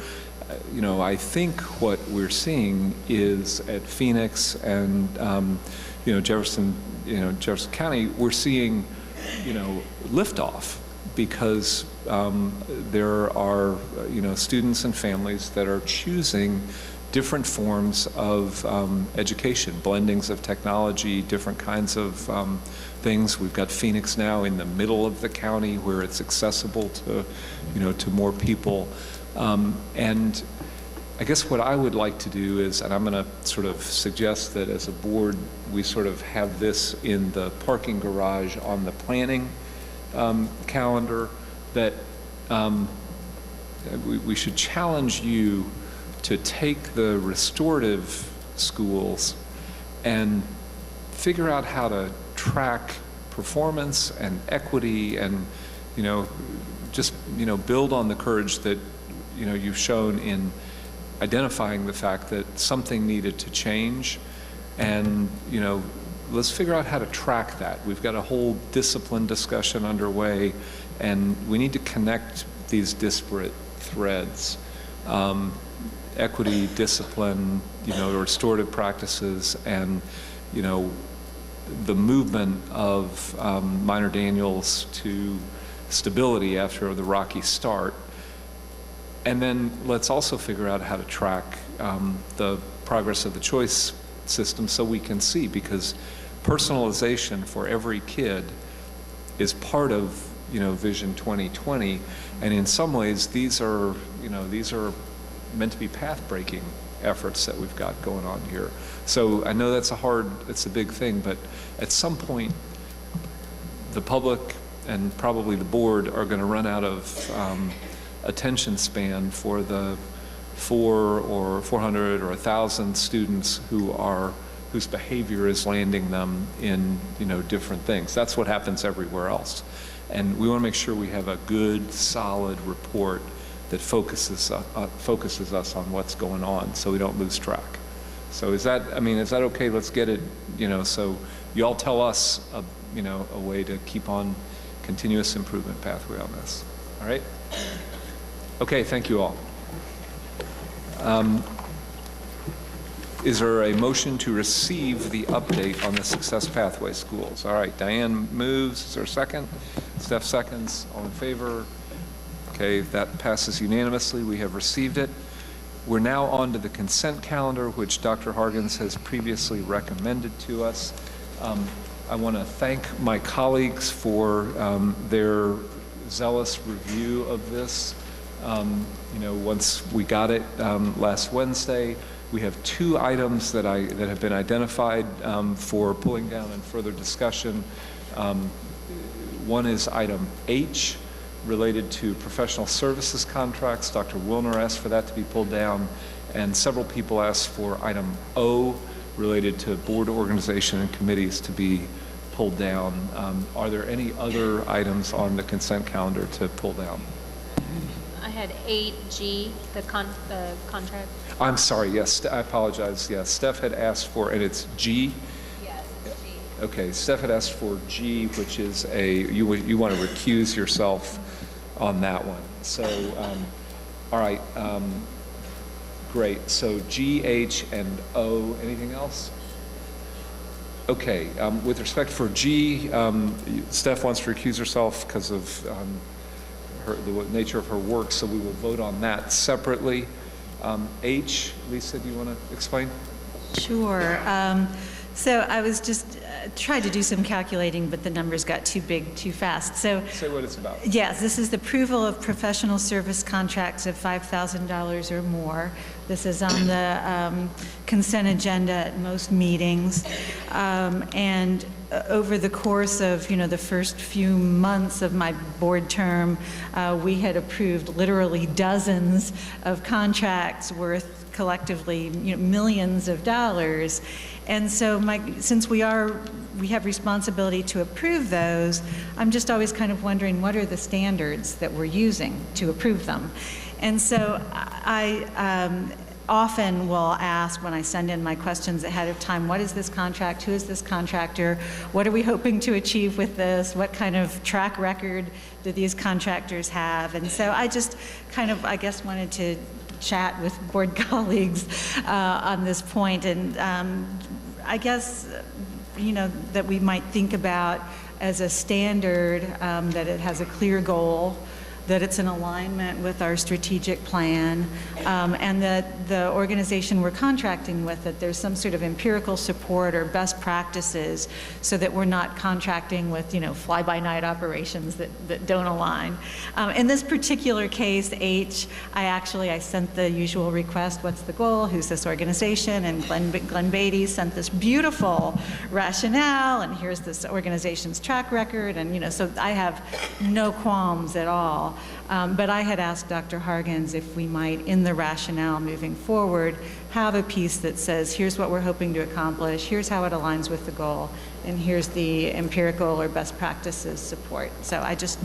I think what we're seeing is at Phoenix and Jefferson County, we're seeing liftoff, because there are students and families that are choosing different forms of education, blendings of technology, different kinds of things. We've got Phoenix now in the middle of the county where it's accessible to, to more people. And I guess what I would like to do is, and I'm going to sort of suggest that as a board, we sort of have this in the parking garage on the planning calendar, that we should challenge you to take the restorative schools and figure out how to track performance and equity and, just, build on the courage that, you've shown in identifying the fact that something needed to change. And, let's figure out how to track that. We've got a whole discipline discussion underway, and we need to connect these disparate threads. Equity, discipline, restorative practices, and, the movement of Minor Daniels to stability after the rocky start. And then let's also figure out how to track the progress of the choice system so we can see, because personalization for every kid is part of Vision 2020, and in some ways these are meant to be path-breaking efforts that we've got going on here. So I know it's a big thing, but at some point the public and probably the board are going to run out of attention span for the 400 or 1,000 students whose behavior is landing them in different things. That's what happens everywhere else, and we want to make sure we have a good, solid report that focuses us on what's going on, so we don't lose track. So is that okay? Let's get it. So you all tell us a way to keep on continuous improvement pathway on this. All right. Okay. Thank you all. Is there a motion to receive the update on the Success Pathway schools? All right, Diane moves. Is there a second? Steph seconds. All in favor? Okay, that passes unanimously. We have received it. We're now on to the consent calendar, which Dr. Hargens has previously recommended to us. I want to thank my colleagues for their zealous review of this. Once we got it last Wednesday, we have 2 items that have been identified for pulling down and further discussion. One is item H, related to professional services contracts. Dr. Wilner asked for that to be pulled down, and several people asked for item O, related to board organization and committees, to be pulled down. Are there any other items on the consent calendar to pull down? I had 8G, the contract. I'm sorry, yes, I apologize. Yes, Steph had asked for, and it's G? Yes, it's G. Okay, Steph had asked for G, which is you want to recuse yourself on that one. So, all right, great. So G, H, and O, anything else? Okay, with respect for G, Steph wants to recuse herself because of the nature of her work, so we will vote on that separately. H, Lisa, do you want to explain? Sure. So I was just tried to do some calculating, but the numbers got too big too fast. So say what it's about. Yes, this is the approval of professional service contracts of $5,000 or more. This is on the consent agenda at most meetings, and over the course of the first few months of my board term, we had approved literally dozens of contracts worth collectively millions of dollars. And so since we have responsibility to approve those, I'm just always kind of wondering, what are the standards that we're using to approve them? And so I often will ask, when I send in my questions ahead of time, what is this contract? Who is this contractor? What are we hoping to achieve with this? What kind of track record do these contractors have? And so I just kind of, I guess, wanted to chat with board colleagues on this point. And I guess, that we might think about as a standard, that it has a clear goal, that it's in alignment with our strategic plan, and that the organization we're contracting with, that there's some sort of empirical support or best practices, so that we're not contracting with fly-by-night operations that don't align. In this particular case, H, I sent the usual request, what's the goal, who's this organization, and Glenn Beatty sent this beautiful rationale, and here's this organization's track record, and so I have no qualms at all all. But I had asked Dr. Hargens if we might, in the rationale moving forward, have a piece that says, here's what we're hoping to accomplish, here's how it aligns with the goal, and here's the empirical or best practices support. So I just,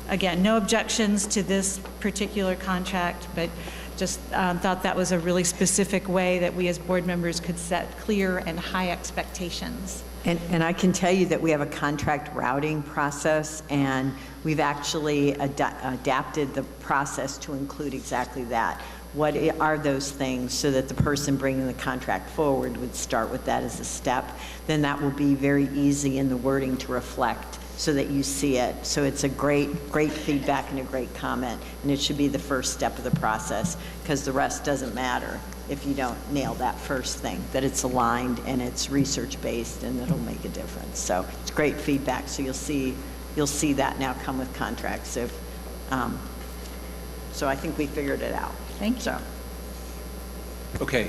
again, no objections to this particular contract, but just thought that was a really specific way that we as board members could set clear and high expectations. And I can tell you that we have a contract routing process, and we've actually adapted the process to include exactly that. What are those things, so that the person bringing the contract forward would start with that as a step. Then that will be very easy in the wording to reflect so that you see it. So it's a great feedback and a great comment, and it should be the first step of the process, because the rest doesn't matter if you don't nail that first thing, that it's aligned and it's research-based, and it'll make a difference. So it's great feedback. So you'll see that now come with contracts. So I think we figured it out. Thank you. So. Okay.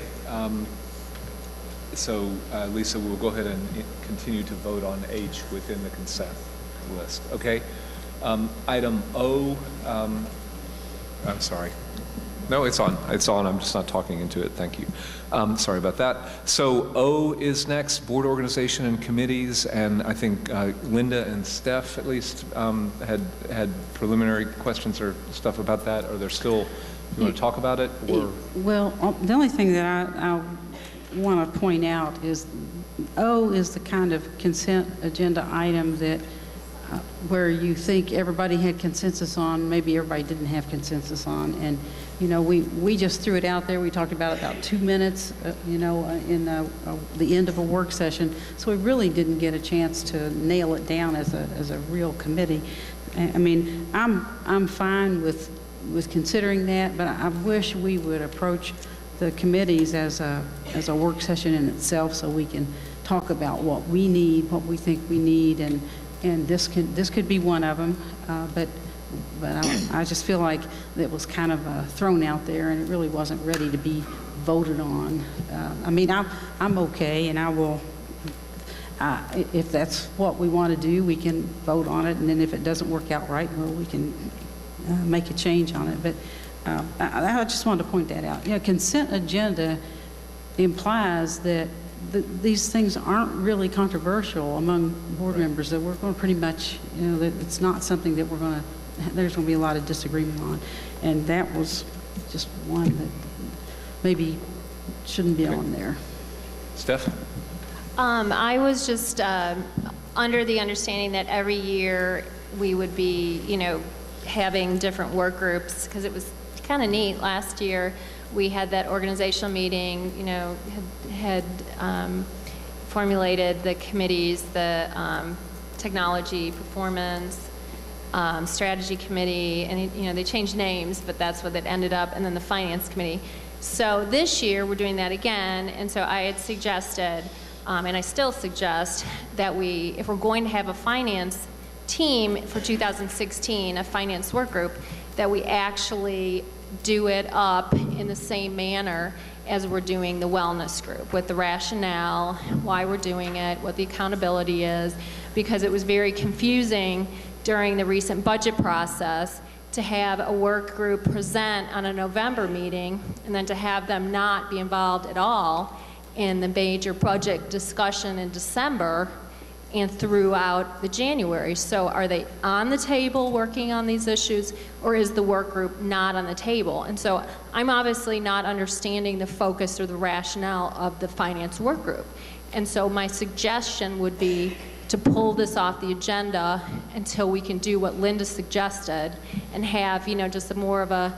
So Lisa, we'll go ahead and continue to vote on H within the consent list. Okay. Item O. I'm sorry. No, it's on. It's on. I'm just not talking into it. Thank you. Sorry about that. So O is next, board organization and committees, and I think Linda and Steph at least had preliminary questions or stuff about that. Are there still, you want to talk about it? Or? Well, the only thing that I want to point out is O is the kind of consent agenda item that where you think everybody had consensus on, maybe everybody didn't have consensus on, and we just threw it out there. We talked about it about 2 minutes, in the end of a work session, so we really didn't get a chance to nail it down as a real committee. I mean, I'm fine with considering that, but I wish we would approach the committees as a work session in itself, so we can talk about what we need, what we think we need, and this could be one of them, but I just feel like it was kind of thrown out there, and it really wasn't ready to be voted on. I mean, I'm okay, and I will, if that's what we want to do, we can vote on it, and then if it doesn't work out right, well, we can make a change on it. But I just wanted to point that out. Consent agenda implies that these things aren't really controversial among board members, that we're going to pretty much, that it's not something that there's going to be a lot of disagreement on. And that was just one that maybe shouldn't be on there. Steph? I was just under the understanding that every year we would be, having different work groups, because it was kind of neat. Last year we had that organizational meeting, had formulated the committees, the technology, performance, strategy committee, and they changed names, but that's what it ended up, and then the finance committee. So this year we're doing that again, and so I had suggested, and I still suggest, that if we're going to have a finance team for 2016, a finance work group, that we actually do it up in the same manner as we're doing the wellness group, with the rationale, why we're doing it, what the accountability is, because it was very confusing during the recent budget process to have a work group present on a November meeting and then to have them not be involved at all in the major budget discussion in December and throughout the January. So are they on the table working on these issues, or is the work group not on the table? And so I'm obviously not understanding the focus or the rationale of the finance work group. And so my suggestion would be to pull this off the agenda until we can do what Linda suggested and have, just more of a,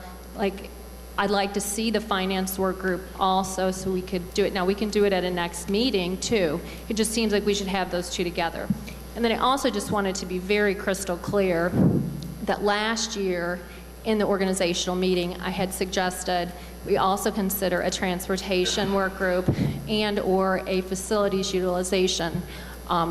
I'd like to see the finance work group also, so we could do it. Now, we can do it at a next meeting, too. It just seems like we should have those two together. And then I also just wanted to be very crystal clear that last year in the organizational meeting, I had suggested we also consider a transportation work group and/or a facilities utilization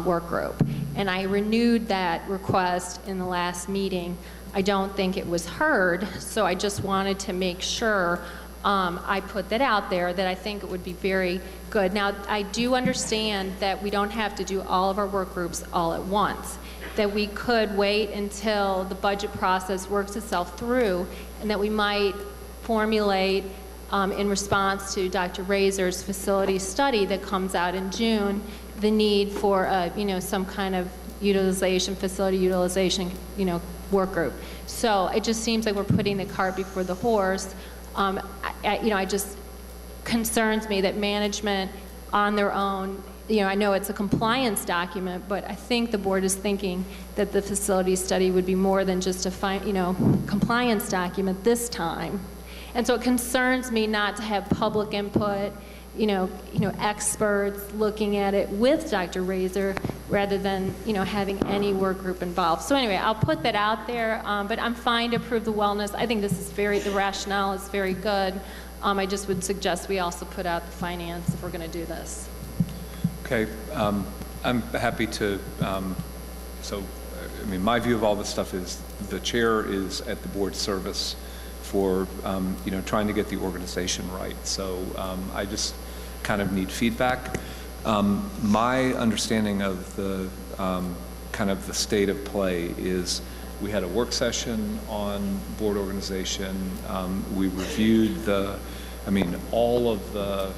work group. And I renewed that request in the last meeting. I don't think it was heard, so I just wanted to make sure I put that out there, that I think it would be very good. Now, I do understand that we don't have to do all of our work groups all at once. that we could wait until the budget process works itself through, and that we might formulate in response to Dr. Razor's facility study that comes out in June, the need for some kind of facility utilization, work group. So it just seems like we're putting the cart before the horse. I just concerns me that management on their own, I know it's a compliance document, but I think the board is thinking that the facility study would be more than just a compliance document this time. And so it concerns me not to have public input, experts looking at it with Dr. Razor rather than, having any work group involved. So anyway, I'll put that out there, but I'm fine to approve the wellness. I think this is the rationale is very good. I just would suggest we also put out the finance if we're going to do this. Okay, I'm happy to, my view of all this stuff is the chair is at the board's service for, trying to get the organization right. So I just kind of need feedback. My understanding of the kind of the state of play is we had a work session on board organization. We reviewed all of the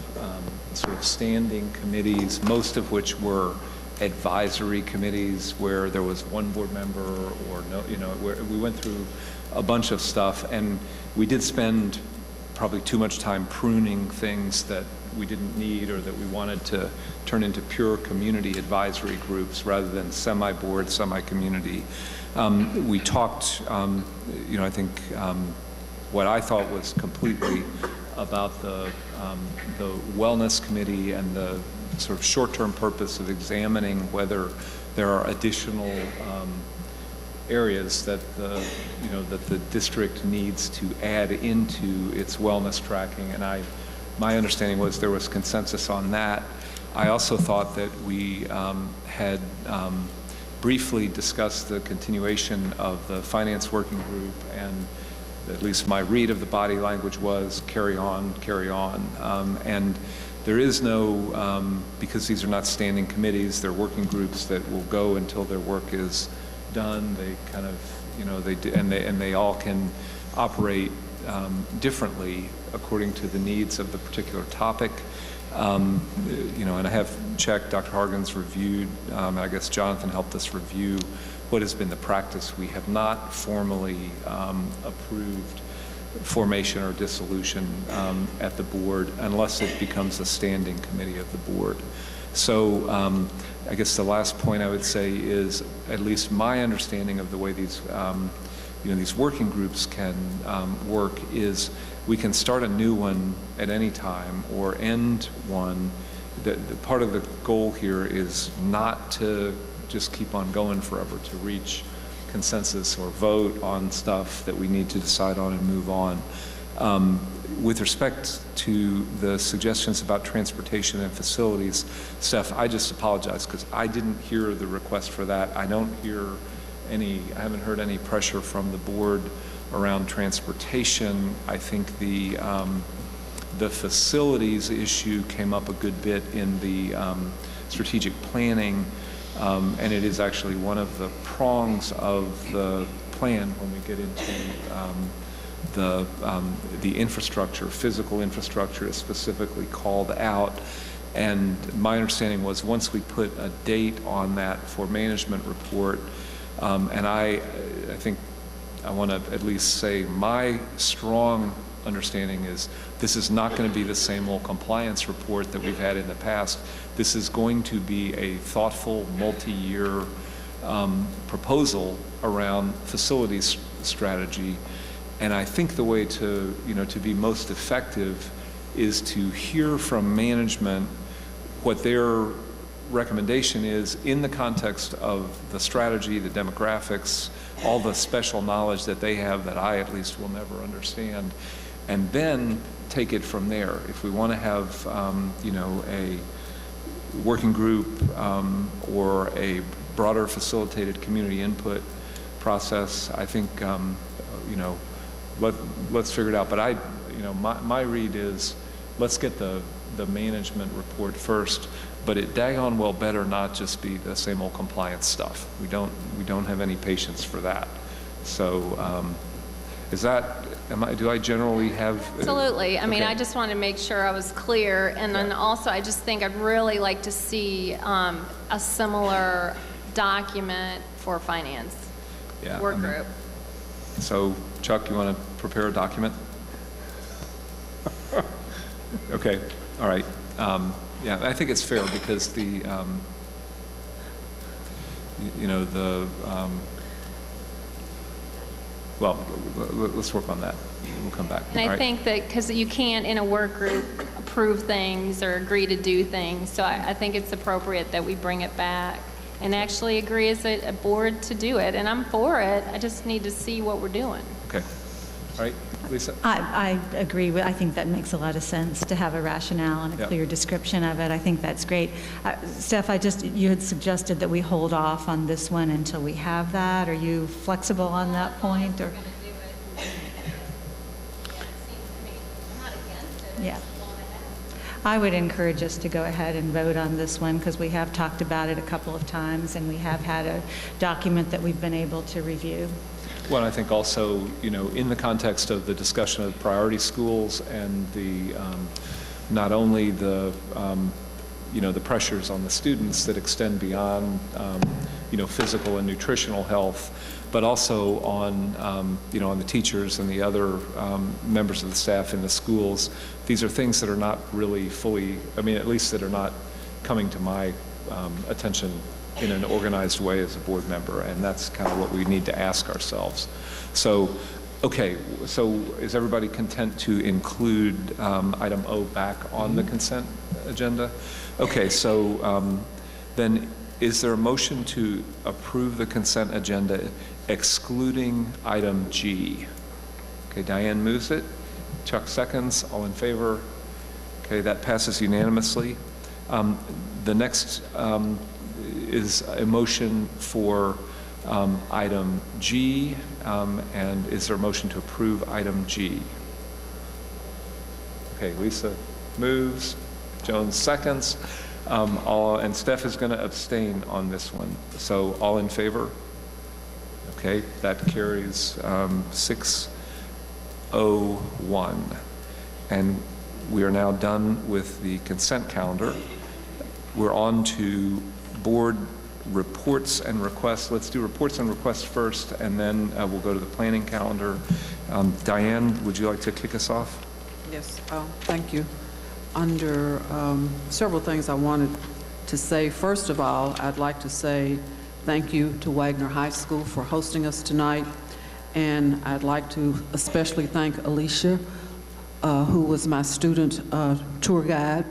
sort of standing committees, most of which were advisory committees where there was one board member or no, where we went through a bunch of stuff, and we did spend probably too much time pruning things that we didn't need or that we wanted to turn into pure community advisory groups rather than semi-board, semi-community. We talked, I think what I thought was completely about the wellness committee and the sort of short-term purpose of examining whether there are additional areas that the district needs to add into its wellness tracking, and my understanding was there was consensus on that. I also thought that we had briefly discussed the continuation of the finance working group, and at least my read of the body language was carry on, and there is no, because these are not standing committees, they're working groups that will go until their work is done. They kind of, they all can operate differently according to the needs of the particular topic. And I have checked, Dr. Hargan's reviewed, and I guess Jonathan helped us review what has been the practice. We have not formally approved formation or dissolution at the board unless it becomes a standing committee of the board. So I guess the last point I would say is at least my understanding of the way these these working groups can work is we can start a new one at any time or end one. The part of the goal here is not to just keep on going forever, to reach consensus or vote on stuff that we need to decide on and move on. With respect to the suggestions about transportation and facilities, Steph, I just apologize because I didn't hear the request for that. I haven't heard any pressure from the board around transportation. I think the facilities issue came up a good bit in the strategic planning, and it is actually one of the prongs of the plan when we get into the infrastructure. Physical infrastructure is specifically called out, and my understanding was once we put a date on that for management report, and I think I want to at least say my strong understanding is this is not going to be the same old compliance report that we've had in the past. This is going to be a thoughtful, multi-year proposal around facilities strategy. And I think the way to be most effective is to hear from management what their recommendation is in the context of the strategy, the demographics, all the special knowledge that they have that I at least will never understand, and then take it from there. If we want to have a working group or a broader facilitated community input process, I think let's figure it out. But my read is let's get the management report first. but it daggone well better not just be the same old compliance stuff. We don't have any patience for that. So do I generally have? Absolutely. I mean, okay. I just wanted to make sure I was clear. And then also, I just think I'd really like to see a similar document for finance work group. So, Chuck, you want to prepare a document? Okay, all right. Yeah, I think it's fair because the, well, let's work on that. We'll come back. And I think that because you can't, in a work group, approve things or agree to do things, so I think it's appropriate that we bring it back and actually agree as a board to do it. And I'm for it. I just need to see what we're doing. Okay. All right, Lisa? I agree. I think that makes a lot of sense to have a rationale and a clear description of it. I think that's great. Steph, you had suggested that we hold off on this one until we have that. Are you flexible on that point? Or? Yeah. I would encourage us to go ahead and vote on this one because we have talked about it a couple of times and we have had a document that we've been able to review. Well, I think also, in the context of the discussion of priority schools and the, not only the, the pressures on the students that extend beyond, physical and nutritional health, but also on, on the teachers and the other members of the staff in the schools. These are things that are not really fully, at least that are not coming to my attention in an organized way as a board member, and that's kind of what we need to ask ourselves. So, okay, so is everybody content to include item O back on the consent agenda? Okay, so then is there a motion to approve the consent agenda excluding item G? Okay, Diane moves it. Chuck seconds. All in favor? Okay, that passes unanimously. The next is a motion for item G, and is there a motion to approve item G? Okay, Lisa moves, Jones seconds, and Steph is going to abstain on this one. So all in favor? Okay, that carries 601. And we are now done with the consent calendar. We're on to board reports and requests. Let's do reports and requests first, and then we'll go to the planning calendar. Diane, would you like to kick us off? Yes, thank you. Under several things I wanted to say. First of all, I'd like to say thank you to Wagner High School for hosting us tonight, and I'd like to especially thank Alicia, who was my student tour guide,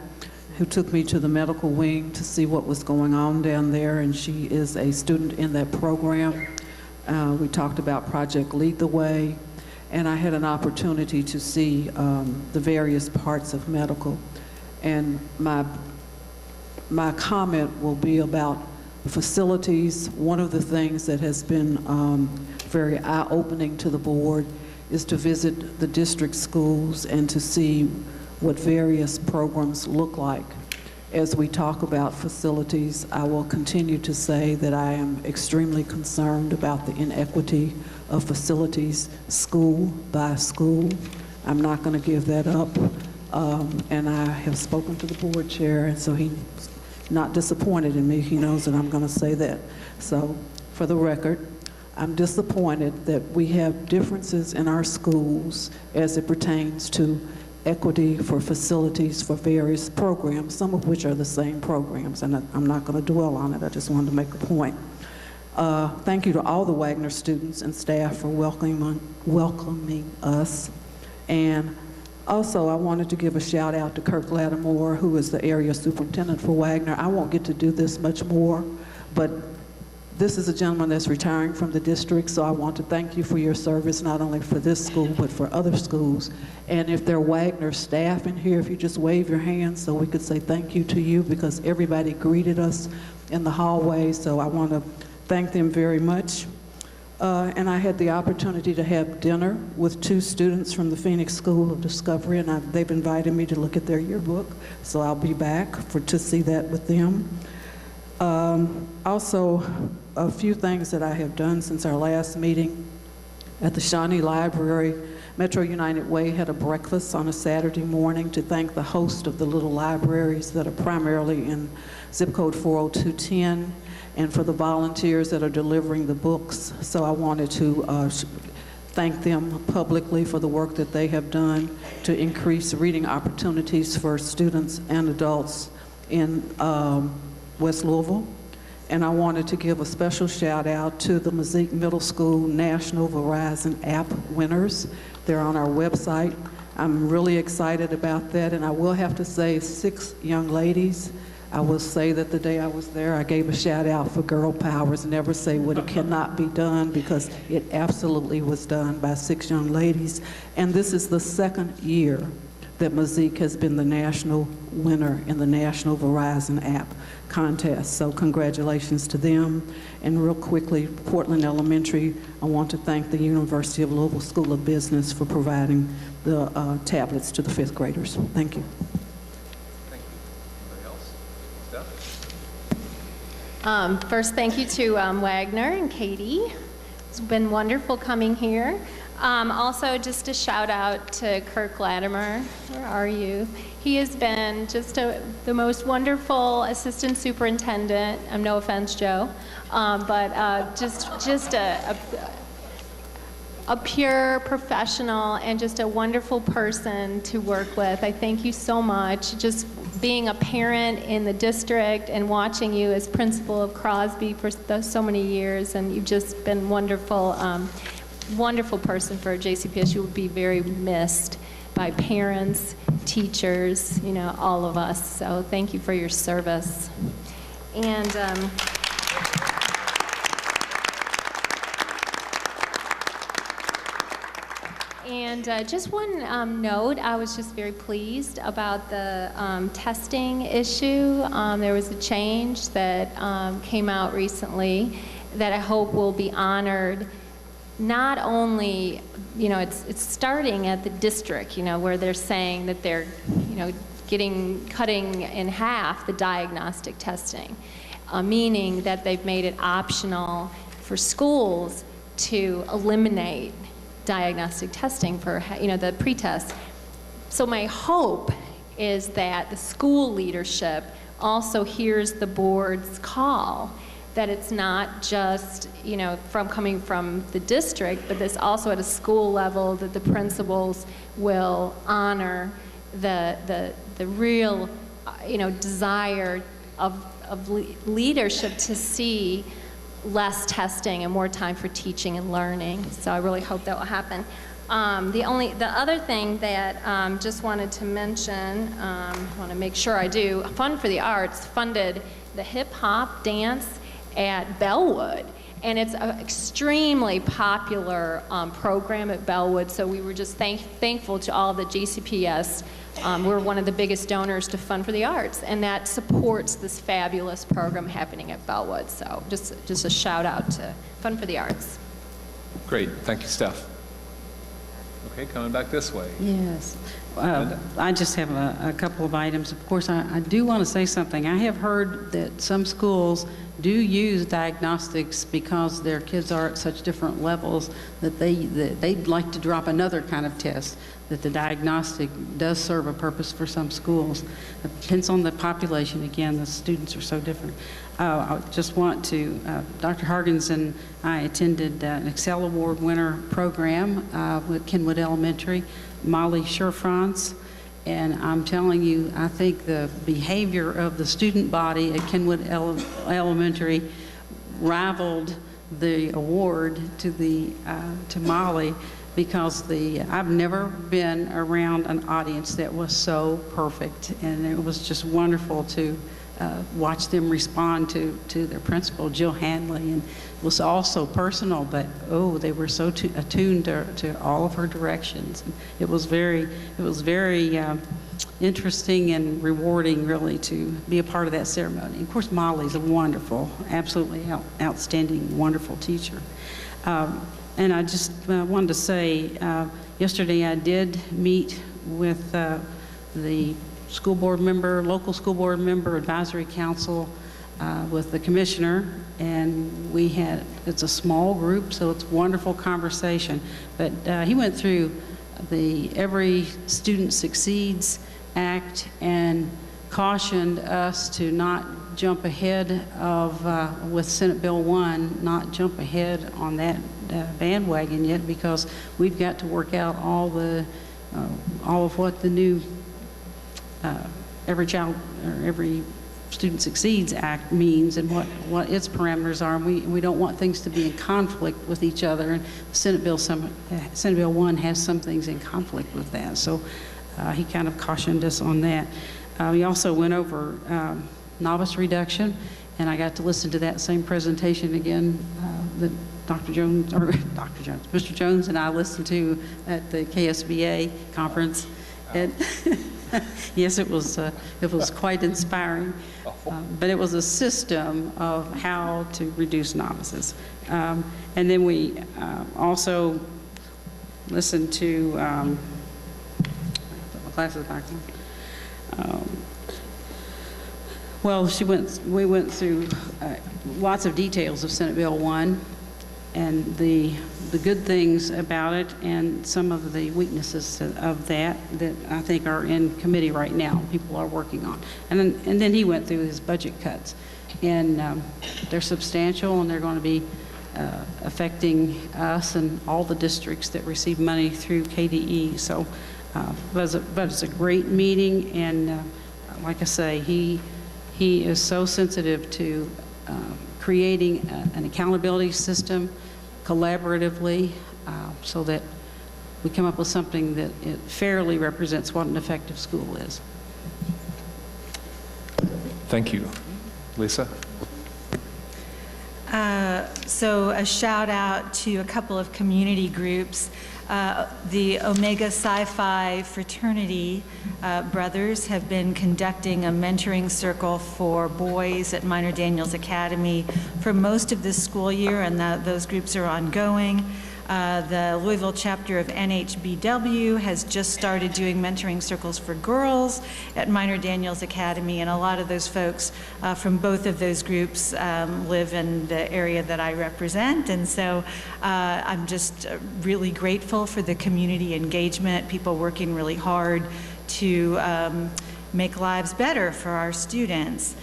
who took me to the medical wing to see what was going on down there, and she is a student in that program. We talked about Project Lead the Way, and I had an opportunity to see the various parts of medical. And my comment will be about facilities. One of the things that has been very eye-opening to the board is to visit the district schools and to see what various programs look like. As we talk about facilities, I will continue to say that I am extremely concerned about the inequity of facilities, school by school. I'm not going to give that up. And I have spoken to the board chair, and so he's not disappointed in me. He knows that I'm going to say that. So for the record, I'm disappointed that we have differences in our schools as it pertains to equity for facilities for various programs, some of which are the same programs, and I'm not going to dwell on it. I just wanted to make a point. Thank you to all the Wagner students and staff for welcoming us. And also, I wanted to give a shout out to Kirk Lattimore, who is the area superintendent for Wagner. I won't get to do this much more, but this is a gentleman that's retiring from the district, so I want to thank you for your service, not only for this school, but for other schools. And if there are Wagner staff in here, if you just wave your hands so we could say thank you to you, because everybody greeted us in the hallway, so I want to thank them very much. And I had the opportunity to have dinner with 2 students from the Phoenix School of Discovery, and they've invited me to look at their yearbook, so I'll be back to see that with them. Also, a few things that I have done since our last meeting. At the Shawnee Library, Metro United Way had a breakfast on a Saturday morning to thank the host of the little libraries that are primarily in zip code 40210, and for the volunteers that are delivering the books. So I wanted to thank them publicly for the work that they have done to increase reading opportunities for students and adults in West Louisville. And I wanted to give a special shout out to the Mazik Middle School National Verizon app winners. They're on our website. I'm really excited about that, and I will have to say 6 young ladies. I will say that the day I was there, I gave a shout out for girl powers. Never say what it cannot be done, because it absolutely was done by 6 young ladies. And this is the 2nd year that Mazik has been the national winner in the National Verizon app contest. So congratulations to them. And real quickly, Portland Elementary, I want to thank the University of Louisville School of Business for providing the tablets to the 5th graders. Thank you. First, thank you to Wagner and Katie. It's been wonderful coming here. Also, just a shout out to Kirk Latimer. Where are you? He has been just the most wonderful assistant superintendent. No offense, Joe, but just a pure professional and just a wonderful person to work with. I thank you so much. Just being a parent in the district and watching you as principal of Crosby for so many years, and you've just been wonderful, wonderful person for JCPS. You will be very missed by parents, teachers, you know, all of us. So thank you for your service. And just one note, I was just very pleased about the testing issue. There was a change that came out recently that I hope will be honored. Not only, you know, it's starting at the district, you know, where they're saying that they're, you know, cutting in half the diagnostic testing, meaning that they've made it optional for schools to eliminate diagnostic testing for, you know, the pretest. So my hope is that the school leadership also hears the board's call, that it's not just, you know, coming from the district, but it's also at a school level, that the principals will honor the real, you know, desire of leadership to see less testing and more time for teaching and learning. So I really hope that will happen. The other thing that just wanted to mention, I want to make sure I do, Fund for the Arts funded the hip hop dance at Bellwood, and it's an extremely popular program at Bellwood. So we were just thankful to all of the JCPS. We're one of the biggest donors to Fund for the Arts, and that supports this fabulous program happening at Bellwood. So just a shout out to Fund for the Arts. Great, thank you, Steph. Okay, coming back this way. Yes. I just have a couple of items. Of course, I do want to say something. I have heard that some schools do use diagnostics because their kids are at such different levels that they'd like to drop another kind of test, that the diagnostic does serve a purpose for some schools. It depends on the population. Again, the students are so different. I just want to, Dr. Hargens and I attended an Excel Award winner program with Kenwood Elementary, Molly Scherfranz, and I'm telling you, I think the behavior of the student body at Kenwood Elementary rivaled the award to Molly, because I've never been around an audience that was so perfect, and it was just wonderful to watch them respond to their principal, Jill Hanley, and it was also personal, but they were so attuned to all of her directions. It was very interesting and rewarding, really, to be a part of that ceremony. Of course, Molly's a wonderful, absolutely outstanding, wonderful teacher. And I just wanted to say, yesterday I did meet with the school board member, local school board member, advisory council, with the commissioner, and it's a small group, so it's wonderful conversation. But he went through the Every Student Succeeds Act and cautioned us to not jump ahead of, with Senate Bill 1, not jump ahead on that bandwagon yet, because we've got to work out all of what the new Every Student Succeeds Act means and what its parameters are. And we don't want things to be in conflict with each other. And Senate Bill 1 has some things in conflict with that. So he kind of cautioned us on that. We also went over novice reduction, and I got to listen to that same presentation again that Mr. Jones and I listened to at the KSBA conference. And yes, it was quite inspiring, but it was a system of how to reduce novices. And then we also listened to, put my glasses back on. Well, we went through lots of details of Senate Bill 1 and the good things about it and some of the weaknesses of that I think are in committee right now, people are working on. And then he went through his budget cuts, and they're substantial, and they're going to be affecting us and all the districts that receive money through KDE. So, but it's a great meeting, and like I say, he is so sensitive to creating an accountability system collaboratively so that we come up with something that it fairly represents what an effective school is. Thank you. Lisa? So a shout out to a couple of community groups. The Omega Sci-Fi Fraternity brothers have been conducting a mentoring circle for boys at Minor Daniels Academy for most of this school year, and those groups are ongoing. The Louisville chapter of NHBW has just started doing mentoring circles for girls at Minor Daniels Academy, and a lot of those folks from both of those groups live in the area that I represent, and so I'm just really grateful for the community engagement, people working really hard to make lives better for our students.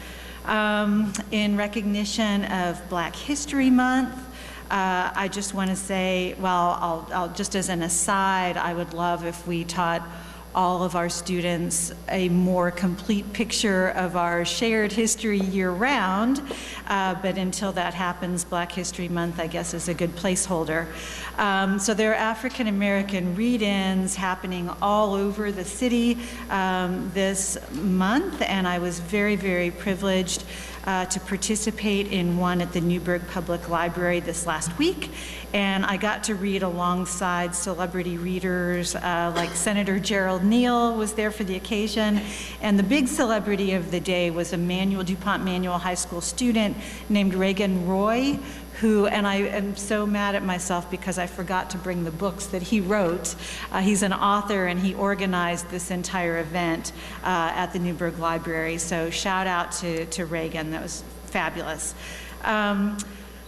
In recognition of Black History Month, I just want to say, well, I'll just as an aside, I would love if we taught all of our students a more complete picture of our shared history year-round. But until that happens, Black History Month, I guess, is a good placeholder. So there are African American read-ins happening all over the city this month, and I was very, very privileged to participate in one at the Newburgh Public Library this last week. And I got to read alongside celebrity readers like Senator Gerald Neal was there for the occasion. And the big celebrity of the day was a DuPont Manual High School student named Reagan Roy, who, and I am so mad at myself because I forgot to bring the books that he wrote. He's an author, and he organized this entire event at the Newburgh Library. So shout out to Reagan, that was fabulous.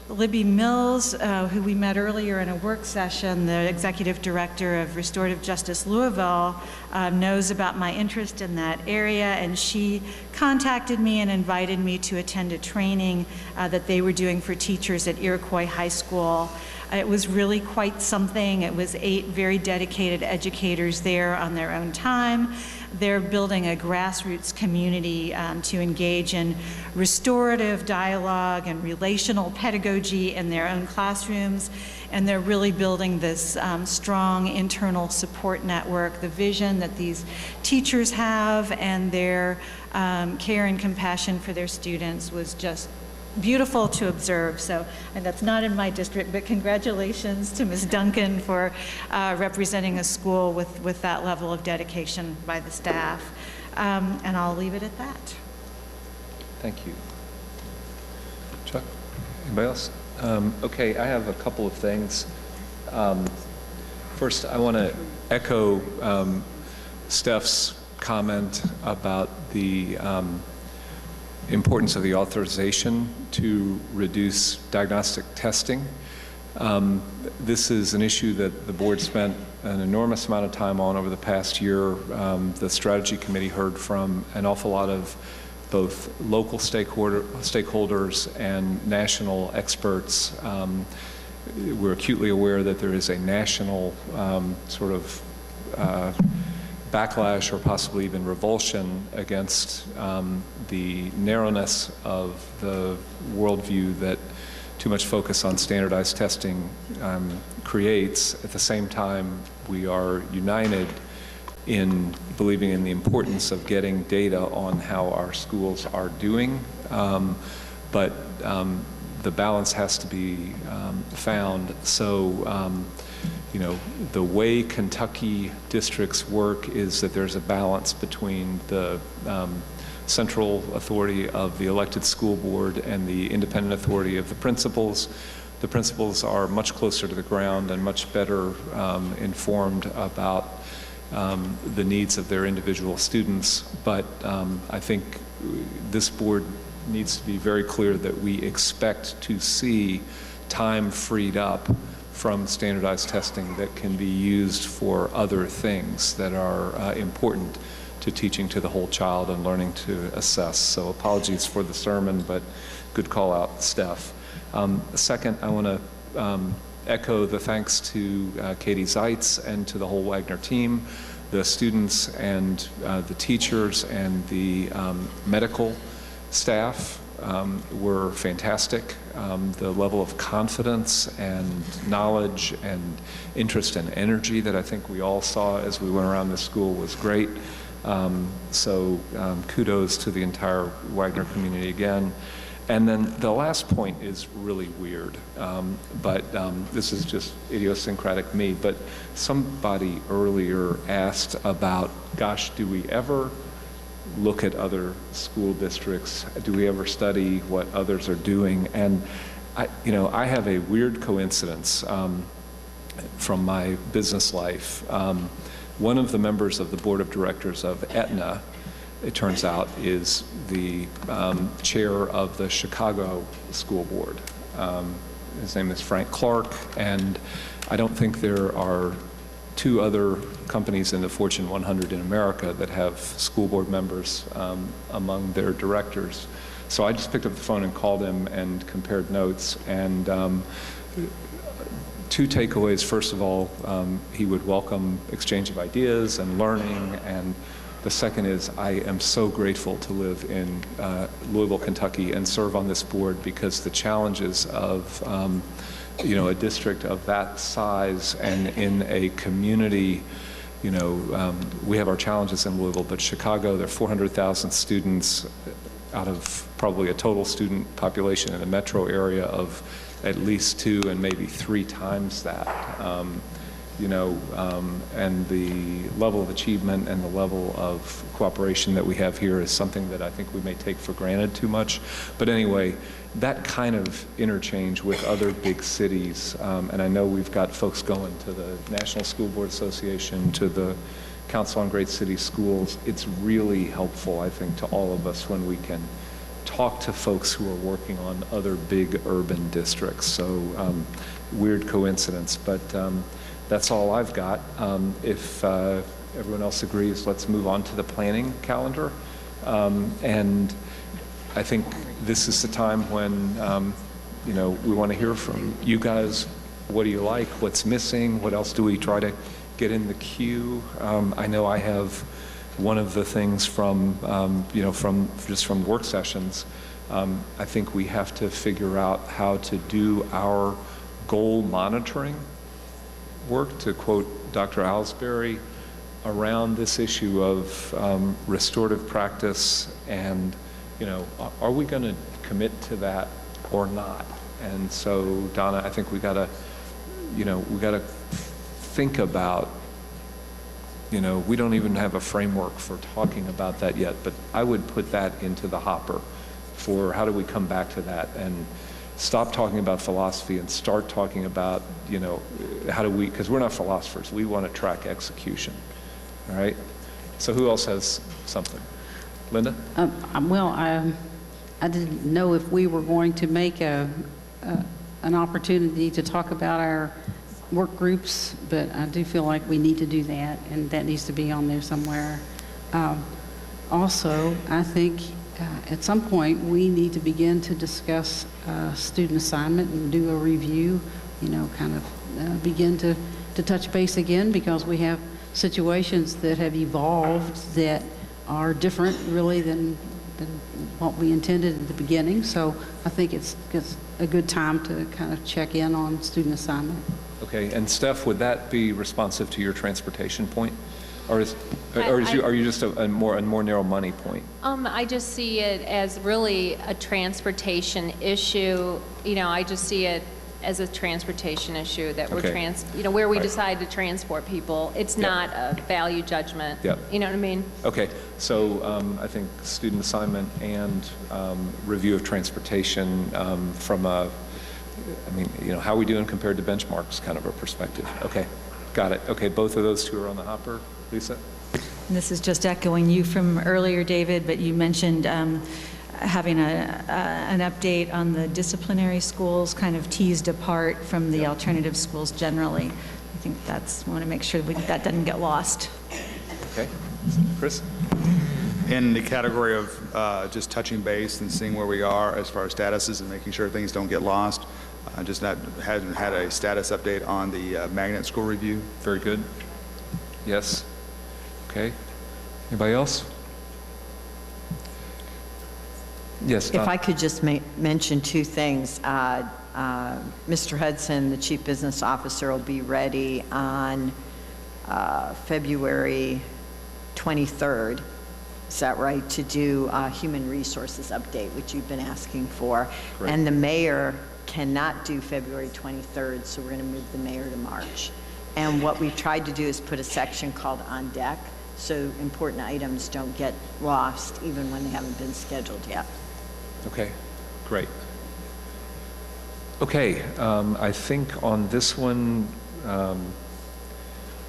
Libby Mills, who we met earlier in a work session, the executive director of Restorative Justice Louisville, knows about my interest in that area, and she contacted me and invited me to attend a training that they were doing for teachers at Iroquois High School. It was really quite something. It was 8 very dedicated educators there on their own time. They're building a grassroots community to engage in restorative dialogue and relational pedagogy in their own classrooms. And they're really building this strong internal support network. The vision that these teachers have and their care and compassion for their students was just beautiful to observe. So, and that's not in my district, but congratulations to Ms. Duncan for representing a school with that level of dedication by the staff. And I'll leave it at that. Thank you. Chuck, anybody else? Okay, I have a couple of things. First, I want to echo Steph's comment about the importance of the authorization to reduce diagnostic testing. This is an issue that the board spent an enormous amount of time on over the past year. The strategy committee heard from an awful lot of both local stakeholders and national experts. We're acutely aware that there is a national sort of backlash or possibly even revulsion against the narrowness of the worldview that too much focus on standardized testing creates. At the same time, we are united in believing in the importance of getting data on how our schools are doing, but the balance has to be found. So, you know, the way Kentucky districts work is that there's a balance between the central authority of the elected school board and the independent authority of the principals. The principals are much closer to the ground and much better informed about the needs of their individual students, but I think this board needs to be very clear that we expect to see time freed up from standardized testing that can be used for other things that are important to teaching to the whole child and learning to assess. So apologies for the sermon, but good call out, Steph. Second, I want to echo the thanks to Katie Seitz and to the whole Wagner team, the students and the teachers and the medical staff were fantastic. The level of confidence and knowledge and interest and energy that I think we all saw as we went around the school was great. So kudos to the entire Wagner community again. And then the last point is really weird, but this is just idiosyncratic me, but somebody earlier asked about, gosh, do we ever look at other school districts? Do we ever study what others are doing? And I have a weird coincidence from my business life. One of the members of the board of directors of Aetna, it turns out, is the chair of the Chicago School Board. His name is Frank Clark, and I don't think there are two other companies in the Fortune 100 in America that have school board members among their directors. So I just picked up the phone and called him and compared notes, and two takeaways. First of all, he would welcome exchange of ideas and learning, and the second is I am so grateful to live in Louisville, Kentucky and serve on this board, because the challenges of a district of that size and in a community, we have our challenges in Louisville, but Chicago, there are 400,000 students out of probably a total student population in the metro area of at least 2 and maybe 3 times that. And the level of achievement and the level of cooperation that we have here is something that I think we may take for granted too much. But anyway, that kind of interchange with other big cities, and I know we've got folks going to the National School Board Association, to the Council on Great City Schools. It's really helpful, I think, to all of us when we can talk to folks who are working on other big urban districts. So weird coincidence, but that's all I've got. If everyone else agrees, let's move on to the planning calendar. And I think this is the time when, we want to hear from you guys. What do you like? What's missing? What else do we try to get in the queue? I know I have one of the things from work sessions. I think we have to figure out how to do our goal monitoring work, to quote Dr. Alsbury, around this issue of restorative practice, and are we going to commit to that or not? And so, Donna, I think we got to think about, we don't even have a framework for talking about that yet, but I would put that into the hopper for how do we come back to that and stop talking about philosophy and start talking about, how do we, because we're not philosophers, we want to track execution, all right? So who else has something? Linda? I didn't know if we were going to make an opportunity to talk about our work groups, but I do feel like we need to do that, and that needs to be on there somewhere. Also, I think at some point we need to begin to discuss student assignment and do a review, kind of begin to touch base again, because we have situations that have evolved that are different really than what we intended at the beginning. So I think it's a good time to kind of check in on student assignment. Okay, and Steph, would that be responsive to your transportation point? Or are you just a more narrow money point? I just see it as really a transportation issue. I just see it as a transportation issue that we're where we decide to transport people. It's not a value judgment. Yep. You know what I mean? Okay, so I think student assignment and review of transportation from how are we doing compared to benchmarks kind of a perspective. Okay, got it. Okay, both of those two are on the hopper. Lisa? And this is just echoing you from earlier, David, but you mentioned having an update on the disciplinary schools kind of teased apart from the alternative schools generally. I think we want to make sure that doesn't get lost. Okay. Chris? In the category of just touching base and seeing where we are as far as statuses and making sure things don't get lost, just hadn't had a status update on the magnet school review. Very good. Yes. Okay. Anybody else? Yes, Don. If I could just mention two things. Mr. Hudson, the Chief Business Officer, will be ready on February 23rd. Is that right? To do a human resources update, which you've been asking for. Great. And the mayor cannot do February 23rd, so we're going to move the mayor to March. And what we've tried to do is put a section called On Deck, so important items don't get lost even when they haven't been scheduled yet. Okay, great. Okay, I think on this one,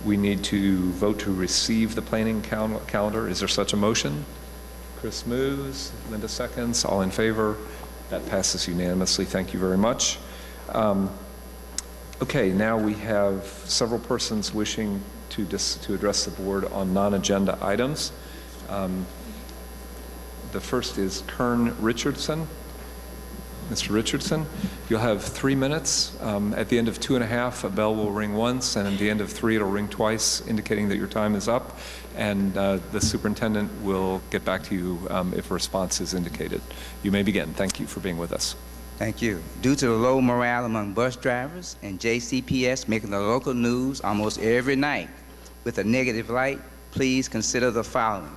we need to vote to receive the planning calendar. Is there such a motion? Chris moves, Linda seconds, all in favor. That passes unanimously. Thank you very much. Okay, now we have several persons wishing to address the board on non-agenda items. The first is Kern Richardson. Mr. Richardson, you'll have 3 minutes. At the end of 2.5, a bell will ring once, and at the end of 3, it'll ring twice, indicating that your time is up, and the superintendent will get back to you if a response is indicated. You may begin. Thank you for being with us. Thank you. Due to the low morale among bus drivers and JCPS making the local news almost every night with a negative light, please consider the following.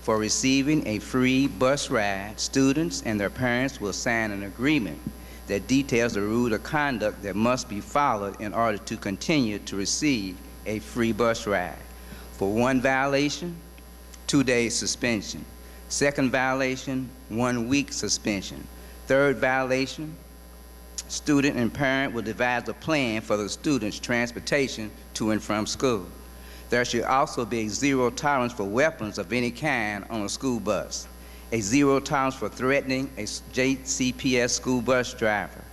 For receiving a free bus ride, students and their parents will sign an agreement that details the rule of conduct that must be followed in order to continue to receive a free bus ride. For one violation, 2 days suspension. Second violation, 1 week suspension. Third violation, student and parent will devise a plan for the student's transportation to and from school. There should also be a zero tolerance for weapons of any kind on a school bus, a zero tolerance for threatening a JCPS school bus driver,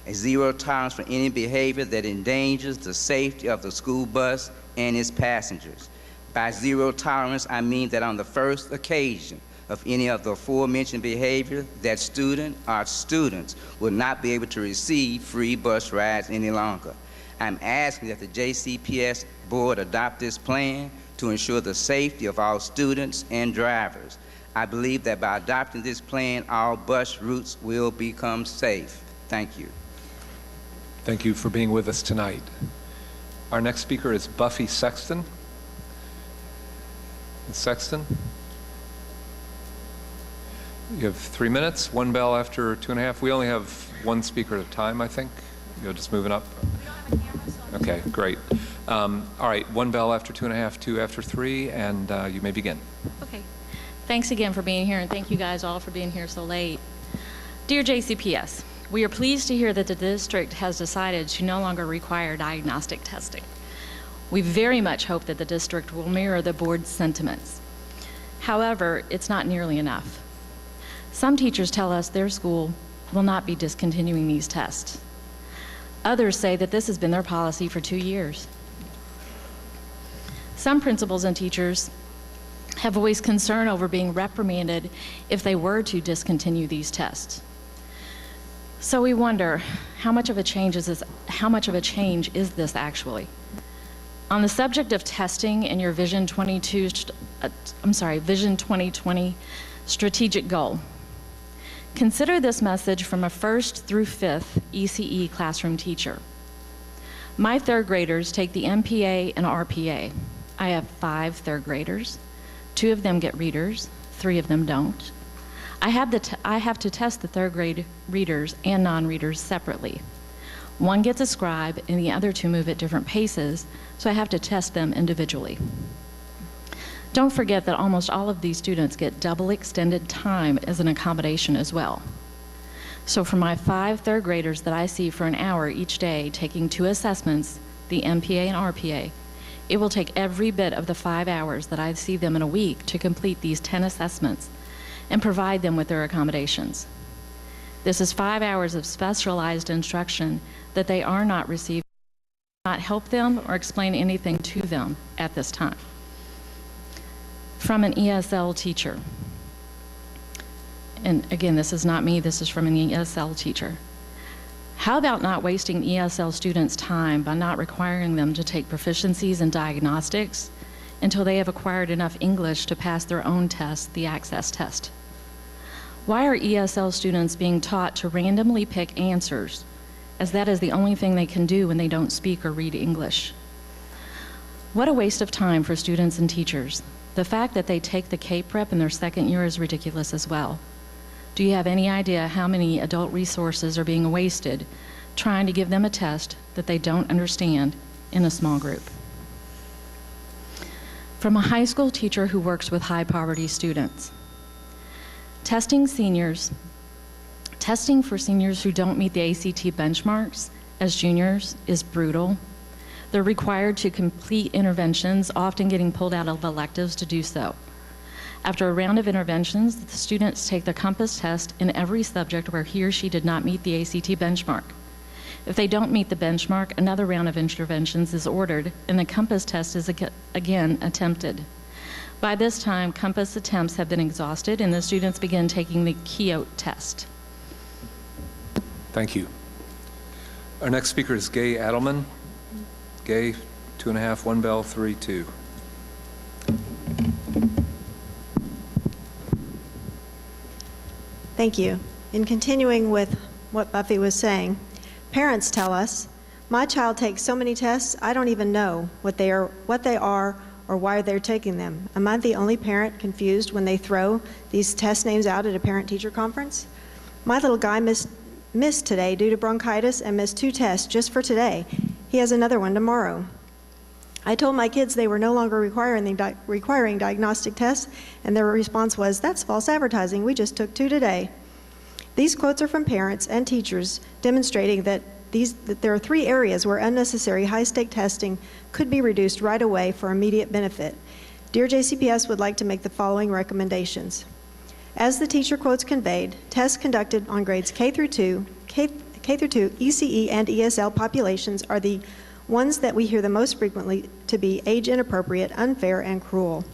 a zero tolerance for any behavior that endangers the safety of the school bus and its passengers. By zero tolerance, I mean that on the first occasion of any of the aforementioned behavior, that student or students will not be able to receive free bus rides any longer. I'm asking that the JCPS board adopt this plan to ensure the safety of all students and drivers. I believe that by adopting this plan, all bus routes will become safe. Thank you. Thank you for being with us tonight. Our next speaker is Buffy Sexton. Ms. Sexton? You have 3 minutes, 1 bell after 2.5. We only have 1 speaker at a time, I think. You're just moving up. Okay, great. All right, 1 bell after 2.5, 2 after 3, and you may begin. Okay. Thanks again for being here, and thank you guys all for being here so late. Dear JCPS, We are pleased to hear that the district has decided to no longer require diagnostic testing. We very much hope that the district will mirror the board's sentiments. However, it's not nearly enough. Some teachers tell us their school will not be discontinuing these tests. Others say that this has been their policy for 2 years. Some principals and teachers have voiced concern over being reprimanded if they were to discontinue these tests. So we wonder, how much of a change is this actually? On the subject of testing in your Vision 2020 strategic goal, consider this message from a 1st through 5th ECE classroom teacher. My 3rd graders take the MPA and RPA. I have 5 3rd graders. 2 of them get readers, 3 of them don't. I have to test the 3rd grade readers and non-readers separately. One gets a scribe and the other 2 move at different paces, so I have to test them individually. Don't forget that almost all of these students get double extended time as an accommodation as well. So for my 5 3rd graders that I see for an hour each day taking 2 assessments, the MPA and RPA, it will take every bit of the 5 hours that I see them in a week to complete these 10 assessments and provide them with their accommodations. This is 5 hours of specialized instruction that they are not receiving, not help them or explain anything to them at this time. From an ESL teacher, and again, this is not me, this is from an ESL teacher. How about not wasting ESL students' time by not requiring them to take proficiencies in diagnostics until they have acquired enough English to pass their own test, the Access Test? Why are ESL students being taught to randomly pick answers, as that is the only thing they can do when they don't speak or read English? What a waste of time for students and teachers. The fact that they take the K prep in their 2nd year is ridiculous as well. Do you have any idea how many adult resources are being wasted trying to give them a test that they don't understand in a small group? From a high school teacher who works with high poverty students, testing for seniors who don't meet the ACT benchmarks as juniors is brutal. They're required to complete interventions, often getting pulled out of electives to do so. After a round of interventions, the students take the Compass test in every subject where he or she did not meet the ACT benchmark. If they don't meet the benchmark, another round of interventions is ordered, and the Compass test is again attempted. By this time, Compass attempts have been exhausted, and the students begin taking the Keough test. Thank you. Our next speaker is Gay Adelman. Gay, 2.5, 1 bell, 3, 2. Thank you. In continuing with what Buffy was saying, parents tell us, my child takes so many tests, I don't even know what they are or why they're taking them. Am I the only parent confused when they throw these test names out at a parent-teacher conference? My little guy missed today due to bronchitis and missed 2 tests just for today. He has another one tomorrow. I told my kids they were no longer requiring diagnostic tests, and their response was, that's false advertising, we just took 2 today. These quotes are from parents and teachers demonstrating that there are 3 areas where unnecessary high-stake testing could be reduced right away for immediate benefit. Dear JCPS would like to make the following recommendations. As the teacher quotes conveyed, tests conducted on grades K through 2, ECE and ESL populations are the ones that we hear the most frequently to be age-inappropriate, unfair, and cruel.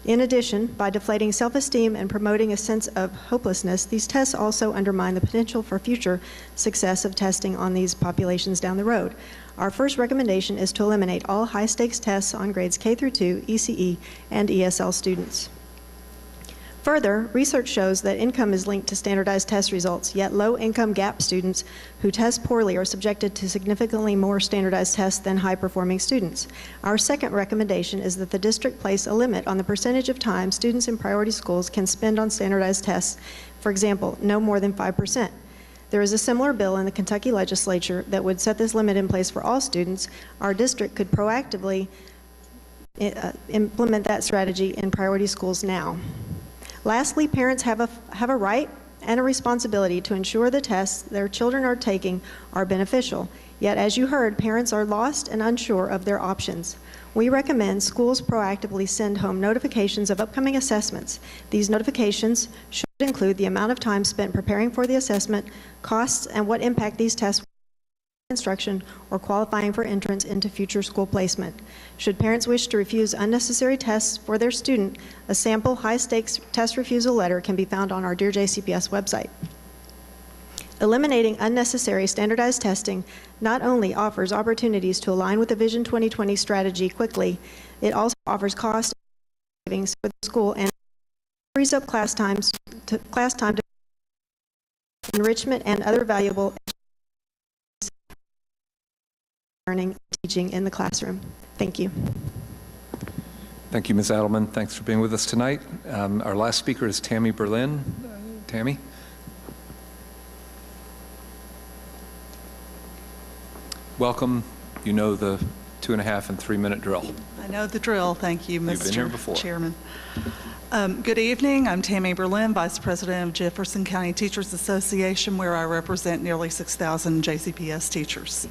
In addition, by deflating self-esteem and promoting a sense of hopelessness, these tests also undermine the potential for future success of testing on these populations down the road. Our first recommendation is to eliminate all high-stakes tests on grades K through 2, ECE, and ESL students. Further, research shows that income is linked to standardized test results, yet low-income gap students who test poorly are subjected to significantly more standardized tests than high-performing students. Our second recommendation is that the district place a limit on the percentage of time students in priority schools can spend on standardized tests, for example, no more than 5%. There is a similar bill in the Kentucky legislature that would set this limit in place for all students. Our district could proactively implement that strategy in priority schools now. Lastly, parents have a right and a responsibility to ensure the tests their children are taking are beneficial. Yet, as you heard, parents are lost and unsure of their options. We recommend schools proactively send home notifications of upcoming assessments. These notifications should include the amount of time spent preparing for the assessment, costs, and what impact these tests will have on instruction or qualifying for entrance into future school placement. Should parents wish to refuse unnecessary tests for their student, a sample high-stakes test refusal letter can be found on our Dear JCPS website. Eliminating unnecessary standardized testing not only offers opportunities to align with the Vision 2020 strategy quickly, it also offers cost savings for the school and frees up class time to enrichment and other valuable learning and teaching in the classroom. Thank you. Thank you, Ms. Adelman. Thanks for being with us tonight. Our last speaker is Tammy Berlin. Tammy? Welcome. You know the 2.5 and 3 minute drill. I know the drill. Thank you, You've been here before. Mr. Chairman. Good evening. I'm Tammy Berlin, Vice President of Jefferson County Teachers Association, where I represent nearly 6,000 JCPS teachers.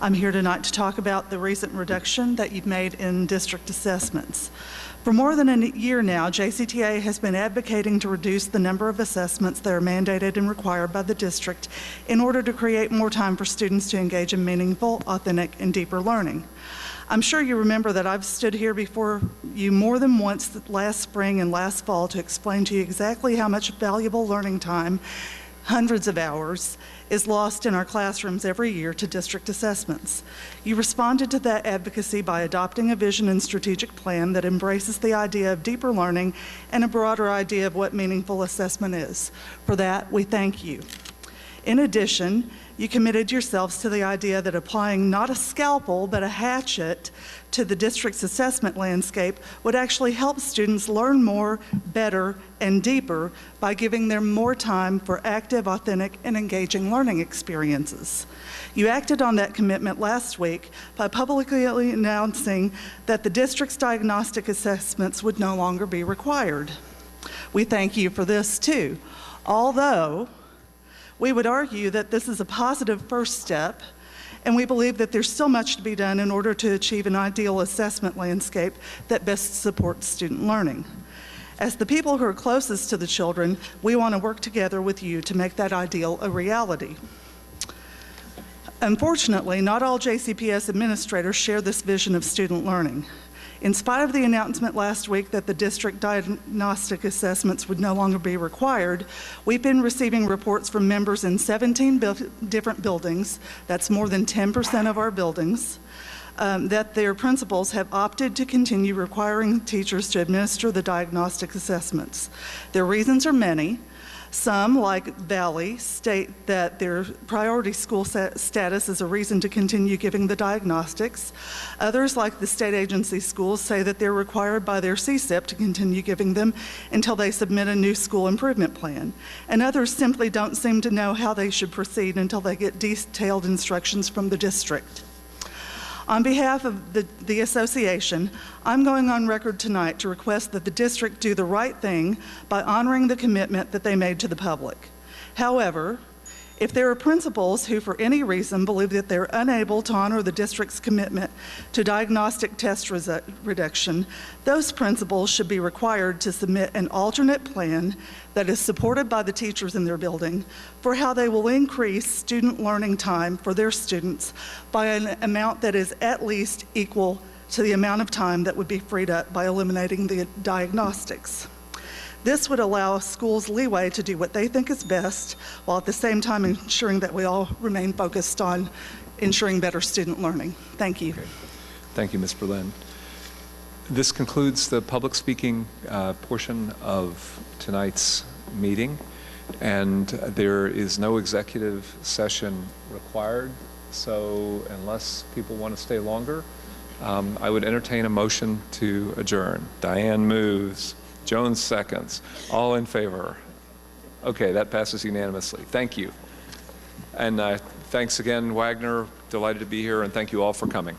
I'm here tonight to talk about the recent reduction that you've made in district assessments. For more than a year now, JCTA has been advocating to reduce the number of assessments that are mandated and required by the district in order to create more time for students to engage in meaningful, authentic, and deeper learning. I'm sure you remember that I've stood here before you more than once last spring and last fall to explain to you exactly how much valuable learning time, hundreds of hours, is lost in our classrooms every year to district assessments. You responded to that advocacy by adopting a vision and strategic plan that embraces the idea of deeper learning and a broader idea of what meaningful assessment is. For that, we thank you. In addition, you committed yourselves to the idea that applying not a scalpel but a hatchet to the district's assessment landscape would actually help students learn more, better, and deeper by giving them more time for active, authentic, and engaging learning experiences. You acted on that commitment last week by publicly announcing that the district's diagnostic assessments would no longer be required. We thank you for this too, although we would argue that this is a positive first step, and we believe that there's still much to be done in order to achieve an ideal assessment landscape that best supports student learning. As the people who are closest to the children, we want to work together with you to make that ideal a reality. Unfortunately, not all JCPS administrators share this vision of student learning. In spite of the announcement last week that the district diagnostic assessments would no longer be required, we've been receiving reports from members in 17 different buildings, that's more than 10% of our buildings, that their principals have opted to continue requiring teachers to administer the diagnostic assessments. Their reasons are many. Some, like Valley, state that their priority school status is a reason to continue giving the diagnostics. Others, like the state agency schools, say that they're required by their CSIP to continue giving them until they submit a new school improvement plan. And others simply don't seem to know how they should proceed until they get detailed instructions from the district. On behalf of the association, I'm going on record tonight to request that the district do the right thing by honoring the commitment that they made to the public. However, if there are principals who for any reason believe that they're unable to honor the district's commitment to diagnostic test reduction, those principals should be required to submit an alternate plan that is supported by the teachers in their building for how they will increase student learning time for their students by an amount that is at least equal to the amount of time that would be freed up by eliminating the diagnostics. This would allow schools leeway to do what they think is best, while at the same time ensuring that we all remain focused on ensuring better student learning. Thank you. Okay. Thank you, Ms. Berlin. This concludes the public speaking portion of tonight's meeting, and there is no executive session required, so unless people want to stay longer, I would entertain a motion to adjourn. Diane moves. Jones seconds. All in favor? Okay, that passes unanimously. Thank you. And thanks again, Wagner. Delighted to be here, and thank you all for coming.